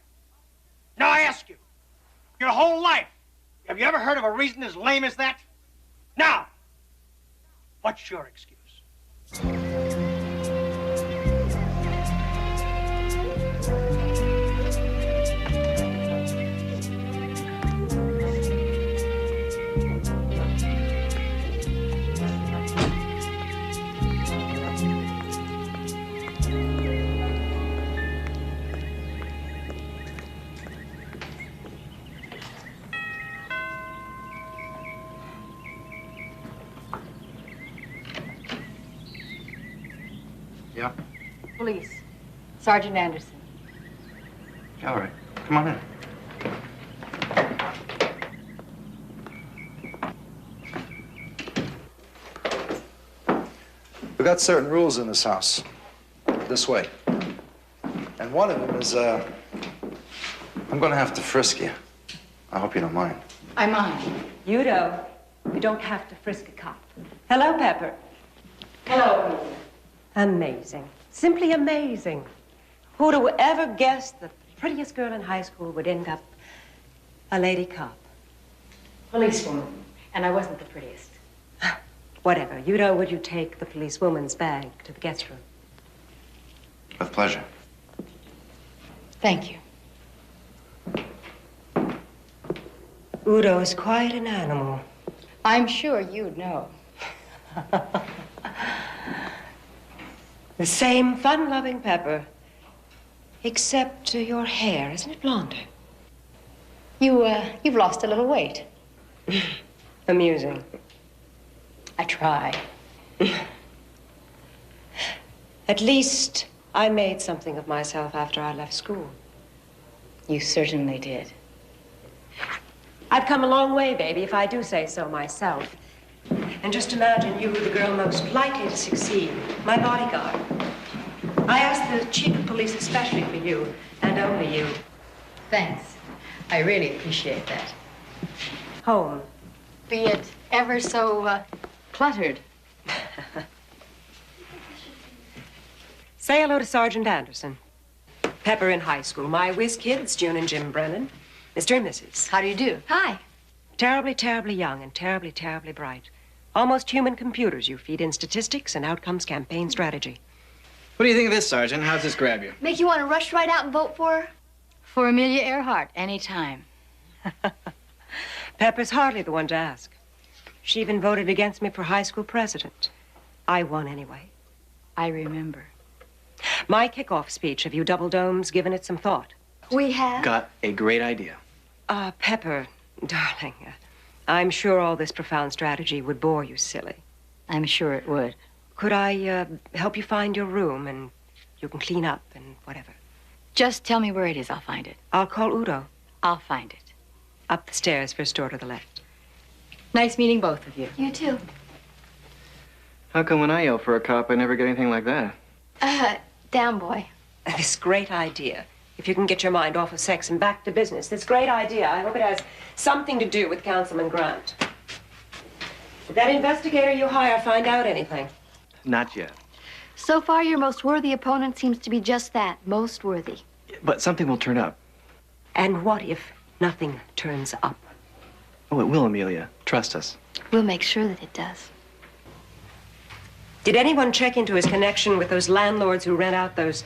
Now, I ask you, your whole life, have you ever heard of a reason as lame as that? Now, what's your excuse? Yeah? Police. Sergeant Anderson. All right. Come on in. We've got certain rules in this house. This way. And one of them is, I'm gonna have to frisk you. I hope you don't mind. I mind. You don't. You don't have to frisk a cop. Hello, Pepper. Hello. Amazing. Simply amazing. Who'd have ever guessed that the prettiest girl in high school would end up a lady cop? Policewoman. And I wasn't the prettiest. Whatever. Udo, would you take the policewoman's bag to the guest room? With pleasure. Thank you. Udo's quite an animal. I'm sure you'd know. The same fun-loving Pepper, except your hair, isn't it blonder? You've lost a little weight. Amusing. I try. At least I made something of myself after I left school. You certainly did. I've come a long way, baby, if I do say so myself. And just imagine you, the girl most likely to succeed, my bodyguard. I asked the chief of police especially for you, and only you. Thanks. I really appreciate that. Home. Be it ever so cluttered. Say hello to Sergeant Anderson. Pepper in high school. My whiz kids, June and Jim Brennan. Mr. and Mrs. How do you do? Hi. Terribly, terribly young and terribly, terribly bright. Almost human computers you feed in statistics and outcomes campaign strategy. What do you think of this, Sergeant? How's this grab you? Make you want to rush right out and vote for her? For Amelia Earhart, anytime. Pepper's hardly the one to ask. She even voted against me for high school president. I won anyway. I remember. My kickoff speech, have you double domes given it some thought? We have. Got a great idea. Pepper, darling, I'm sure all this profound strategy would bore you silly. I'm sure it would. Could I help you find your room and you can clean up and whatever? Just tell me where it is. I'll find it. I'll call Udo. I'll find it. Up the stairs, first door to the left. Nice meeting both of you. You too. How come when I yell for a cop, I never get anything like that? Down, boy. This great idea. If you can get your mind off of sex and back to business, this great idea, I hope it has something to do with Councilman Grant. Did that investigator you hire find out anything? Not yet. So far, your most worthy opponent seems to be just that, most worthy. But something will turn up. And what if nothing turns up? Oh, it will, Amelia. Trust us. We'll make sure that it does. Did anyone check into his connection with those landlords who rent out those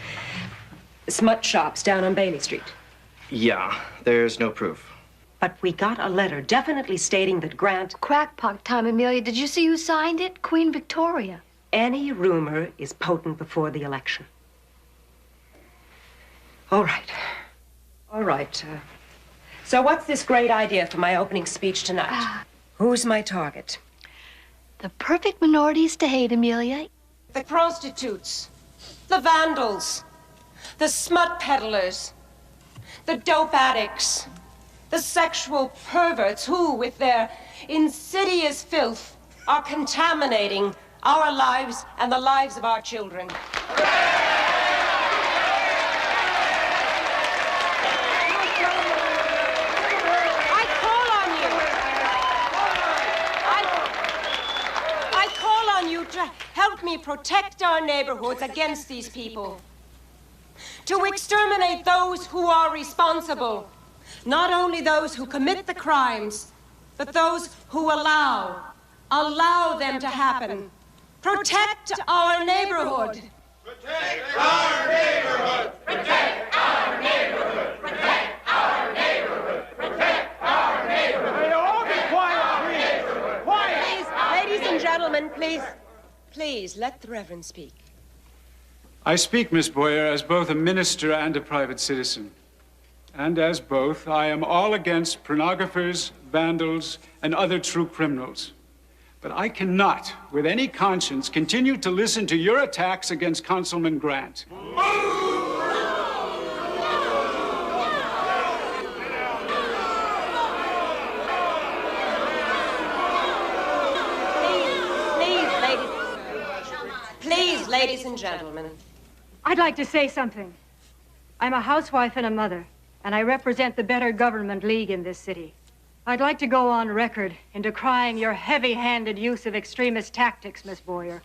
smut shops down on Bailey Street? Yeah, there's no proof. But we got a letter definitely stating that Grant... Crackpot time, Amelia. Did you see who signed it? Queen Victoria. Any rumor is potent before the election. All right. All right. So what's this great idea for my opening speech tonight? Who's my target? The perfect minorities to hate, Amelia. The prostitutes, the vandals, the smut peddlers, the dope addicts, the sexual perverts who, with their insidious filth, are contaminating our lives and the lives of our children. I call on you to help me protect our neighborhoods against these people. To exterminate those who are responsible. Not only those who commit the crimes, but those who allow them to happen. Protect our neighborhood. Protect our neighborhood. Protect our neighborhood. Protect our neighborhood. Protect our neighborhood. May you all be quiet, please. Quiet. Please, ladies and gentlemen, please, let the Reverend speak. I speak, Miss Boyer, as both a minister and a private citizen. And as both, I am all against pornographers, vandals, and other true criminals. But I cannot, with any conscience, continue to listen to your attacks against Councilman Grant. Please, ladies and gentlemen. I'd like to say something. I'm a housewife and a mother, and I represent the Better Government League in this city. I'd like to go on record in decrying your heavy-handed use of extremist tactics, Miss Boyer,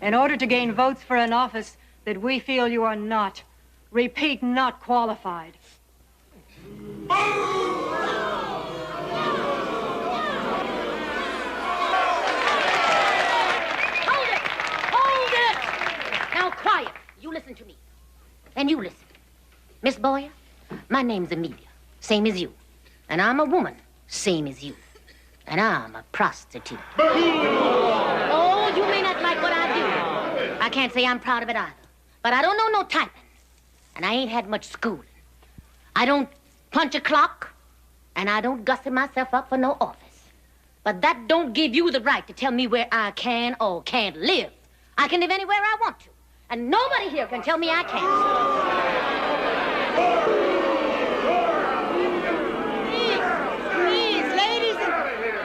in order to gain votes for an office that we feel you are not, repeat, not qualified. Hold it! Now, quiet. You listen to me. And you listen. Miss Boyer, my name's Amelia, same as you. And I'm a woman, same as you. And I'm a prostitute. Oh, you may not like what I do. I can't say I'm proud of it either. But I don't know no typing. And I ain't had much schooling. I don't punch a clock. And I don't gussy myself up for no office. But that don't give you the right to tell me where I can or can't live. I can live anywhere I want to. And nobody here can tell me I can't.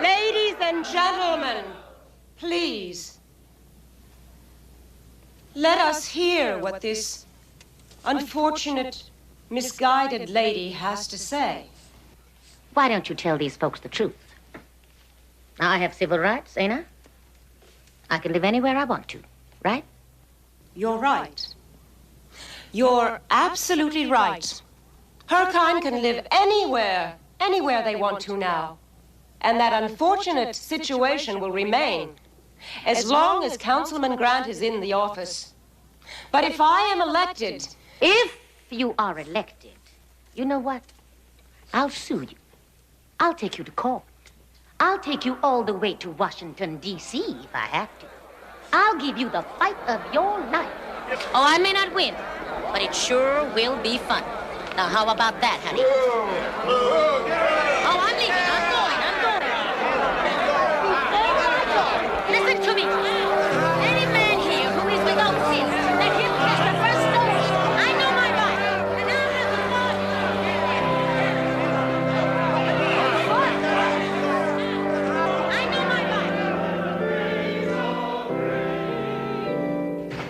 Ladies and gentlemen, please. Let us hear what this unfortunate, misguided lady has to say. Why don't you tell these folks the truth? Now, I have civil rights, ain't I? I can live anywhere I want to, right? You're right. You're absolutely right. Her kind can live anywhere they want to now. And that unfortunate situation will remain as long as Councilman Grant is in the office. But if I am elected... If you are elected, you know what? I'll sue you. I'll take you to court. I'll take you all the way to Washington, D.C. if I have to. I'll give you the fight of your life. Oh, I may not win, but it sure will be fun. Now, how about that, honey? Oh, I'm leaving. I'm going. Listen to me. Any man here who is without sin, let him catch the first stone. I know my right, and I'll have the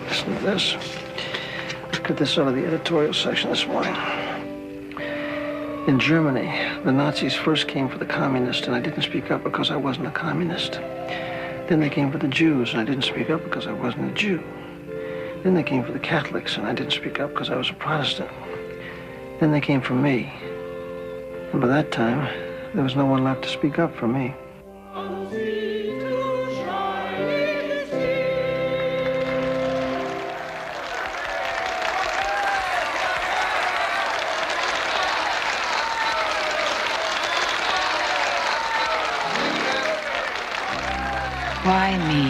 Listen to this. I cut this out of the editorial section this morning. In Germany, the Nazis first came for the communists, and I didn't speak up because I wasn't a communist. Then they came for the Jews, and I didn't speak up because I wasn't a Jew. Then they came for the Catholics, and I didn't speak up because I was a Protestant. Then they came for me. And by that time, there was no one left to speak up for me. Why me?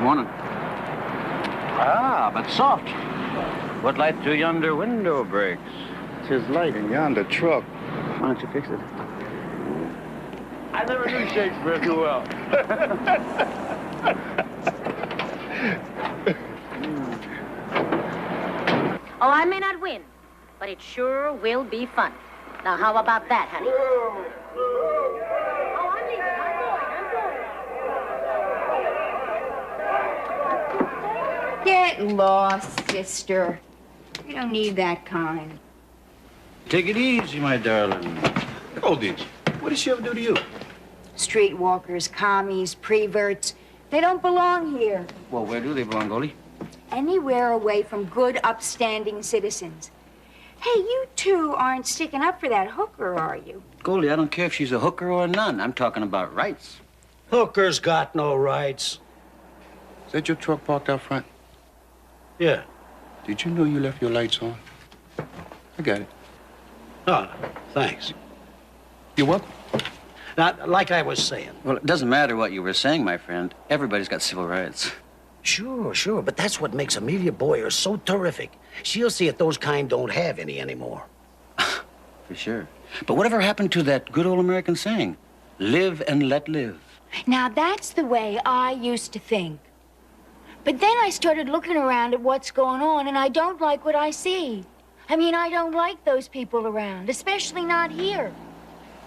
Morning. Ah, but soft. What light do yonder window breaks? 'Tis light in yonder truck. Why don't you fix it? I never knew Shakespeare too well. Oh, I may not win, but it sure will be fun. Now, how about that, honey? Oh, I'm leaving. I'm going. Get lost, sister. You don't need that kind. Take it easy, my darling. Oldies, what did she ever do to you? Streetwalkers, commies, preverts. They don't belong here. Well, where do they belong, Goldie? Anywhere away from good, upstanding citizens. Hey, you two aren't sticking up for that hooker, are you? Goldie, I don't care if she's a hooker or a nun. I'm talking about rights. Hookers got no rights. Is that your truck parked out front? Yeah. Did you know you left your lights on? I got it. Oh, thanks. You're welcome. Now, like I was saying. Well, it doesn't matter what you were saying, my friend. Everybody's got civil rights. Sure, but that's what makes Amelia Boyer so terrific. She'll see if those kind don't have any anymore. For sure. But whatever happened to that good old American saying? Live and let live. Now, that's the way I used to think. But then I started looking around at what's going on, and I don't like what I see. I mean, I don't like those people around, especially not here.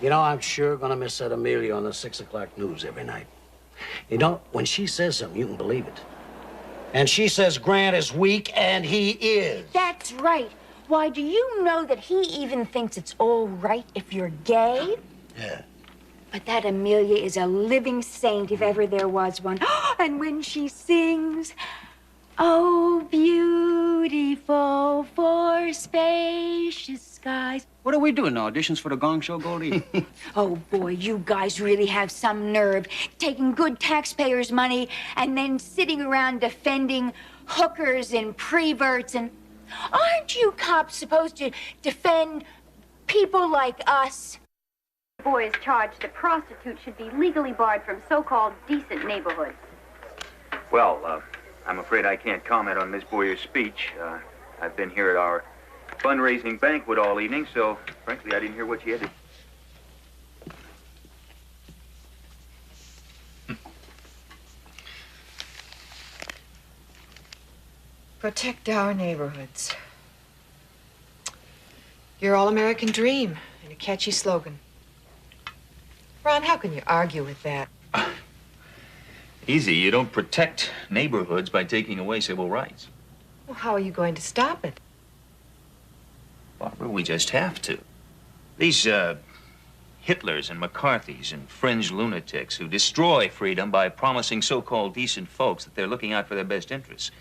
You know, I'm sure gonna miss that Amelia on the 6 o'clock news every night. You know, when she says something, you can believe it. And she says Grant is weak, and he is. That's right. Why, do you know that he even thinks it's all right if you're gay? Yeah. But that Amelia is a living saint if ever there was one. And when she sings, oh, beautiful for spacious skies. What are we doing, auditions for the Gong Show, Goldie? Oh, boy, you guys really have some nerve, taking good taxpayers' money and then sitting around defending hookers and preverts and... Aren't you cops supposed to defend people like us? Boys charged that prostitutes should be legally barred from so-called decent neighborhoods. Well, I'm afraid I can't comment on Miss Boyer's speech. I've been here at our fundraising banquet all evening, so frankly, I didn't hear what she had to... Protect our neighborhoods. Your all-American dream and a catchy slogan. Ron, how can you argue with that? Easy. You don't protect neighborhoods by taking away civil rights. Well, how are you going to stop it? Barbara, we just have to. These, Hitlers and McCarthys and fringe lunatics who destroy freedom by promising so-called decent folks that they're looking out for their best interests.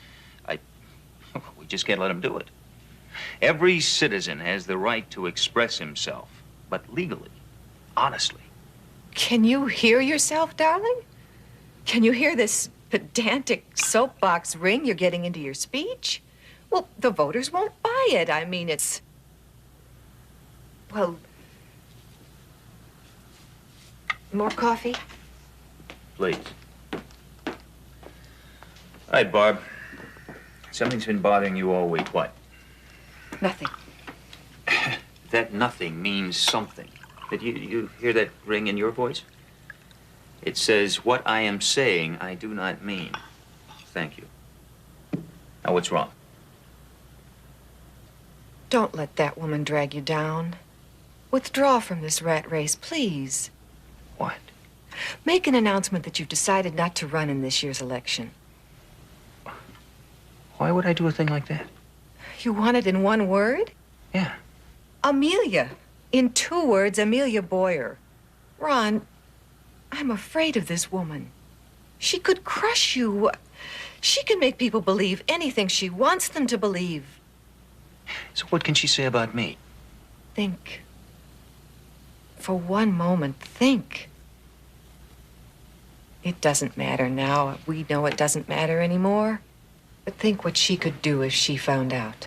We just can't let them do it. Every citizen has the right to express himself, but legally, honestly. Can you hear yourself, darling? Can you hear this pedantic soapbox ring you're getting into your speech? Well, the voters won't buy it. I mean, it's... Well... More coffee? Please. All right, Barb. Something's been bothering you all week. What? Nothing. That nothing means something. Did you hear that ring in your voice? It says, what I am saying, I do not mean. Thank you. Now, what's wrong? Don't let that woman drag you down. Withdraw from this rat race, please. What? Make an announcement that you've decided not to run in this year's election. Why would I do a thing like that? You want it in one word? Yeah. Amelia. In 2 words, Amelia Boyer. Ron, I'm afraid of this woman. She could crush you. She can make people believe anything she wants them to believe. So what can she say about me? Think. For one moment, think. It doesn't matter now. We know it doesn't matter anymore. But think what she could do if she found out.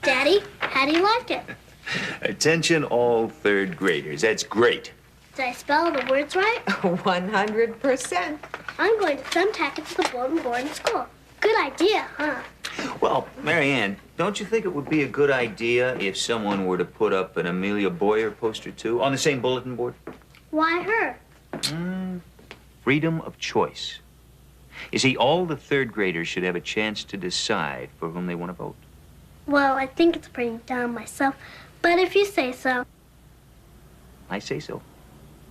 Daddy, how do you like it? Attention all 3rd graders. That's great. Did I spell the words right? 100%. I'm going to thumbtack it to the bulletin board in school. Good idea, huh? Well, Marianne, don't you think it would be a good idea if someone were to put up an Amelia Boyer poster, too, on the same bulletin board? Why her? Freedom of choice. You see, all the 3rd graders should have a chance to decide for whom they want to vote. Well, I think it's pretty dumb myself, but if you say so. I say so.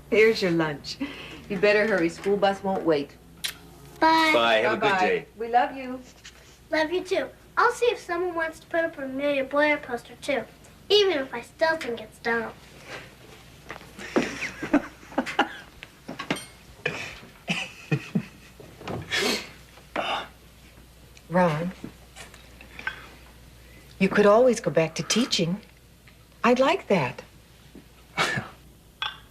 Here's your lunch. You better hurry. School bus won't wait. Bye. Bye. Have a good day. We love you. Love you too. I'll see if someone wants to put up an Amelia Boyer poster too, even if I still think it's dumb. Ron, you could always go back to teaching. I'd like that.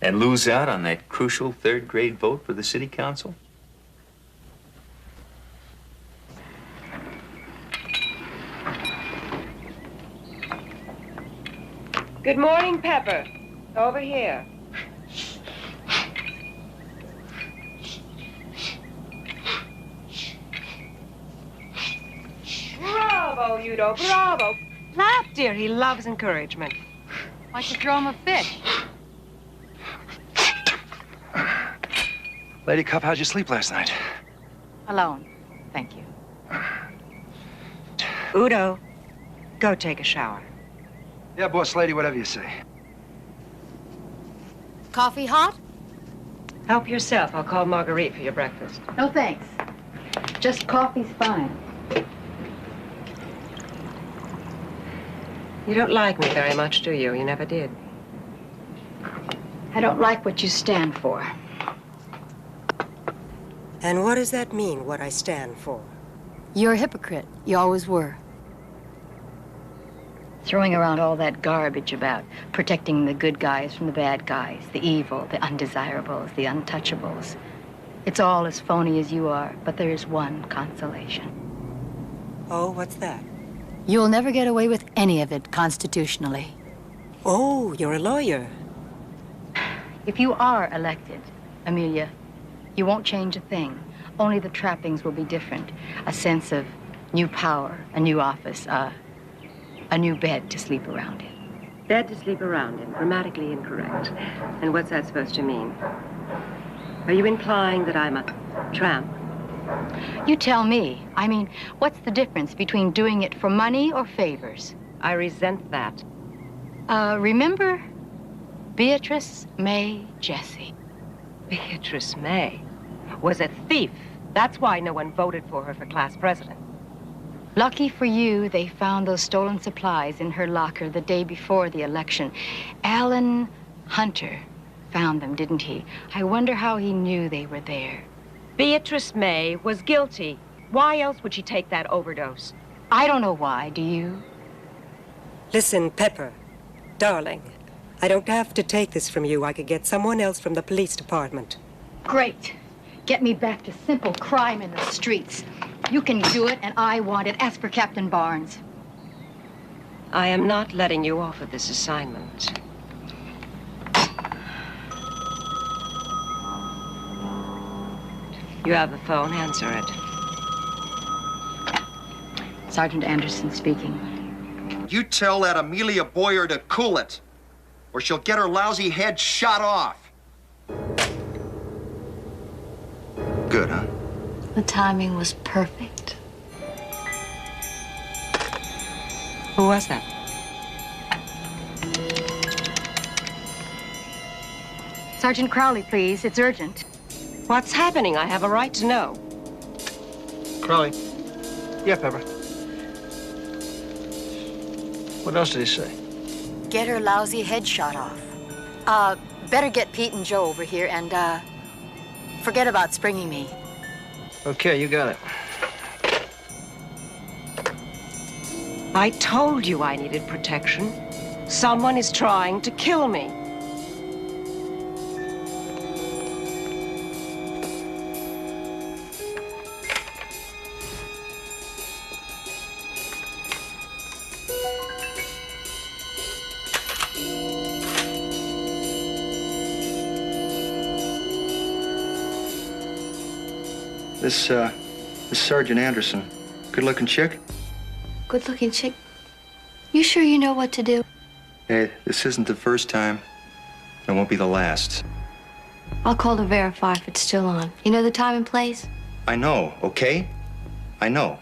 And lose out on that crucial 3rd grade vote for the city council? Good morning, Pepper. Over here. Bravo, Udo, bravo. Laugh, dear. He loves encouragement. Why don't you throw him a fish? Lady Cup, how'd you sleep last night? Alone. Thank you. Udo, go take a shower. Yeah, boss lady, whatever you say. Coffee hot? Help yourself. I'll call Marguerite for your breakfast. No, thanks. Just coffee's fine. You don't like me very much, do you? You never did. I don't like what you stand for. And what does that mean, what I stand for? You're a hypocrite. You always were. Throwing around all that garbage about protecting the good guys from the bad guys, the evil, the undesirables, the untouchables. It's all as phony as you are, but there is one consolation. Oh, what's that? You'll never get away with any of it constitutionally. Oh, you're a lawyer. If you are elected, Amelia, you won't change a thing. Only the trappings will be different. A sense of new power, a new office, a new bed to sleep around in. Bed to sleep around in. Grammatically incorrect. And what's that supposed to mean? Are you implying that I'm a tramp? You tell me. I mean, what's the difference between doing it for money or favors? I resent that. Remember Beatrice May Jesse? Beatrice May was a thief. That's why no one voted for her for class president. Lucky for you, they found those stolen supplies in her locker the day before the election. Alan Hunter found them, didn't he? I wonder how he knew they were there. Beatrice May was guilty. Why else would she take that overdose? I don't know why, do you? Listen, Pepper, darling, I don't have to take this from you. I could get someone else from the police department. Great. Get me back to simple crime in the streets. You can do it, and I want it. Ask for Captain Barnes. I am not letting you off of this assignment. You have the phone. Answer it. Sergeant Anderson speaking. You tell that Amelia Boyer to cool it, or she'll get her lousy head shot off. Good, huh? The timing was perfect. Who was that? Sergeant Crowley, please. It's urgent. What's happening? I have a right to know. Crowley. Yeah, Pepper. What else did he say? Get her lousy head shot off. Better get Pete and Joe over here and, forget about springing me. Okay, you got it. I told you I needed protection. Someone is trying to kill me. This Sergeant Anderson, good-looking chick? Good-looking chick. You sure you know what to do? Hey, this isn't the first time. It won't be the last. I'll call to verify if it's still on. You know the time and place? I know, okay? I know.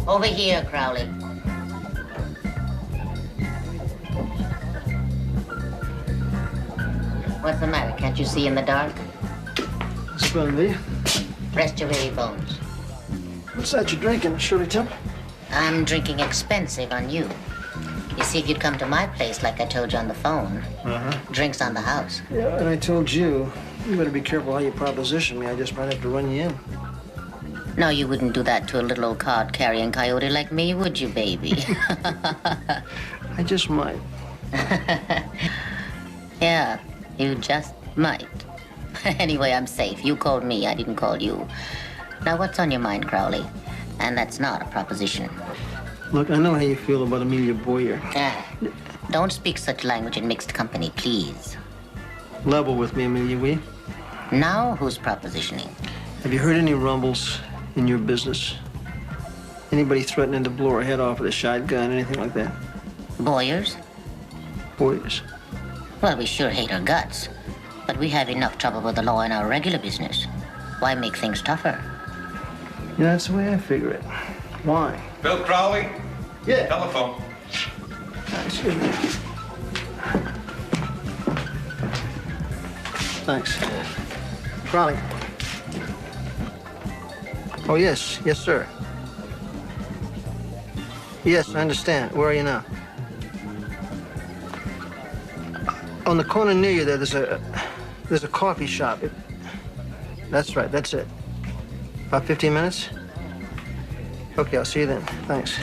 Over here, Crowley. What's the matter? Can't you see in the dark? It's fun, will you? Rest your weary bones. What's that you're drinking, Shirley Temple? I'm drinking expensive on you. You see, if you'd come to my place like I told you on the phone, drinks on the house. Yeah, and I told you, you better be careful how you proposition me. I just might have to run you in. No, you wouldn't do that to a little old card-carrying coyote like me, would you, baby? I just might. Yeah, you just might. Anyway, I'm safe. You called me, I didn't call you. Now, what's on your mind, Crowley? And that's not a proposition. Look, I know how you feel about Amelia Boyer. Don't speak such language in mixed company, please. Level with me, Amelia, will you? Now, who's propositioning? Have you heard any rumbles in your business? Anybody threatening to blow her head off with a shotgun, anything like that? Boyers? Boyers. Well, we sure hate her guts. But we have enough trouble with the law in our regular business. Why make things tougher? Yeah, that's the way I figure it. Why? Bill Crowley? Yeah. Telephone. Excuse me. Thanks. Crowley. Oh, yes. Yes, sir. Yes, I understand. Where are you now? On the corner near you there, there's a coffee shop. That's right, that's it. About 15 minutes? Okay, I'll see you then. Thanks.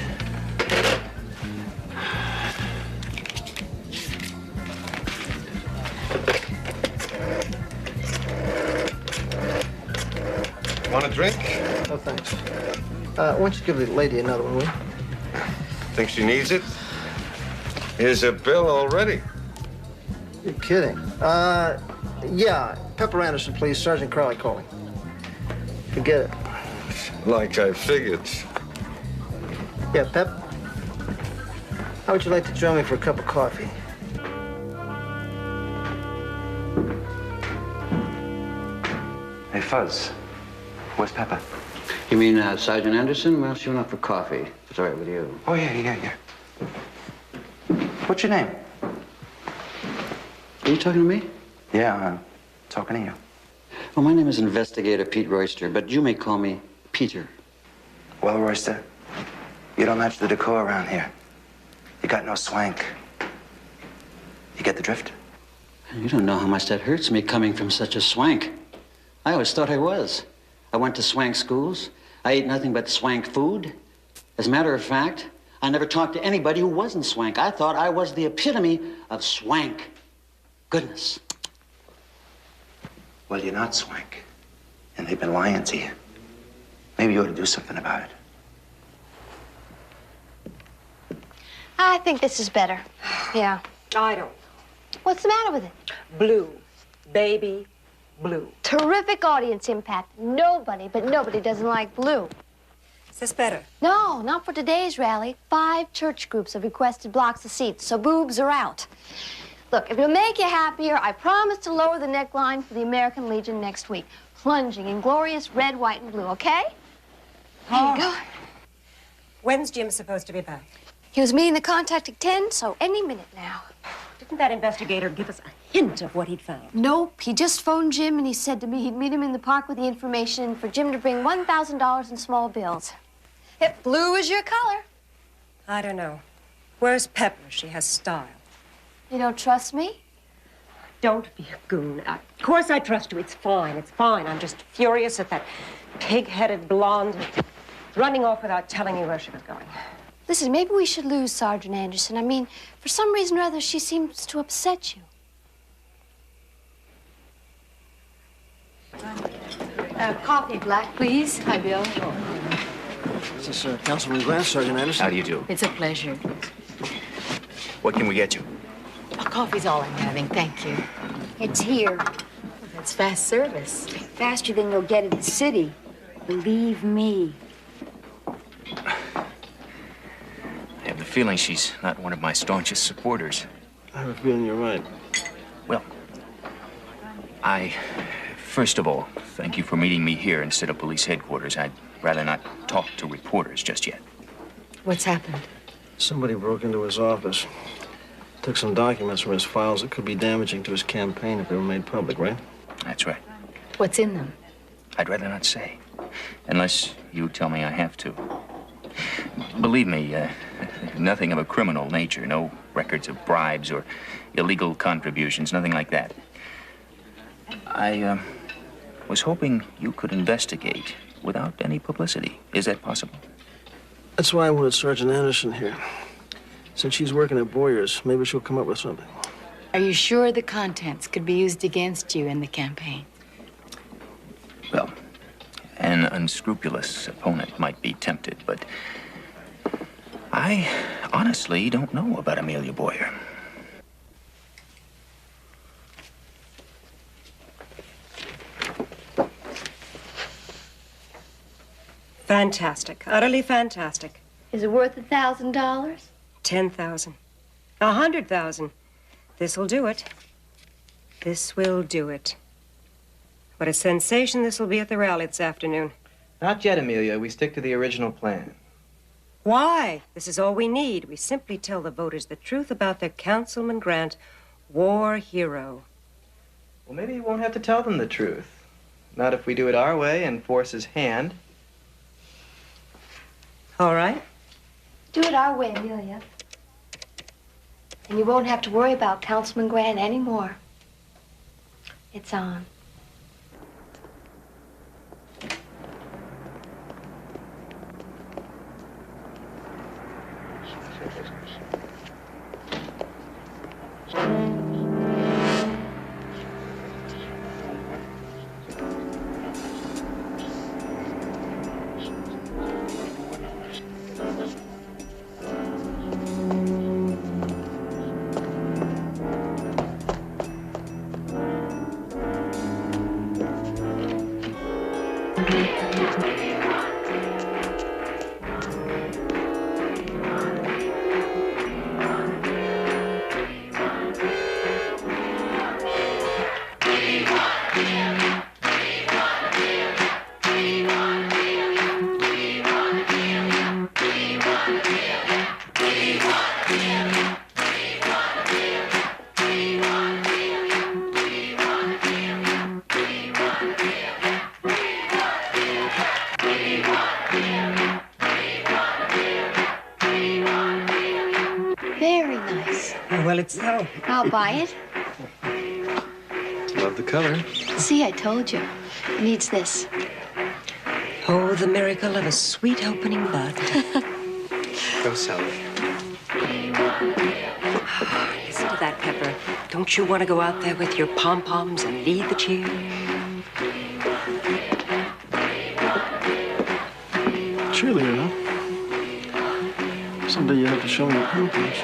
Want a drink? Oh, thanks. Why don't you give the lady another one, will you? Think she needs it? Here's a bill already. You're kidding. Yeah. Pepper Anderson, please. Sergeant Crowley calling. Forget it. Like I figured. Yeah, Pep. How would you like to join me for a cup of coffee? Hey, Fuzz. Where's Pepper? You mean Sergeant Anderson? Well, she went out for coffee. If it's all right with you. Oh, yeah. What's your name? Are you talking to me? Yeah, I'm talking to you. Well, my name is Investigator Pete Royster, but you may call me Peter. Well, Royster, you don't match the decor around here. You got no swank. You get the drift? You don't know how much that hurts me coming from such a swank. I always thought I was. I went to swank schools. I ate nothing but swank food. As a matter of fact, I never talked to anybody who wasn't swank. I thought I was the epitome of swank. Goodness. Well, you're not swank. And they've been lying to you. Maybe you ought to do something about it. I think this is better. Yeah. I don't. What's the matter with it? Blue. Baby blue. Terrific audience impact. Nobody doesn't like blue. Is this better? No, not for today's rally. 5 church groups have requested blocks of seats, so boobs are out. Look, if it'll make you happier, I promise to lower the neckline for the American Legion next week. Plunging in glorious red, white, and blue, okay? There you go. When's Jim supposed to be back? He was meeting the contact at 10, so any minute now. Didn't that investigator give us a hint of what he'd found? Nope. He just phoned Jim, and he said to me he'd meet him in the park with the information for Jim to bring $1,000 in small bills. If blue is your color. I don't know. Where's Pepper? She has style. You don't trust me? Don't be a goon. Of course I trust you. It's fine. It's fine. I'm just furious at that pig-headed blonde running off without telling me where she was going. Listen, maybe we should lose Sergeant Anderson. I mean, for some reason or other, she seems to upset you. Coffee, black, please. Hi, Bill. This is Councilman Grant, Sergeant Anderson. How do you do? It's a pleasure. What can we get you? Coffee's all I'm having, thank you. It's here. That's fast service. Faster than you'll get in the city. Believe me. I have the feeling she's not one of my staunchest supporters. I have a feeling you're right. Well, first of all, thank you for meeting me here instead of police headquarters. I'd rather not talk to reporters just yet. What's happened? Somebody broke into his office. Took some documents from his files that could be damaging to his campaign if they were made public, right? That's right. What's in them? I'd rather not say, unless you tell me I have to. Believe me, nothing of a criminal nature. No records of bribes or illegal contributions, nothing like that. I was hoping you could investigate without any publicity. Is that possible? That's why I wanted Sergeant Anderson here. Since she's working at Boyer's, maybe she'll come up with something. Are you sure the contents could be used against you in the campaign? Well, an unscrupulous opponent might be tempted, but I honestly don't know about Amelia Boyer. Fantastic. Utterly fantastic. Is it worth $1,000? 10,000. 100,000. This'll do it. This will do it. What a sensation this will be at the rally this afternoon. Not yet, Amelia. We stick to the original plan. Why? This is all we need. We simply tell the voters the truth about their Councilman Grant, war hero. Well, maybe you won't have to tell them the truth. Not if we do it our way and force his hand. All right. Do it our way, Amelia. And you won't have to worry about Councilman Grant anymore. It's on. well, it's so. I'll buy it. Love the color. See, I told you. It needs this. Oh, the miracle of a sweet opening bud. Go, Sally. Listen to that, Pepper. Don't you want to go out there with your pom-poms and lead the cheer? Cheerleader, huh? Someday you have to show me your pom-poms.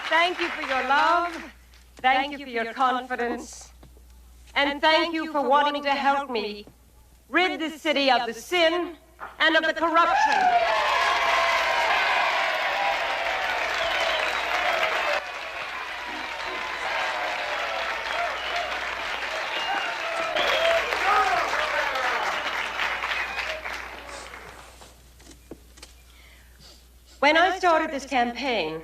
Thank you for your love. Thank you for your confidence. And thank you for wanting to help me rid this city of the sin and of the corruption. When I started this campaign,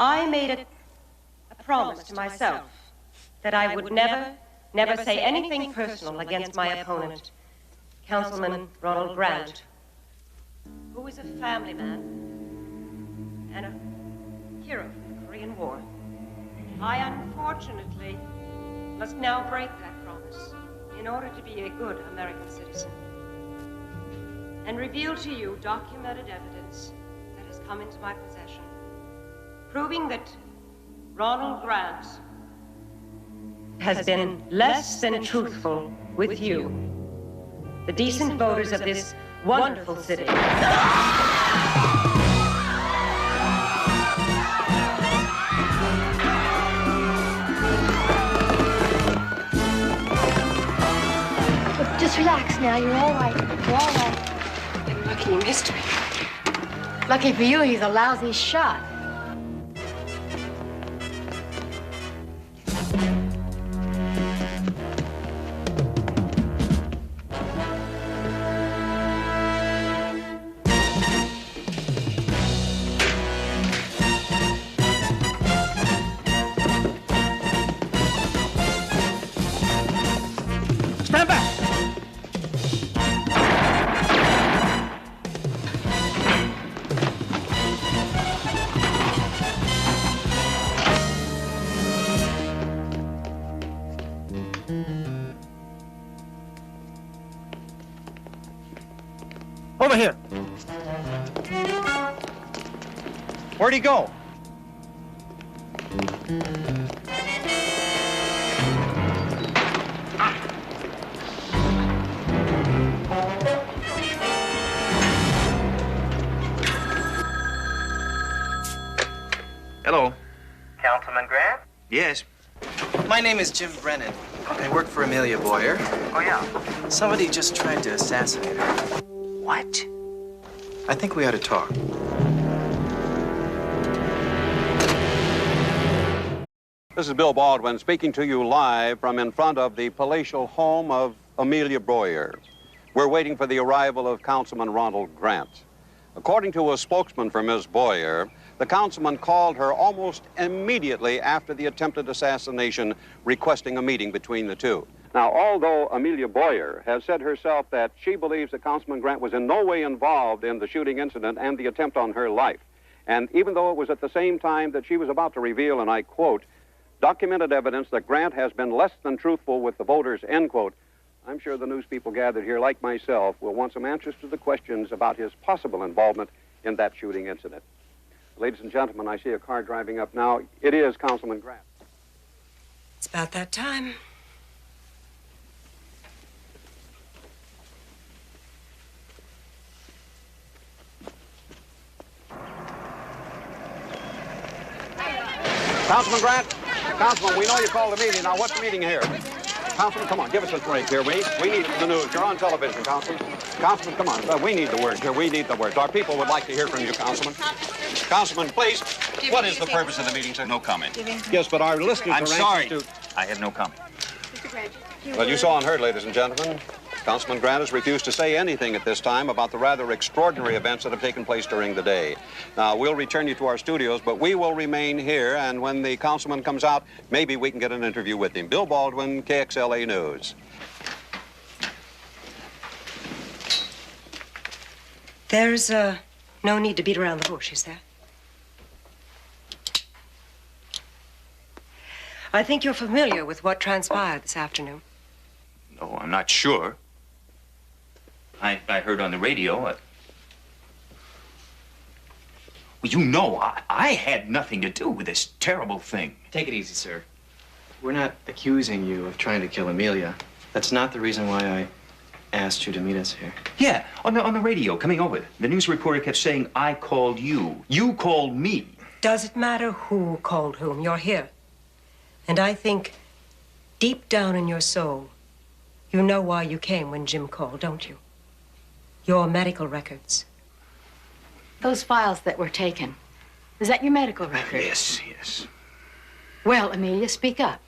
I made a promise to myself that I would never say anything personal against my opponent, Councilman Ronald Grant, who is a family man and a hero of the Korean War. I unfortunately must now break that promise in order to be a good American citizen and reveal to you documented evidence that has come into my possession, proving that Ronald Grant has been less than truthful with you, the decent voters of this wonderful city. Just relax now. You're all right. You're all right. I'm lucky you missed me. Lucky for you, he's a lousy shot. Stand back! Over here. Where'd he go? Hello. Councilman Grant? Yes. My name is Jim Brennan. I work for Amelia Boyer. Oh, yeah. Somebody just tried to assassinate her. What? I think we ought to talk. This is Bill Baldwin speaking to you live from in front of the palatial home of Amelia Boyer. We're waiting for the arrival of Councilman Ronald Grant. According to a spokesman for Ms. Boyer, the councilman called her almost immediately after the attempted assassination, requesting a meeting between the two. Now, although Amelia Boyer has said herself that she believes that Councilman Grant was in no way involved in the shooting incident and the attempt on her life, and even though it was at the same time that she was about to reveal, and I quote, documented evidence that Grant has been less than truthful with the voters, end quote, I'm sure the news people gathered here, like myself, will want some answers to the questions about his possible involvement in that shooting incident. Ladies and gentlemen, I see a car driving up now. It is Councilman Grant. It's about that time. Councilman Grant, Councilman, we know you called a meeting. Now, what's the meeting here? Councilman, come on, give us a break here. We need the news. You're on television, Councilman. Councilman, come on. We need the words here. We need the words. Our people would like to hear from you, Councilman. Councilman, please. What is the purpose of the meeting, sir? No comment. Yes, but our listeners I'm are sorry. anxious I have no comment. Well, you saw and heard, ladies and gentlemen. Councilman Grant has refused to say anything at this time about the rather extraordinary events that have taken place during the day. Now, we'll return you to our studios, but we will remain here, and when the councilman comes out, maybe we can get an interview with him. Bill Baldwin, KXLA News. There's no need to beat around the bush, is there? I think you're familiar with what transpired this afternoon. No, I'm not sure. I heard on the radio. Well, you know, I had nothing to do with this terrible thing. Take it easy, sir. We're not accusing you of trying to kill Amelia. That's not the reason why I asked you to meet us here. Yeah, on the radio, coming over. The news reporter kept saying, I called you. You called me. Does it matter who called whom? You're here. And I think deep down in your soul, you know why you came when Jim called, don't you? Your medical records. Those files that were taken, is that your medical record? Yes, yes. Well, Amelia, speak up.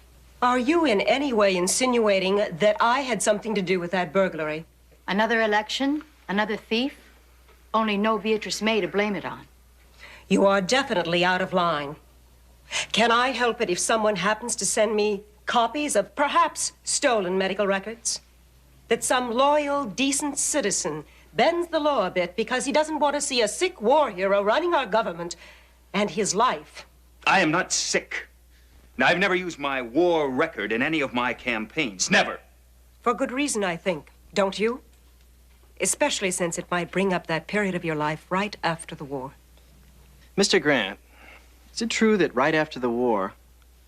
Are you in any way insinuating that I had something to do with that burglary? Another election? Another thief? Only no Beatrice May to blame it on. You are definitely out of line. Can I help it if someone happens to send me copies of perhaps stolen medical records? That some loyal, decent citizen bends the law a bit because he doesn't want to see a sick war hero running our government and his life. I am not sick. Now, I've never used my war record in any of my campaigns. Never. For good reason, I think, don't you? Especially since it might bring up that period of your life right after the war. Mr. Grant, is it true that right after the war,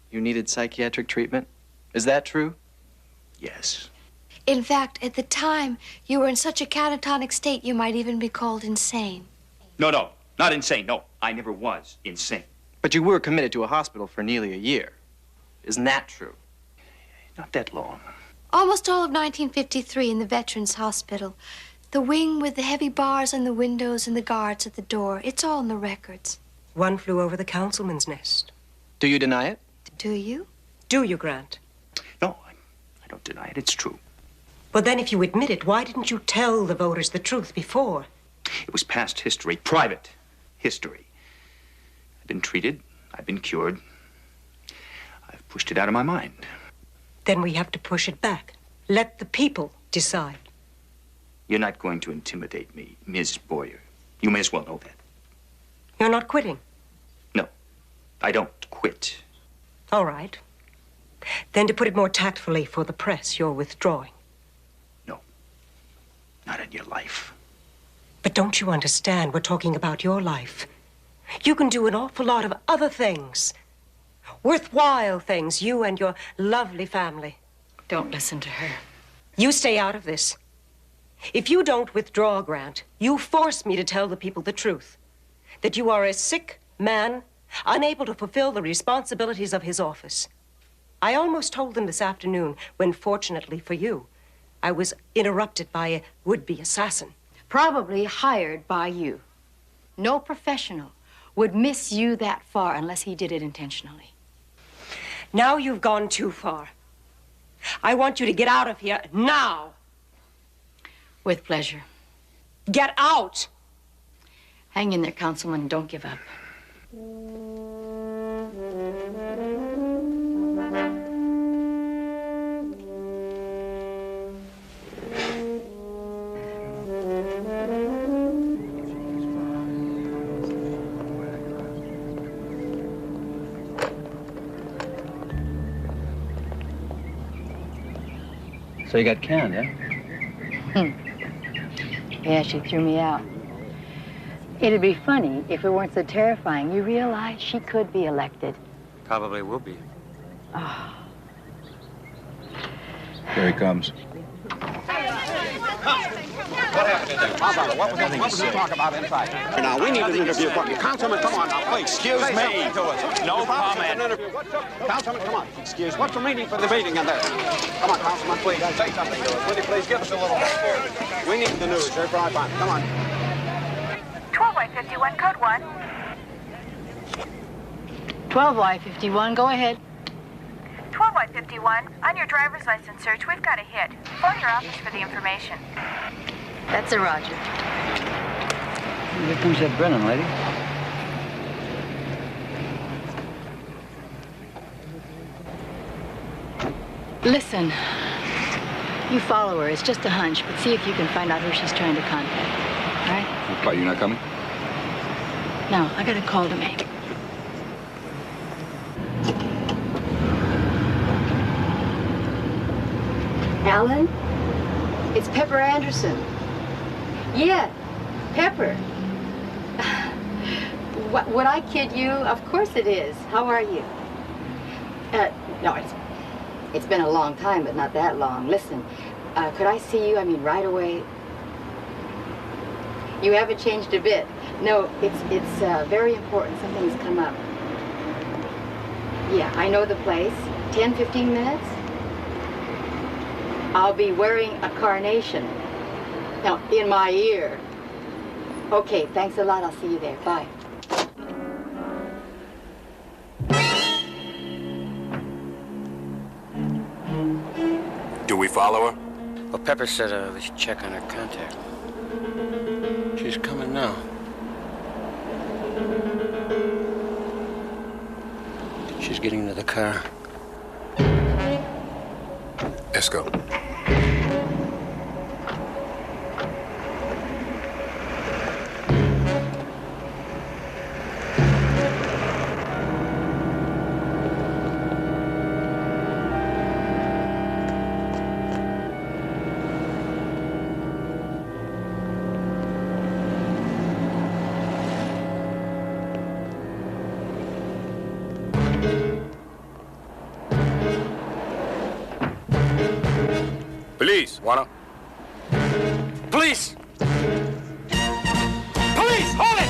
you needed psychiatric treatment? Is that true? Yes. In fact, at the time, you were in such a catatonic state you might even be called insane. No, not insane. No, I never was insane. But you were committed to a hospital for nearly a year. Isn't that true? Not that long. Almost all of 1953 in the Veterans Hospital. The wing with the heavy bars on the windows and the guards at the door. It's all in the records. One flew over the councilman's nest. Do you deny it? Do you? Do you, Grant? No, I don't deny it. It's true. Well, then if you admit it, why didn't you tell the voters the truth before? It was past history, private history. I've been treated. I've been cured. I've pushed it out of my mind. Then we have to push it back. Let the people decide. You're not going to intimidate me, Ms. Boyer. You may as well know that. You're not quitting? No, I don't quit. All right. Then to put it more tactfully for the press, you're withdrawing. Not in your life. But don't you understand? We're talking about your life. You can do an awful lot of other things. Worthwhile things, you and your lovely family. Don't listen to her. You stay out of this. If you don't withdraw, Grant, you force me to tell the people the truth. That you are a sick man, unable to fulfill the responsibilities of his office. I almost told them this afternoon when, fortunately for you, I was interrupted by a would-be assassin. Probably hired by you. No professional would miss you that far unless he did it intentionally. Now you've gone too far. I want you to get out of here now. With pleasure. Get out! Hang in there, Councilman. Don't give up. So you got canned, yeah? Yeah, she threw me out. It'd be funny if it weren't so terrifying. You realize she could be elected. Probably will be. Oh. Here he comes. What happened in there? My brother, what was the talk about inside? Now, we need an interview from you. Councilman, come on now, please. Excuse Say me. something to us. No comment. Councilman, come on. Excuse. What's the meaning for the meeting in there? Come on, Councilman, please. Say something to us. Will you please give us a little help here? We need the news. Here, Brian. Come on. 12Y51, code 1. 12Y51, go ahead. 12Y51. Boy 51, on your driver's license search, we've got a hit. Phone your office for the information. That's a Roger. Here comes that Brennan lady. Listen, you follow her. It's just a hunch, but see if you can find out who she's trying to contact. All right? What, you not coming? No, I got a call to make. Alan? It's Pepper Anderson. Yeah, Pepper. Would I kid you? Of course it is. How are you? No, it's been a long time, but not that long. Listen, could I see you, right away? You haven't changed a bit. No, it's very important. Something's come up. Yeah, I know the place. 10, 15 minutes? I'll be wearing a carnation. Now, in my ear. Okay, thanks a lot. I'll see you there. Bye. Do we follow her? Well, Pepper said we should check on her contact. She's coming now. She's getting into the car. Let's go. Police, wanna? Police! Police, hold it!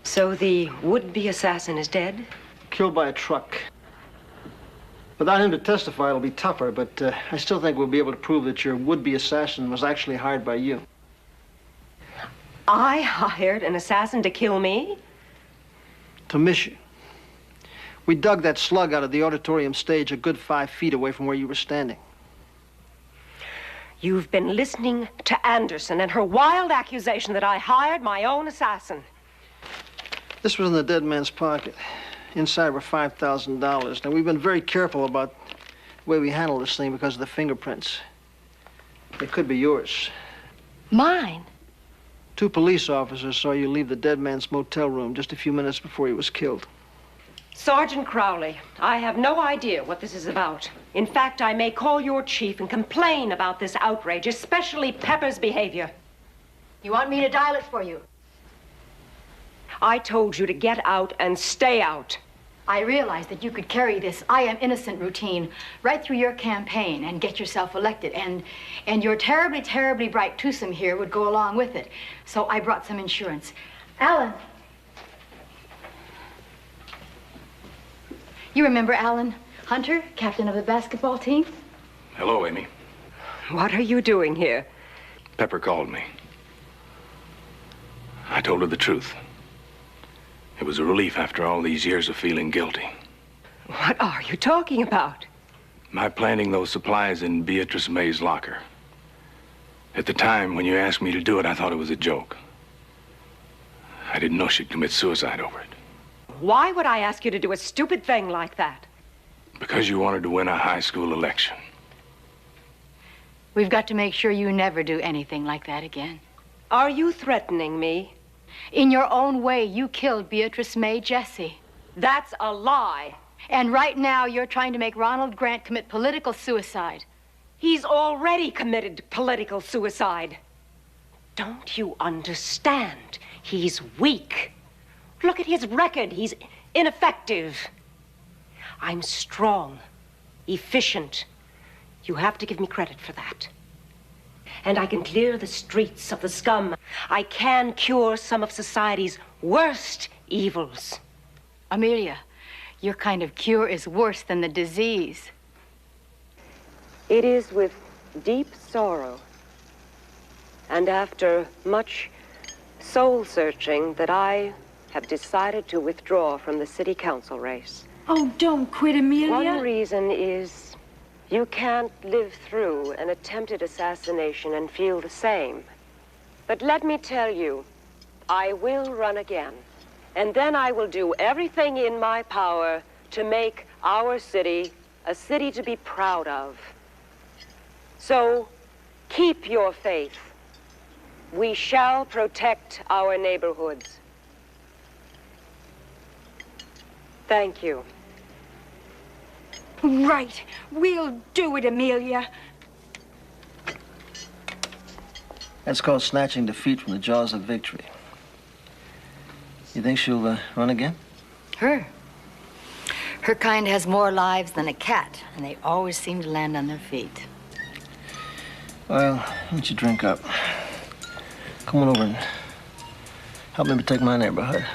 So the would-be assassin is dead? Killed by a truck. Without him to testify, it'll be tougher, but I still think we'll be able to prove that your would-be assassin was actually hired by you. I hired an assassin to kill me? To miss you. We dug that slug out of the auditorium stage a good 5 feet away from where you were standing. You've been listening to Anderson and her wild accusation that I hired my own assassin. This was in the dead man's pocket. Inside were $5,000. Now, we've been very careful about the way we handle this thing because of the fingerprints. They could be yours. Mine? 2 police officers saw you leave the dead man's motel room just a few minutes before he was killed. Sergeant Crowley, I have no idea what this is about. In fact, I may call your chief and complain about this outrage, especially Pepper's behavior. You want me to dial it for you? I told you to get out and stay out. I realized that you could carry this I am innocent routine right through your campaign and get yourself elected. And your terribly, terribly bright twosome here would go along with it. So I brought some insurance. Alan. You remember Alan Hunter, captain of the basketball team? Hello, Amy. What are you doing here? Pepper called me. I told her the truth. It was a relief after all these years of feeling guilty. What are you talking about? My planting those supplies in Beatrice May's locker. At the time, when you asked me to do it, I thought it was a joke. I didn't know she'd commit suicide over it. Why would I ask you to do a stupid thing like that? Because you wanted to win a high school election. We've got to make sure you never do anything like that again. Are you threatening me? In your own way, you killed Beatrice May Jesse. That's a lie. And right now, you're trying to make Ronald Grant commit political suicide. He's already committed political suicide. Don't you understand? He's weak. Look at his record. He's ineffective. I'm strong, efficient. You have to give me credit for that. And I can clear the streets of the scum. I can cure some of society's worst evils. Amelia, Your kind of cure is worse than the disease. It is with deep sorrow and after much soul-searching that I have decided to withdraw from the city council race. Oh, don't quit, Amelia. One reason is you can't live through an attempted assassination and feel the same. But let me tell you, I will run again. And then I will do everything in my power to make our city a city to be proud of. So, keep your faith. We shall protect our neighborhoods. Thank you. Right. We'll do it, Amelia. That's called snatching defeat from the jaws of victory. You think she'll run again? Her kind has more lives than a cat, and they always seem to land on their feet. Well, why don't you drink up? Come on over and help me protect my neighborhood.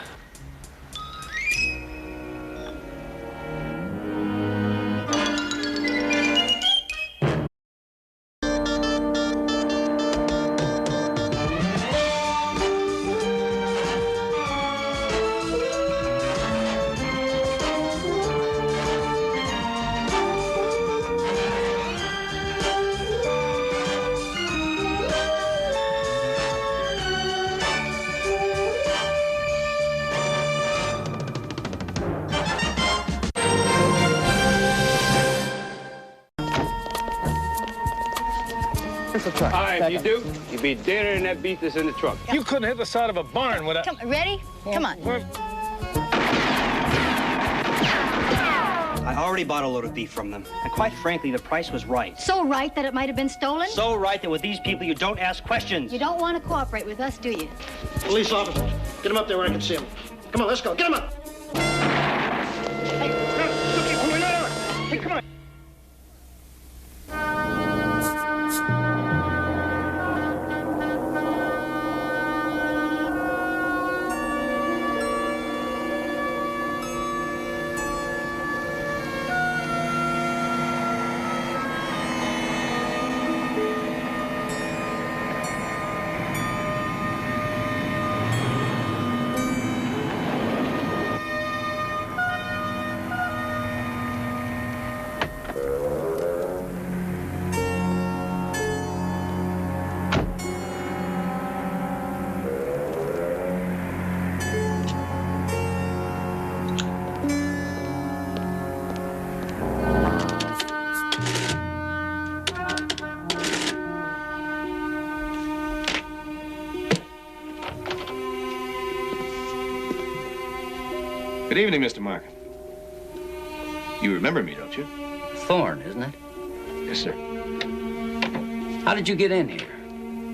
All right, if you do, you'll be deader than that beef that's in the truck. You couldn't hit the side of a barn without... Come, ready? Come on. I already bought a load of beef from them. And quite frankly, the price was right. So right that it might have been stolen? So right that with these people, you don't ask questions. You don't want to cooperate with us, do you? Police officers, get him up there where I can see him. Come on, let's go. Get him up! Hey, come on. Good evening, Mr. Markham. You remember me, don't you? Thorne, isn't it? Yes, sir. How did you get in here?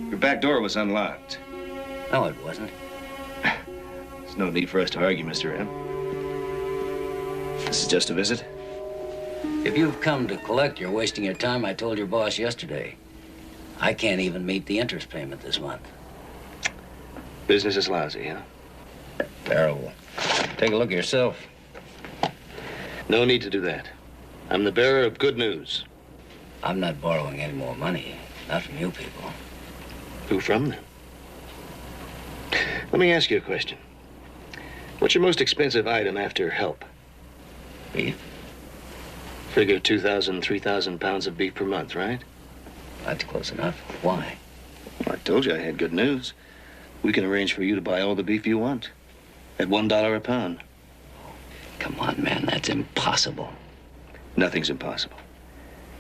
Your back door was unlocked. No, it wasn't. There's no need for us to argue, Mr. M. This is just a visit. If you've come to collect, you're wasting your time. I told your boss yesterday. I can't even meet the interest payment this month. Business is lousy, huh? Terrible. Take a look yourself. No need to do that. I'm the bearer of good news. I'm not borrowing any more money. Not from you people. Who from, then? Let me ask you a question. What's your most expensive item after help? Beef. Figure 2,000, 3,000 pounds of beef per month, right? That's close enough. Why? Well, I told you I had good news. We can arrange for you to buy all the beef you want. At $1 a pound. Come on, man, that's impossible. Nothing's impossible.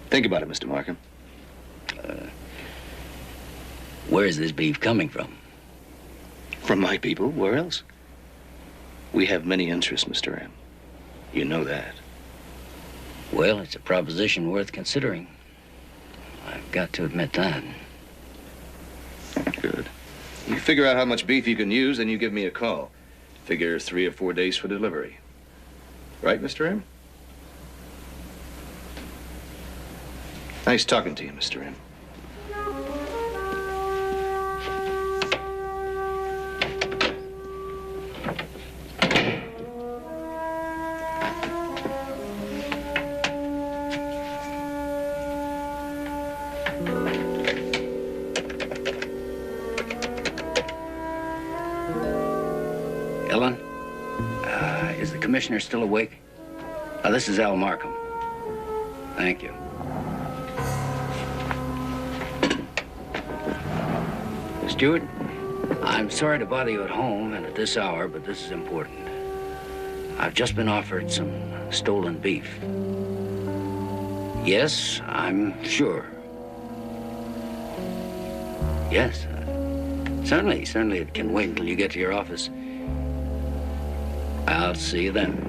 Think about it, Mr. Markham. Where's this beef coming from? From my people. Where else? We have many interests, Mr. M. You know that. Well, it's a proposition worth considering. I've got to admit that. Good. You figure out how much beef you can use, and you give me a call. Figure 3 or 4 days for delivery. Right, Mr. M? Nice talking to you, Mr. M. Is the commissioner still awake? This is Al Markham. Thank you. Stewart, I'm sorry to bother you at home and at this hour, but this is important. I've just been offered some stolen beef. Yes, I'm sure. Yes, certainly it can wait until you get to your office. I'll see you then.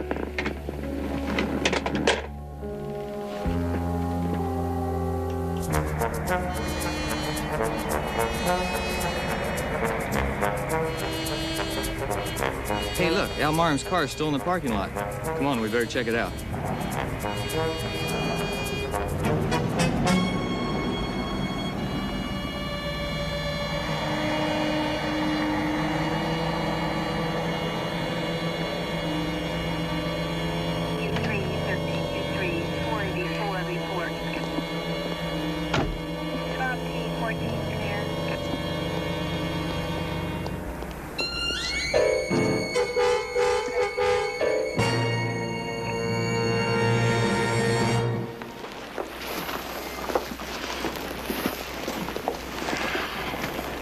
Hey, look, Al Marham's car is still in the parking lot. Come on, we better check it out.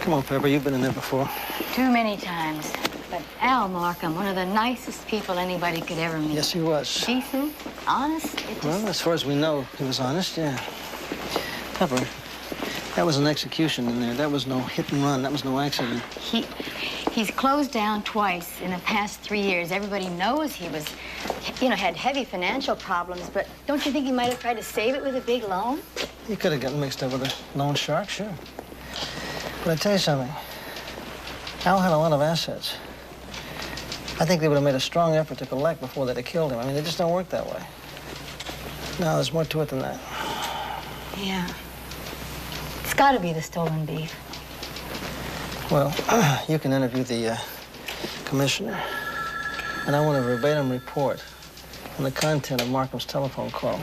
Come on, Pepper, you've been in there before. Too many times. But Al Markham, one of the nicest people anybody could ever meet. Yes, he was. Decent, honest. Well, as far as we know, he was honest, yeah. Pepper, that was an execution in there. That was no hit and run. That was no accident. He's closed down twice in the past 3 years. Everybody knows he was, had heavy financial problems, but don't you think he might have tried to save it with a big loan? He could have gotten mixed up with a loan shark, sure. But I tell you something, Al had a lot of assets. I think they would have made a strong effort to collect before they'd have killed him. I mean, they just don't work that way. No, there's more to it than that. Yeah. It's got to be the stolen beef. Well, you can interview the commissioner, and I want a verbatim report on the content of Markham's telephone call.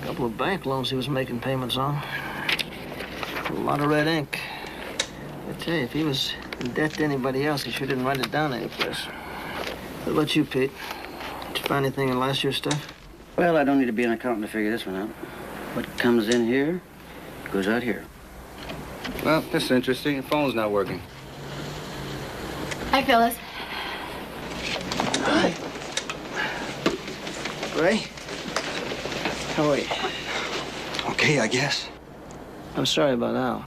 A couple of bank loans he was making payments on. A lot of red ink. I tell you, if he was in debt to anybody else, he sure didn't write it down anyplace. What about you, Pete? Did you find anything in last year's stuff? Well, I don't need to be an accountant to figure this one out. What comes in here goes out here. Well, this is interesting. Your phone's not working. Hi, Phyllis. Hi. Ray? How are you? Okay, I guess. I'm sorry about Al.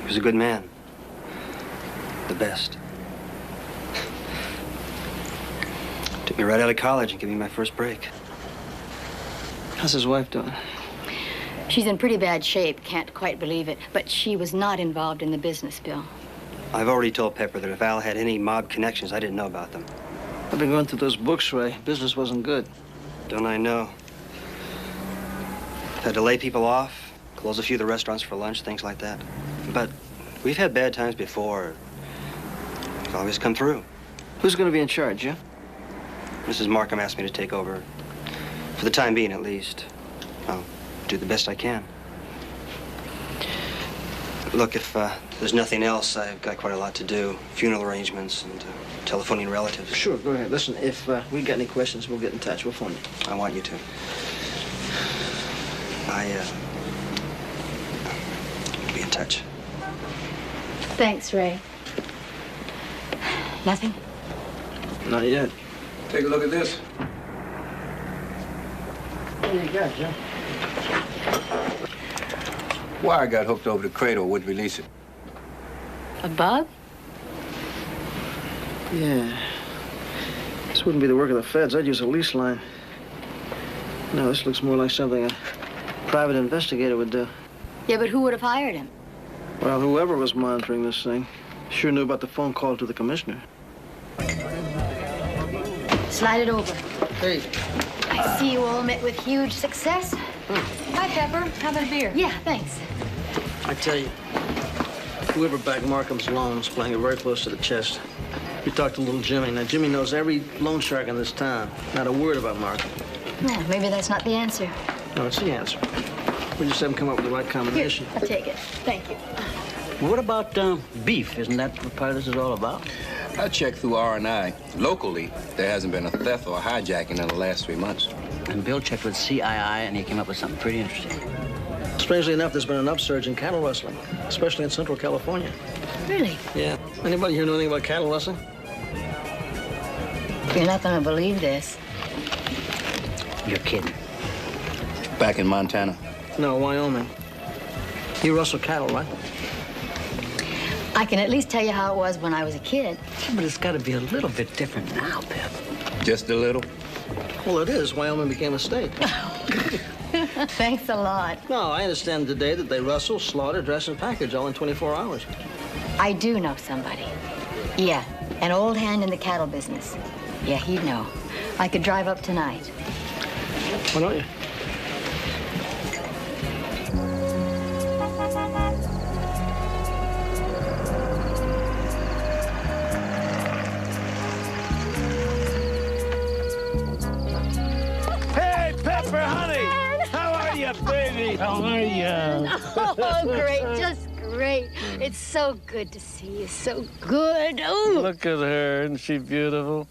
He was a good man. The best. Took me right out of college and gave me my first break. How's his wife doing? She's in pretty bad shape. Can't quite believe it. But she was not involved in the business, Bill. I've already told Pepper that if Al had any mob connections, I didn't know about them. I've been going through those books, Ray. Business wasn't good. Don't I know? Had to lay people off, close a few of the restaurants for lunch, things like that. But we've had bad times before. It's always come through. Who's going to be in charge, yeah? Mrs. Markham asked me to take over. For the time being, at least. I'll do the best I can. Look, if there's nothing else, I've got quite a lot to do. Funeral arrangements and telephoning relatives. Sure, go ahead. Listen, if we got any questions, we'll get in touch. We'll phone you. I want you to. Be in touch. Thanks, Ray. Nothing? Not yet. Take a look at this. What do you got, Joe? Wire got hooked over the cradle, wouldn't release it. A bug? Yeah. This wouldn't be the work of the feds. I'd use a lease line. No, this looks more like something a private investigator would do. Yeah, but who would have hired him? Well, whoever was monitoring this thing sure knew about the phone call to the commissioner. Slide it over. Hey. I see you all met with huge success. Hi, Pepper. How about a beer? Yeah, thanks. I tell you, whoever backed Markham's loans playing it very close to the chest. We talked to little Jimmy. Now, Jimmy knows every loan shark in this town. Not a word about Markham. Well, maybe that's not the answer. No, it's the answer. We just haven't come up with the right combination. Here, I'll take it. Thank you. What about beef? Isn't that what part of this is all about? I checked through R&I. Locally, there hasn't been a theft or a hijacking in the last 3 months. And Bill checked with CII, and he came up with something pretty interesting. Strangely enough, there's been an upsurge in cattle rustling, especially in Central California. Really? Yeah. Anybody here know anything about cattle rustling? You're not going to believe this. You're kidding. Back in Montana? No, Wyoming. You rustle cattle, right? I can at least tell you how it was when I was a kid. But it's got to be a little bit different now, Pip. Just a little? Well, it is. Wyoming became a state. Thanks a lot. No, I understand today that they rustle, slaughter, dress, and package all in 24 hours. I do know somebody. Yeah, an old hand in the cattle business. Yeah, he'd know. I could drive up tonight. Why don't you? Hey, Pepper, honey! How are you, baby? How are you? Oh, great, just great. It's so good to see you, so good. Ooh. Look at her, isn't she beautiful?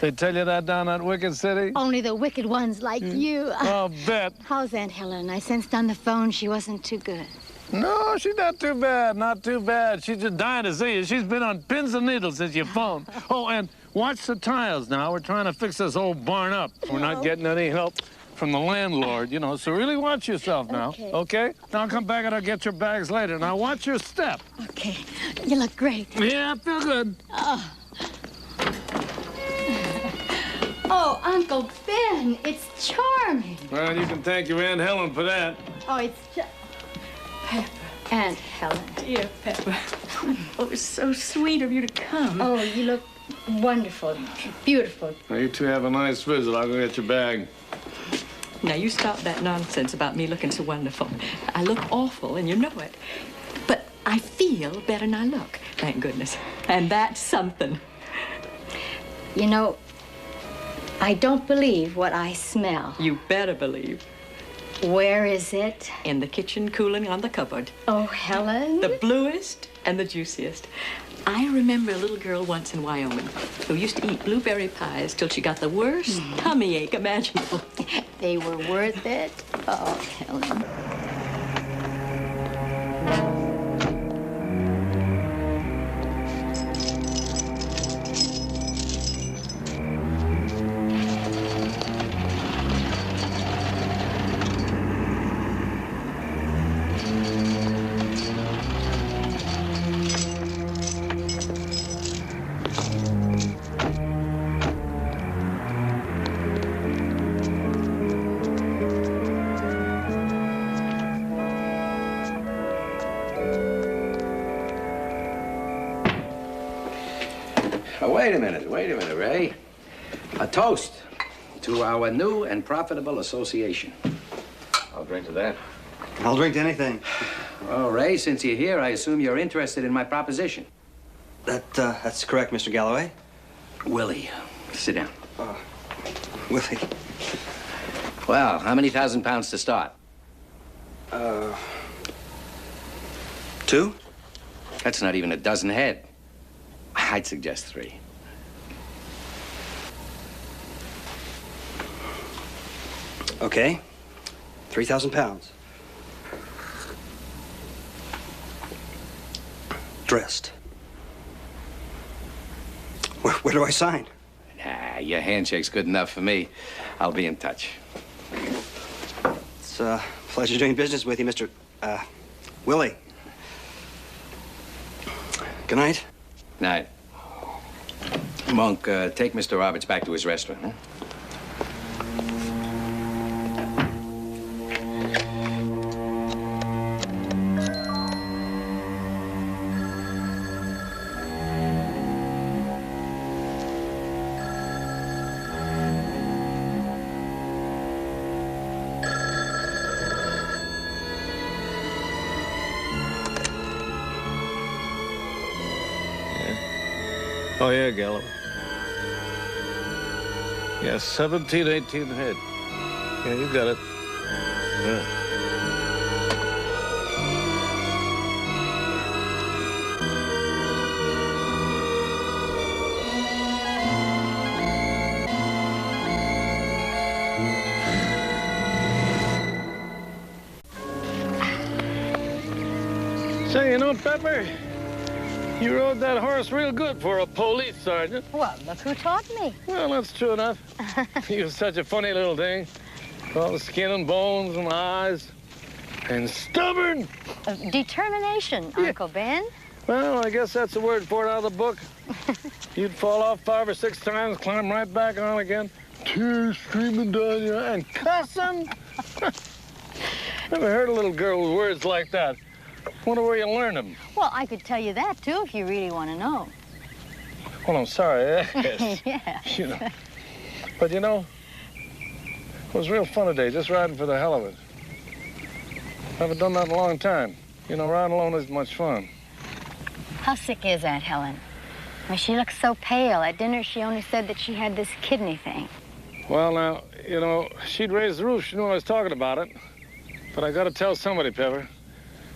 They tell you that down at Wicked City? Only the wicked ones like you. I'll bet. How's Aunt Helen? I sensed on the phone she wasn't too good. No, she's not too bad, not too bad. She's just dying to see you. She's been on pins and needles since you phoned. Oh, and watch the tiles now. We're trying to fix this old barn up. We're not getting any help from the landlord, you know, so really watch yourself now, okay? Now I'll come back and I'll get your bags later. Now watch your step. Okay. You look great. Yeah, I feel good. Oh. Oh, Uncle Ben, it's charming. Well, you can thank your Aunt Helen for that. Oh, it's just... Pepper. Aunt Helen. Dear Pepper. Oh, it's so sweet of you to come. Oh, you look wonderful, beautiful. Now, you two have a nice visit. I'll go get your bag. Now, you stop that nonsense about me looking so wonderful. I look awful, and you know it. But I feel better than I look, thank goodness. And that's something. You know, I don't believe what I smell. You better believe. Where is it? In the kitchen, cooling on the cupboard. Oh, Helen. The bluest and the juiciest. I remember a little girl once in Wyoming who used to eat blueberry pies till she got the worst tummy ache imaginable. They were worth it. Oh, Helen. Wait a minute, Ray. A toast to our new and profitable association. I'll drink to that. I'll drink to anything. Well, Ray, since you're here, I assume you're interested in my proposition. That's correct, Mr. Galloway. Willie, sit down. Willie. Well, how many £1,000 to start? 2? That's not even a dozen head. I'd suggest 3. Okay. £3,000. Dressed. Where do I sign? Nah, your handshake's good enough for me. I'll be in touch. It's a pleasure doing business with you, Mr. Willie. Good night. Night. Monk, take Mr. Roberts back to his restaurant, huh? Oh, yeah, Galloway. Yeah, 17, 18 head. Yeah, you got it. Yeah. Say, you know, Pepper, you rode that horse real good for a police sergeant. Well, look who taught me. Well, that's true enough. He was such a funny little thing. All the skin and bones and eyes. And stubborn. Determination, Yeah. Uncle Ben. Well, I guess that's the word for it out of the book. You'd fall off 5 or 6 times, climb right back on again. Tears streaming down your eye and cussing. Never heard a little girl with words like that. Wonder where you learned them. Well, I could tell you that, too, if you really want to know. Well, I'm sorry. Yes. Yeah. You know. But, you know, it was real fun today, just riding for the hell of it. Haven't done that in a long time. You know, riding alone isn't much fun. How sick is Aunt Helen? I mean, she looks so pale. At dinner, she only said that she had this kidney thing. Well, now, you know, she'd raised the roof. She knew I was talking about it. But I got to tell somebody, Pepper.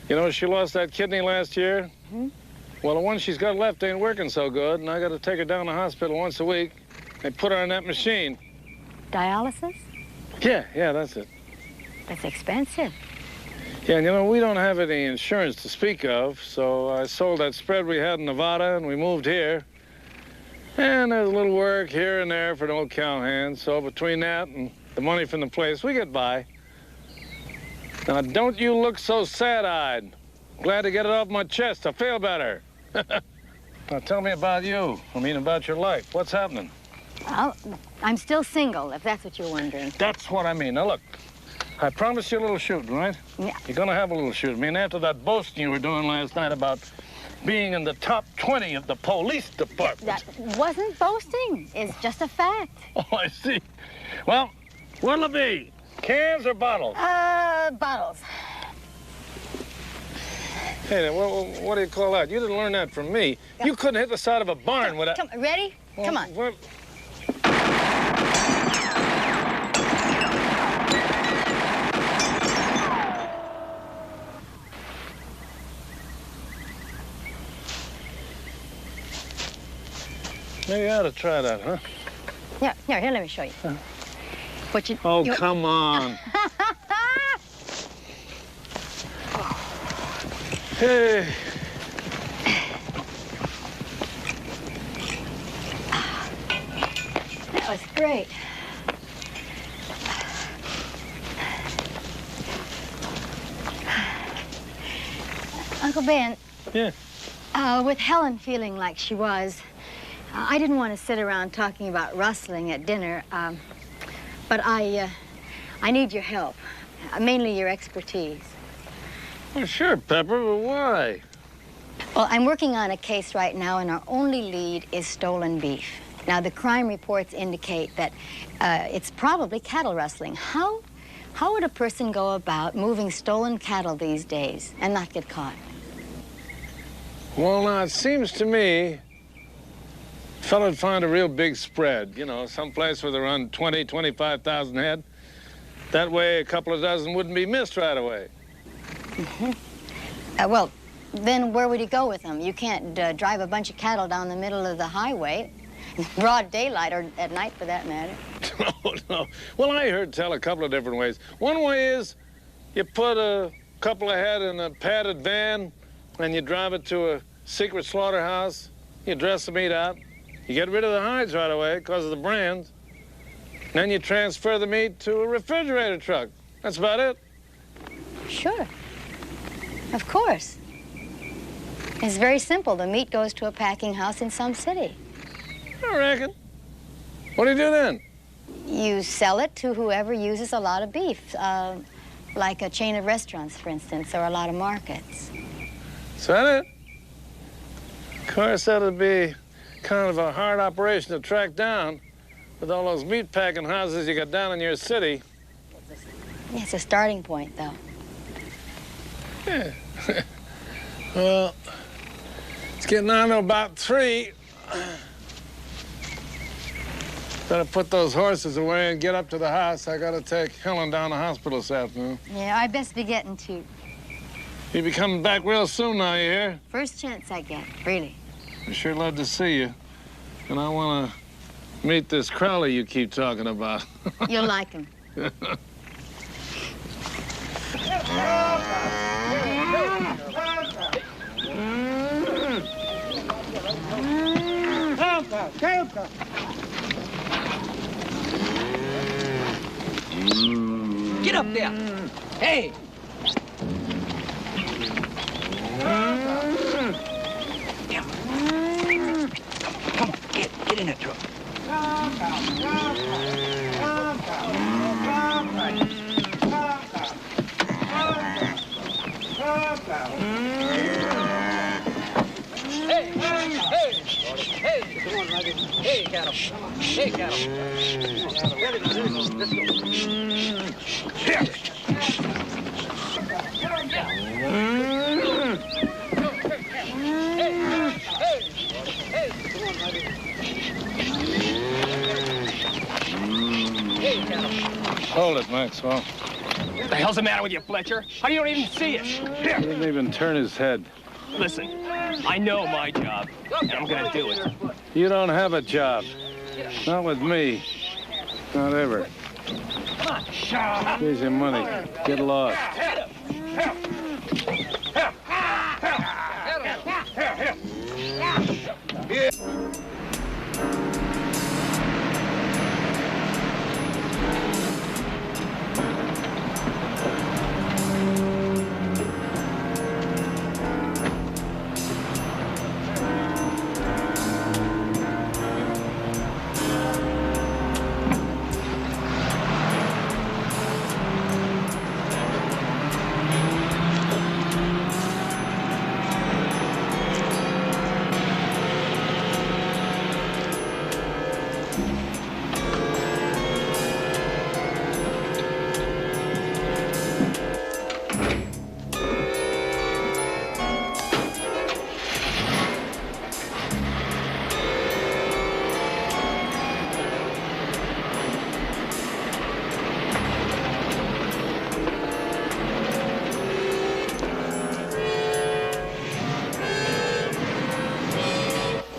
You know, she lost that kidney last year. Hmm? Well, the one she's got left ain't working so good, and I got to take her down to the hospital once a week. They put her on that machine. Dialysis? Yeah, that's it. That's expensive. Yeah, and you know, we don't have any insurance to speak of, so I sold that spread we had in Nevada, and we moved here. And there's a little work here and there for an old cowhand, so between that and the money from the place, we get by. Now, don't you look so sad-eyed. Glad to get it off my chest. I feel better. Now, tell me about you. I mean, about your life. What's happening? Well, I'm still single, if that's what you're wondering. That's what I mean. Now, look, I promised you a little shooting, right? Yeah. You're gonna have a little shooting. I mean, after that boasting you were doing last night about being in the top 20 of the police department. That wasn't boasting. It's just a fact. Oh, I see. Well, what'll it be? Cans or bottles? Bottles. Hey, what do you call that? You didn't learn that from me. You couldn't hit the side of a barn without... Come, ready? Well, Come on. Well, maybe I ought to try that, huh? Yeah, here, let me show you. What you... Oh, come on. Hey. That was great. Uncle Ben. Yeah. With Helen feeling like she was, I didn't want to sit around talking about rustling at dinner, but I need your help, mainly your expertise. Well, sure, Pepper, but why? Well, I'm working on a case right now, and our only lead is stolen beef. Now, the crime reports indicate that it's probably cattle rustling. How would a person go about moving stolen cattle these days and not get caught? Well, now, it seems to me a fella'd find a real big spread, you know, someplace where they run 20, 25,000 head. That way, a couple of dozen wouldn't be missed right away. Mm-hmm. Well, then where would you go with them? You can't drive a bunch of cattle down the middle of the highway, broad daylight, or at night for that matter. No. Well, I heard tell a couple of different ways. One way is you put a couple of head in a padded van and you drive it to a secret slaughterhouse. You dress the meat out. You get rid of the hides right away because of the brands. Then you transfer the meat to a refrigerator truck. That's about it. Sure. Of course. It's very simple. The meat goes to a packing house in some city. I reckon. What do you do then? You sell it to whoever uses a lot of beef, like a chain of restaurants, for instance, or a lot of markets. Is that it? Of course, that'd be kind of a hard operation to track down with all those meat packing houses you got down in your city. It's a starting point, though. Yeah. Well, it's getting on to about 3. Better put those horses away and get up to the house. I gotta take Helen down to the hospital this afternoon. Yeah, I'd best be getting to. You'll be coming back real soon now, you hear? First chance I get, really. I sure love to see you. And I want to meet this Crowley you keep talking about. You'll like him. Get up there! Hey! Come on, get in that truck. Hey, come on, Roger. Hey, cattle. Hey, cattle. Let's go. Here. Hold it, Maxwell. What the hell's the matter with you, Fletcher? How do you don't even see it? He didn't even turn his head. Listen, I know my job, and I'm gonna do it. You don't have a job. Not with me. Not ever. Here's your money. Get lost.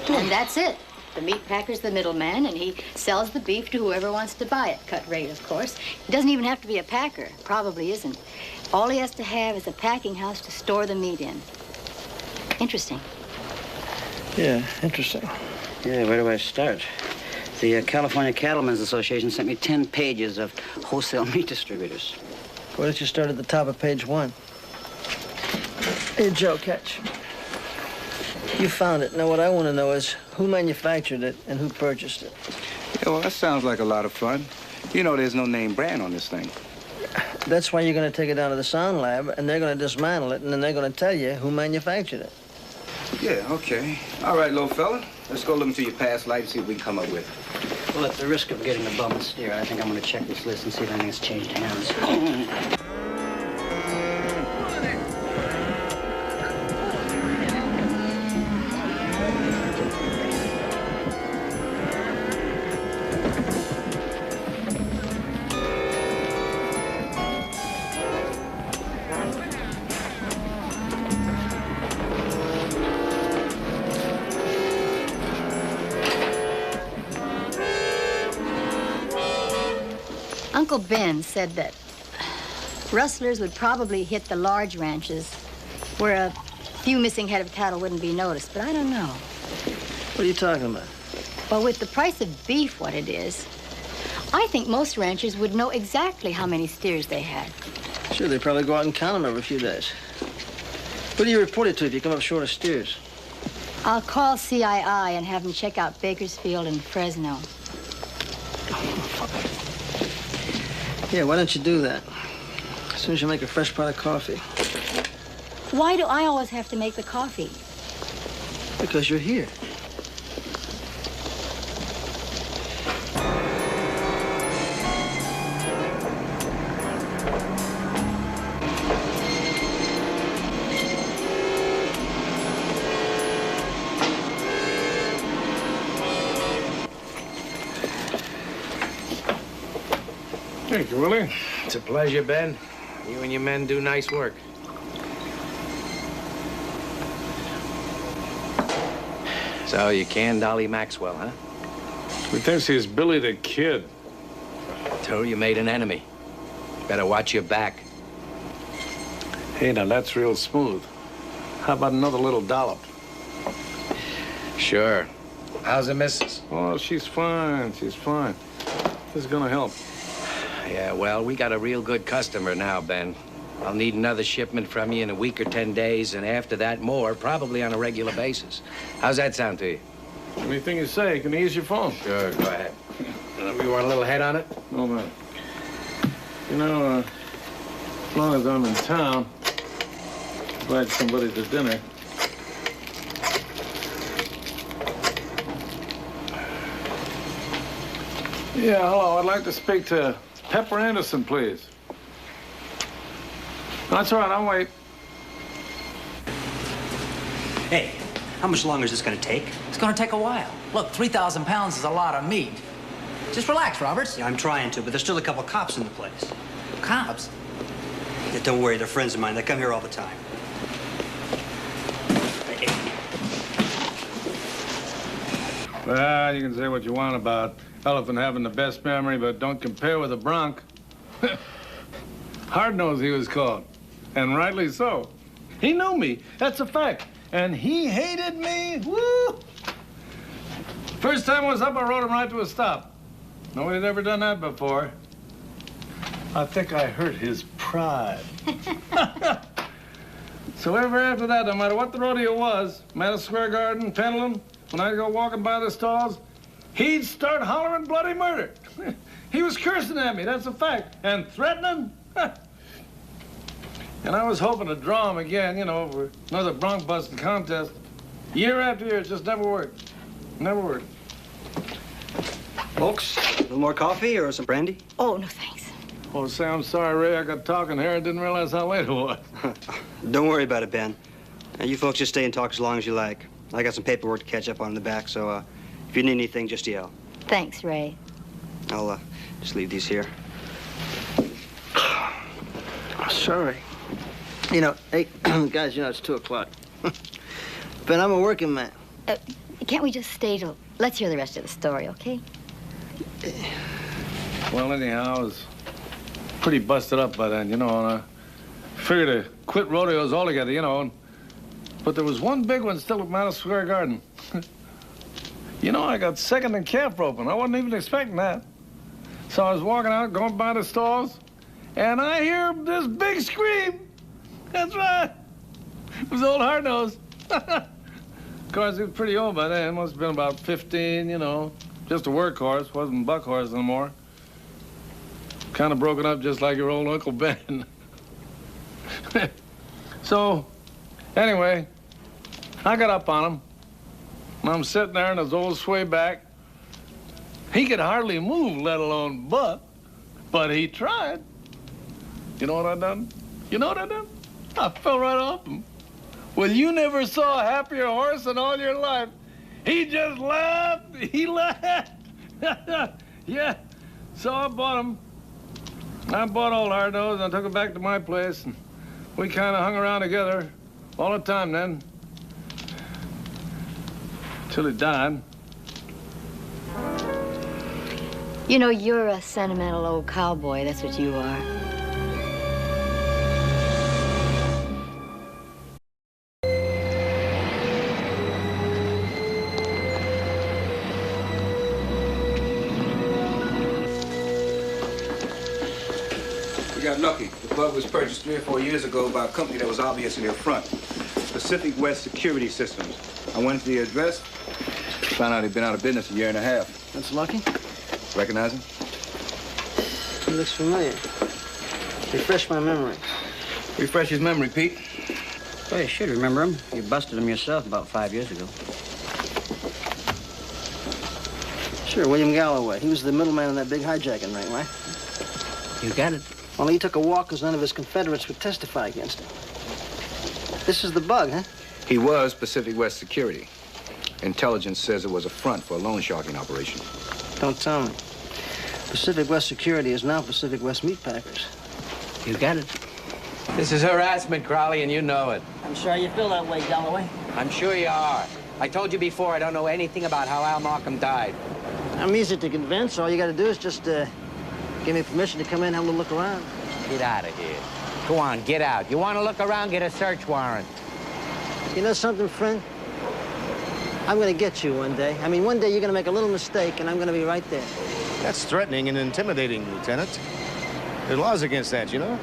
And that's it. The meat packer's the middleman, and he sells the beef to whoever wants to buy it. Cut rate, of course. He doesn't even have to be a packer. Probably isn't. All he has to have is a packing house to store the meat in. Interesting. Yeah, interesting. Yeah, where do I start? The California Cattlemen's Association sent me 10 pages of wholesale meat distributors. Why don't you start at the top of page 1? Hey, Joe, catch. You found it. Now, what I want to know is who manufactured it and who purchased it. Yeah, well, that sounds like a lot of fun. You know there's no name brand on this thing. That's why you're going to take it down to the sound lab, and they're going to dismantle it, and then they're going to tell you who manufactured it. Yeah, okay. All right, little fella. Let's go look into your past life and see what we can come up with. Well, at the risk of getting a bum and steer, I think I'm going to check this list and see if anything's changed hands. Uncle Ben said that rustlers would probably hit the large ranches where a few missing head of cattle wouldn't be noticed, but I don't know. What are you talking about? Well, with the price of beef what it is, I think most ranchers would know exactly how many steers they had. Sure, they probably go out and count them every few days. Who do you report it to if you come up short of steers? I'll call CII and have them check out Bakersfield and Fresno. Yeah, why don't you do that? As soon as you make a fresh pot of coffee. Why do I always have to make the coffee? Because you're here. Thank you, Willie. It's a pleasure, Ben. You and your men do nice work. So you can Dolly Maxwell, huh? He thinks he's Billy the Kid. So you made an enemy. Better watch your back. Hey, now that's real smooth. How about another little dollop? Sure. How's the missus? Oh, she's fine. She's fine. This is gonna help. Yeah, well, we got a real good customer now, Ben. I'll need another shipment from you in a week or 10 days, and after that, more, probably on a regular basis. How's that sound to you? Anything you say, can I use your phone? Sure, go ahead. You want a little head on it? No, man. You know, as long as I'm in town, invite somebody to dinner. Yeah, hello. I'd like to speak to Pepper Anderson, please. That's all right. I'll wait. Hey, how much longer is this going to take? It's going to take a while. Look, 3,000 pounds is a lot of meat. Just relax, Roberts. Yeah, I'm trying to, but there's still a couple cops in the place. Cops? Yeah, don't worry, they're friends of mine. They come here all the time. Well, you can say what you want about Elephant having the best memory, but don't compare with a bronc. Hard-nosed, he was called, and rightly so. He knew me, that's a fact, and he hated me, woo! First time I was up, I rode him right to a stop. Nobody'd ever done that before. I think I hurt his pride. So ever after that, no matter what the rodeo was, Madison Square Garden, Pendulum, when I'd go walking by the stalls, he'd start hollering bloody murder. He was cursing at me, that's a fact, and threatening. And I was hoping to draw him again, you know, for another bronc busting contest. Year after year, it just never worked. Never worked. Folks, a little more coffee or some brandy? Oh, no, thanks. Oh, say, I'm sorry, Ray. I got talking here and didn't realize how late it was. Don't worry about it, Ben. You folks just stay and talk as long as you like. I got some paperwork to catch up on in the back, so if you need anything, just yell. Thanks, Ray. I'll just leave these here. Sorry. You know, hey, guys, you know, it's 2 o'clock. Ben, I'm a working man. Can't we just stay till... Let's hear the rest of the story, okay? Well, anyhow, I was pretty busted up by then, you know, and I figured to quit rodeos altogether, you know, but there was one big one still at Madison Square Garden. You know, I got second in calf roping. I wasn't even expecting that. So I was walking out, going by the stalls, and I hear this big scream. That's right. It was old Hard-Nose. Of course, he was pretty old by then. Must have been about 15, you know. Just a workhorse, wasn't buck horse anymore. Kind of broken up just like your old Uncle Ben. So, anyway, I got up on him. And I'm sitting there in his old sway back. He could hardly move, let alone buck. But he tried. You know what I done? You know what I done? I fell right off him. Well, you never saw a happier horse in all your life. He just laughed. He laughed. Yeah. So I bought him. I bought old Hard-Nose and I took him back to my place. And we kind of hung around together all the time then. Till he died. You know, you're a sentimental old cowboy. That's what you are. We got lucky. The bug was purchased 3 or 4 years ago by a company that was obviously a front. Pacific West Security Systems. I went to the address, found out he'd been out of business a year and a half. That's lucky. Recognize him? He looks familiar. Refresh my memory. Refresh his memory, Pete. Well, you should remember him. You busted him yourself about 5 years ago. Sure, William Galloway. He was the middleman in that big hijacking ring, right? You got it. Only he took a walk because none of his Confederates would testify against him. This is the bug, huh? He was Pacific West Security. Intelligence says it was a front for a loan sharking operation. Don't tell me. Pacific West Security is now Pacific West Meatpackers. You got it. This is harassment, Crowley, and you know it. I'm sorry you feel that way, Galloway. I'm sure you are. I told you before I don't know anything about how Al Markham died. I'm easy to convince. All you got to do is just give me permission to come in and have a look around. Get out of here. Go on, get out. You want to look around, get a search warrant. You know something, friend? I'm gonna get you one day. I mean, one day you're gonna make a little mistake, and I'm gonna be right there. That's threatening and intimidating, Lieutenant. There are laws against that, you know?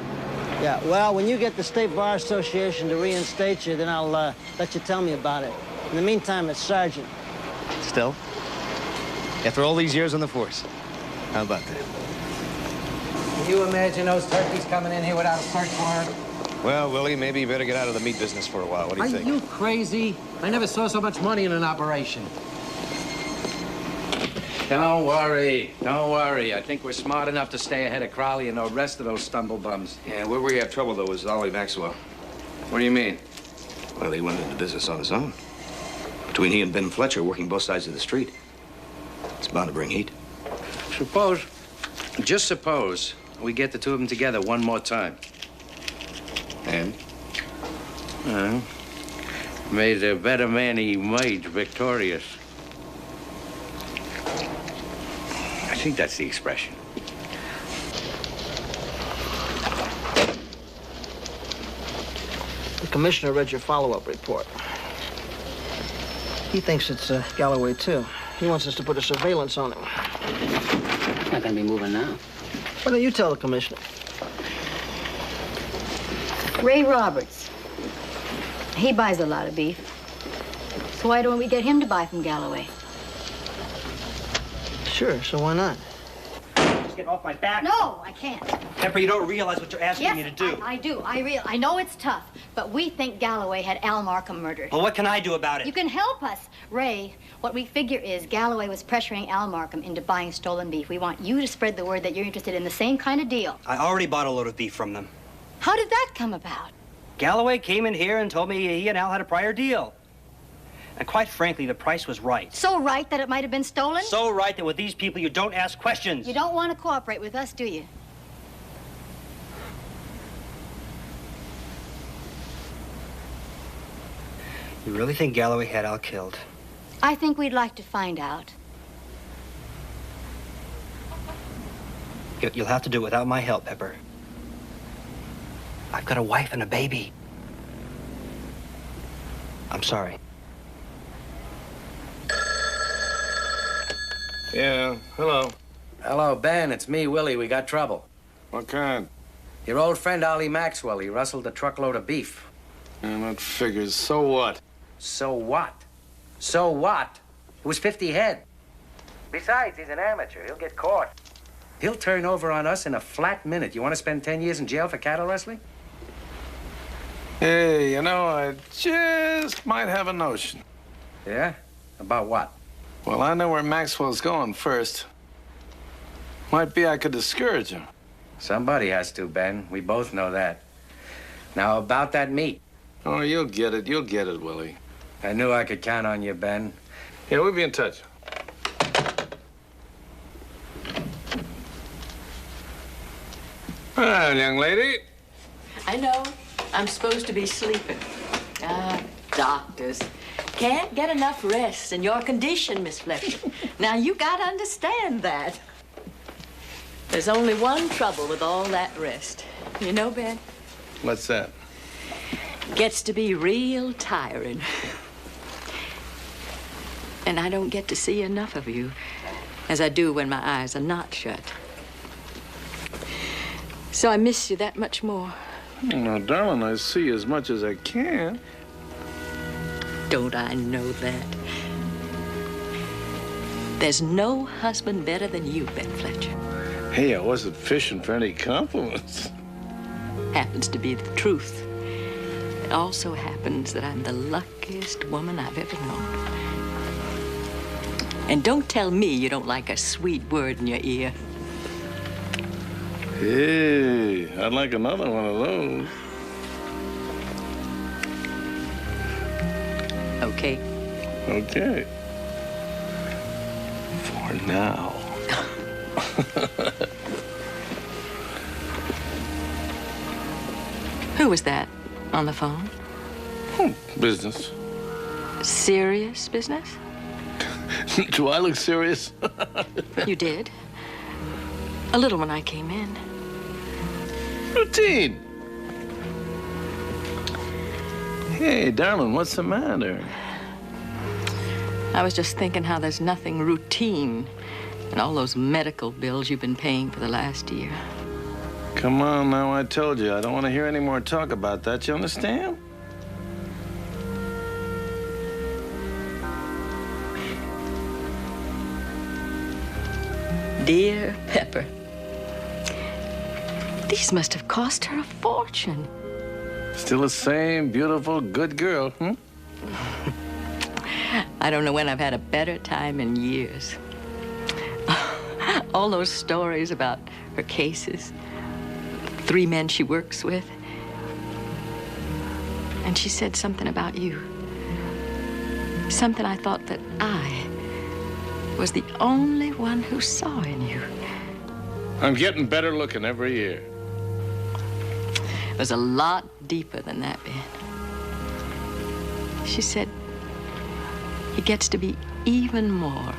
Yeah, well, when you get the State Bar Association to reinstate you, then I'll let you tell me about it. In the meantime, it's Sergeant. Still? After all these years on the force. How about that? Can you imagine those turkeys coming in here without a search warrant? Well, Willie, maybe you better get out of the meat business for a while. What do you think? Are you crazy? I never saw so much money in an operation. Don't worry. Don't worry. I think we're smart enough to stay ahead of Crowley and the rest of those stumblebums. Yeah, where we have trouble, though, is Ollie Maxwell. What do you mean? Well, he went into business on his own. Between he and Ben Fletcher working both sides of the street. It's bound to bring heat. Just suppose we get the two of them together one more time. And? May the better man emerge victorious. I think that's the expression. The commissioner read your follow-up report. He thinks it's Galloway, too. He wants us to put a surveillance on him. He's not gonna be moving now. Why don't you tell the commissioner? Ray Roberts. He buys a lot of beef. So why don't we get him to buy from Galloway? Sure, so why not? Just get off my back. No, I can't. Pepper, you don't realize what you're asking Yes, me to do. I do. I know it's tough, but we think Galloway had Al Markham murdered. Well, what can I do about it? You can help us. Ray, what we figure is Galloway was pressuring Al Markham into buying stolen beef. We want you to spread the word that you're interested in the same kind of deal. I already bought a load of beef from them. How did that come about? Galloway came in here and told me he and Al had a prior deal. And quite frankly, the price was right. So right that it might have been stolen? So right that with these people, you don't ask questions. You don't want to cooperate with us, do you? You really think Galloway had Al killed? I think we'd like to find out. You'll have to do it without my help, Pepper. I've got a wife and a baby. I'm sorry. Yeah, hello. Hello, Ben. It's me, Willie. We got trouble. What kind? Your old friend, Ollie Maxwell. He rustled a truckload of beef. Yeah, that figures. So what? So what? So what? It was 50 head. Besides, he's an amateur. He'll get caught. He'll turn over on us in a flat minute. You want to spend 10 years in jail for cattle rustling? Hey, you know, I just might have a notion. Yeah? About what? Well, I know where Maxwell's going first. Might be I could discourage him. Somebody has to, Ben. We both know that. Now, about that meat. Oh, you'll get it. You'll get it, Willie. I knew I could count on you, Ben. Yeah, we'll be in touch. Well, young lady. I know. I'm supposed to be sleeping. Ah, doctors. Can't get enough rest in your condition, Miss Fletcher. Now, you gotta understand that. There's only one trouble with all that rest. You know, Ben? What's that? Gets to be real tiring. And I don't get to see enough of you as I do when my eyes are not shut. So I miss you that much more. Now, darling, I see as much as I can. Don't I know that? There's no husband better than you, Ben Fletcher. Hey, I wasn't fishing for any compliments. Happens to be the truth. It also happens that I'm the luckiest woman I've ever known. And don't tell me you don't like a sweet word in your ear. Hey, I'd like another one of those. Okay. Okay. For now. Who was that on the phone? Business. Serious business? Do I look serious? You did. A little when I came in. Routine. Hey, darling, what's the matter? I was just thinking how there's nothing routine in all those medical bills you've been paying for the last year. Come on now, I told you. I don't want to hear any more talk about that. You understand? Dear Pepper, these must have cost her a fortune. Still the same beautiful, good girl, hmm? I don't know when I've had a better time in years. All those stories about her cases, 3 men she works with. And she said something about you. Something I thought that I was the only one who saw in you. I'm getting better looking every year. It was a lot deeper than that, Ben. She said he gets to be even more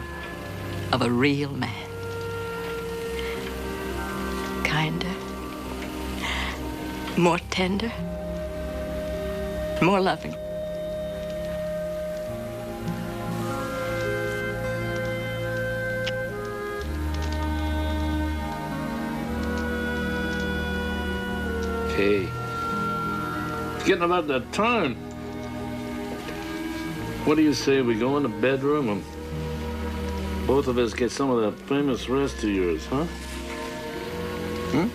of a real man. Kinder, more tender, more loving. Hey, it's getting about that time. What do you say we go in the bedroom and both of us get some of that famous rest of yours, huh? Hmm?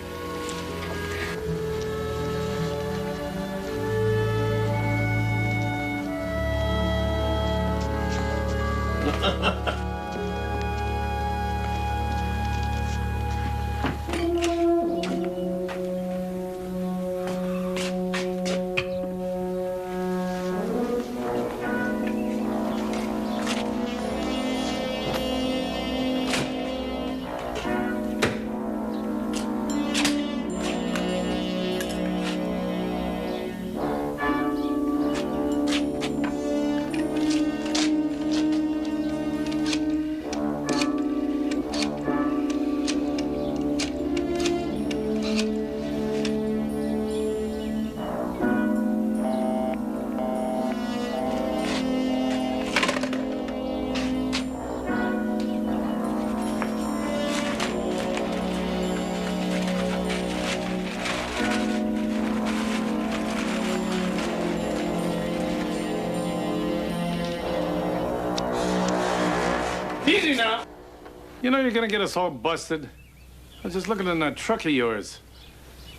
Easy now. You know you're gonna get us all busted. I was just looking in that truck of yours.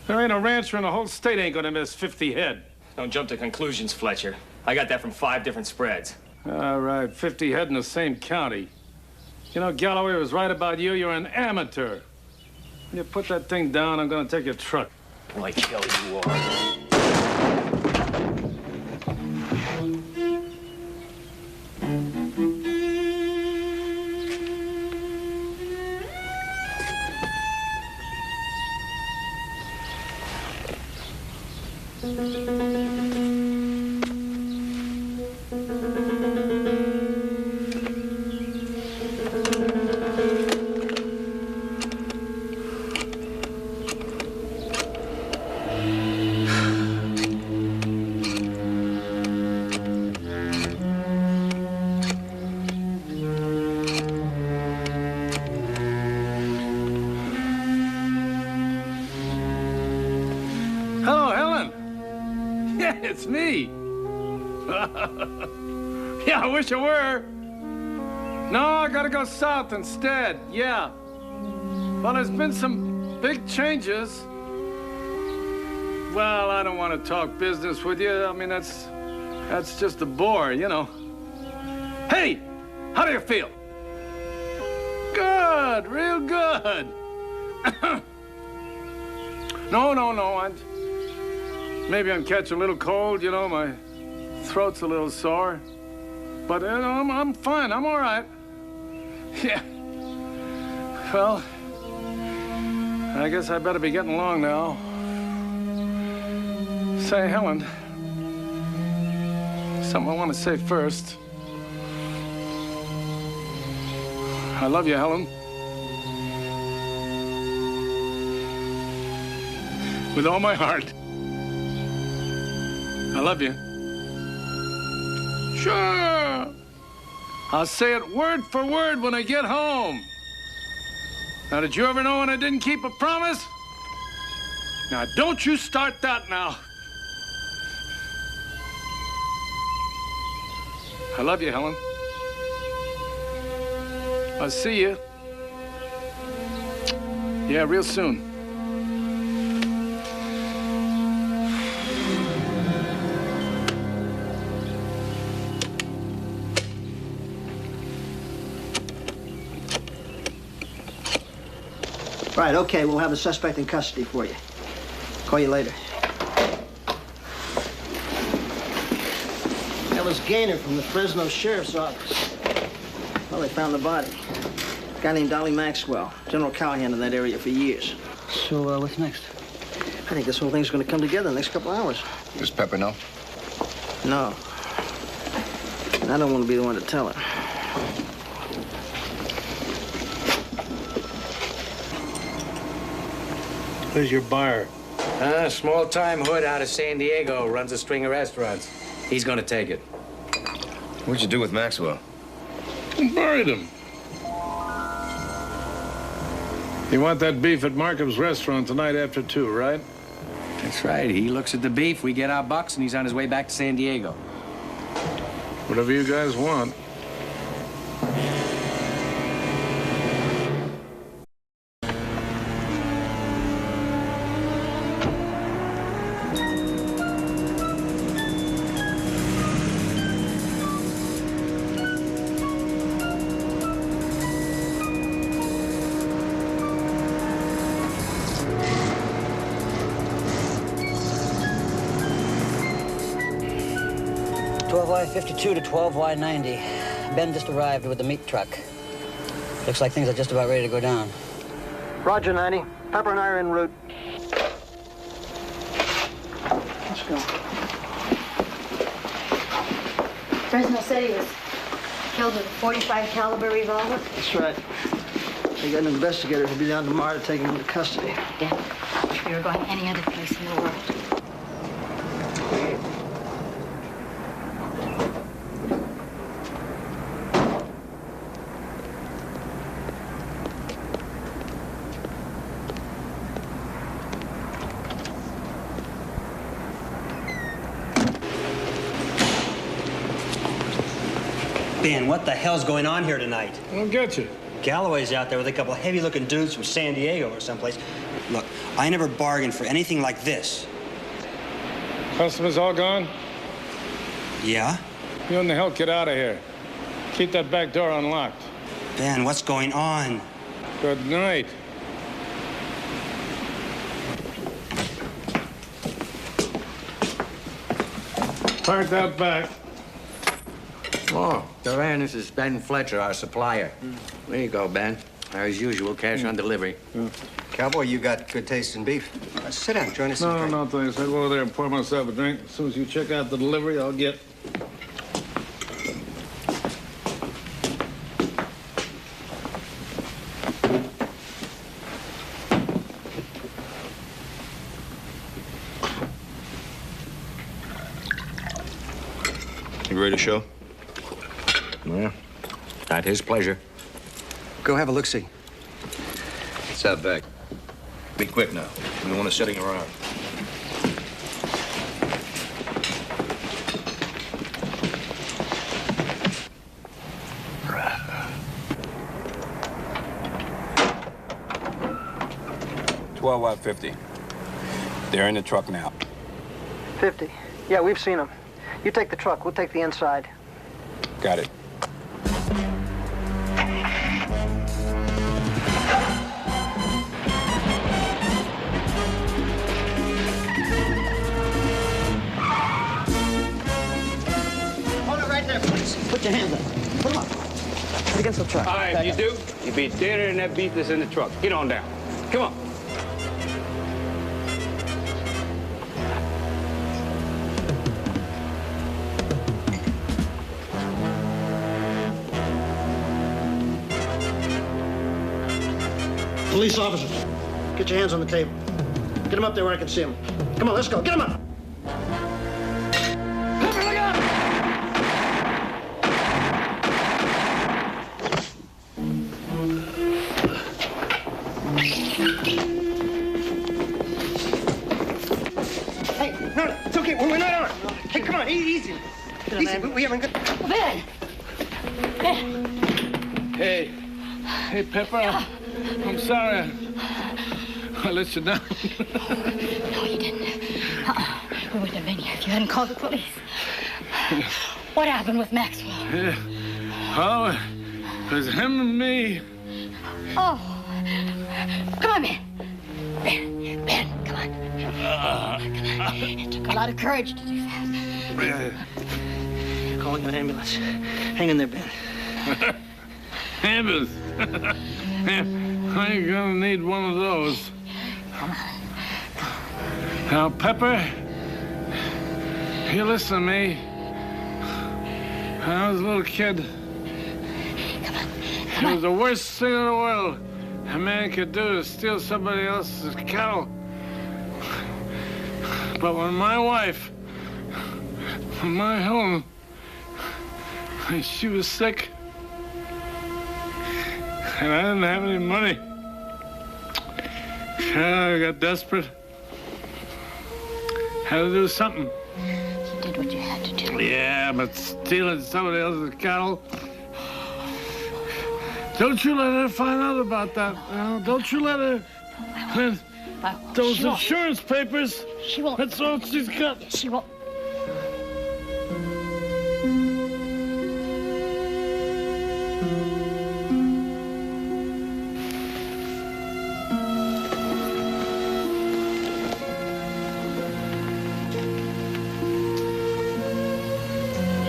There ain't a rancher in the whole state ain't gonna miss 50 head. Don't jump to conclusions, Fletcher. I got that from 5 different spreads. All right, 50 head in the same county. You know, Galloway was right about you. You're an amateur. When you put that thing down, I'm gonna take your truck. Like hell you are. Hello, Helen. Yeah, it's me. Yeah, I wish I were. No, I gotta go south instead, yeah. Well, there's been some big changes. Well, I don't want to talk business with you. I mean, that's just a bore, you know. Hey, how do you feel? Good, real good. No, maybe I'm catching a little cold, you know, my throat's a little sore. But, you know, I'm fine, I'm all right. Yeah. Well, I guess I better be getting along now. Say, Helen, something I want to say first. I love you, Helen. With all my heart. I love you. Sure. I'll say it word for word when I get home. Now, did you ever know when I didn't keep a promise? Now, don't you start that now. I love you, Helen. I'll see you. Yeah, real soon. Right, okay, we'll have the suspect in custody for you. Call you later. That was Gaynor from the Fresno Sheriff's Office. Well, they found the body. A guy named Dolly Maxwell, general cowhand in that area for years. So, what's next? I think this whole thing's gonna come together in the next couple hours. Does Pepper know? No. And I don't want to be the one to tell her. Who's your buyer? Small-time hood out of San Diego, runs a string of restaurants. He's gonna take it. What'd you do with Maxwell? Buried him. You want that beef at Markham's restaurant tonight after 2, right? That's right. He looks at the beef, we get our bucks, and he's on his way back to San Diego. Whatever you guys want. Y52 to 12Y90. Ben just arrived with the meat truck. Looks like things are just about ready to go down. Roger, 90. Pepper and I are en route. Let's go. Fresno said he was killed with a .45 caliber revolver. That's right. They got an investigator who'll be down tomorrow to take him into custody. Yeah. If we were going any other place in the world. Ben, what the hell's going on here tonight? I don't get you. Galloway's out there with a couple of heavy-looking dudes from San Diego or someplace. Look, I never bargained for anything like this. Customers all gone? Yeah? You and the hell get out of here. Keep that back door unlocked. Ben, what's going on? Good night. Park that back. Oh, Duran, this is Ben Fletcher, our supplier. There you go, Ben. As usual, cash on delivery. Cowboy, you got good taste in beef. Sit down, join us in No, no, thanks. I'll go over there and pour myself a drink. As soon as you check out the delivery, I'll get... You ready to show? Yeah, at his pleasure. Go have a look-see. It's out back. Be quick now. We don't want to sitting around. $12.50. They're in the truck now. 50. Yeah, we've seen them. You take the truck. We'll take the inside. Got it. Hold it right there, please. Put your hands up. Put them up. Put against the truck. All right, if you do, you'd be deader than that beef that's in the truck. Get on down. Come on. Police officers, get your hands on the table. Get them up there where I can see them. Come on, let's go. Get them up. We haven't got... Ben! Ben! Hey. Hey, Pepper. I'm sorry. I let you down. No, you didn't. We wouldn't have been here if you hadn't called the police. What happened with Maxwell? Yeah. Oh, it was him and me. Oh. Come on, Ben. Ben, come on. Come on. It took a lot of courage to do that. Calling an ambulance. Hang in there, Ben. Ambulance. I ain't gonna need one of those. Now, Pepper, you listen to me. When I was a little kid, it was the worst thing in the world a man could do to steal somebody else's cattle. But when my wife, when my home, when she was sick, and I didn't have any money, I got desperate. Had to do something. You did what you had to do. Yeah, but stealing somebody else's cattle. Don't you let her find out about that. Don't you let her. Those insurance papers. She won't. That's all she's got. She won't.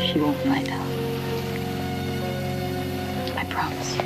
She won't find out. I promise you.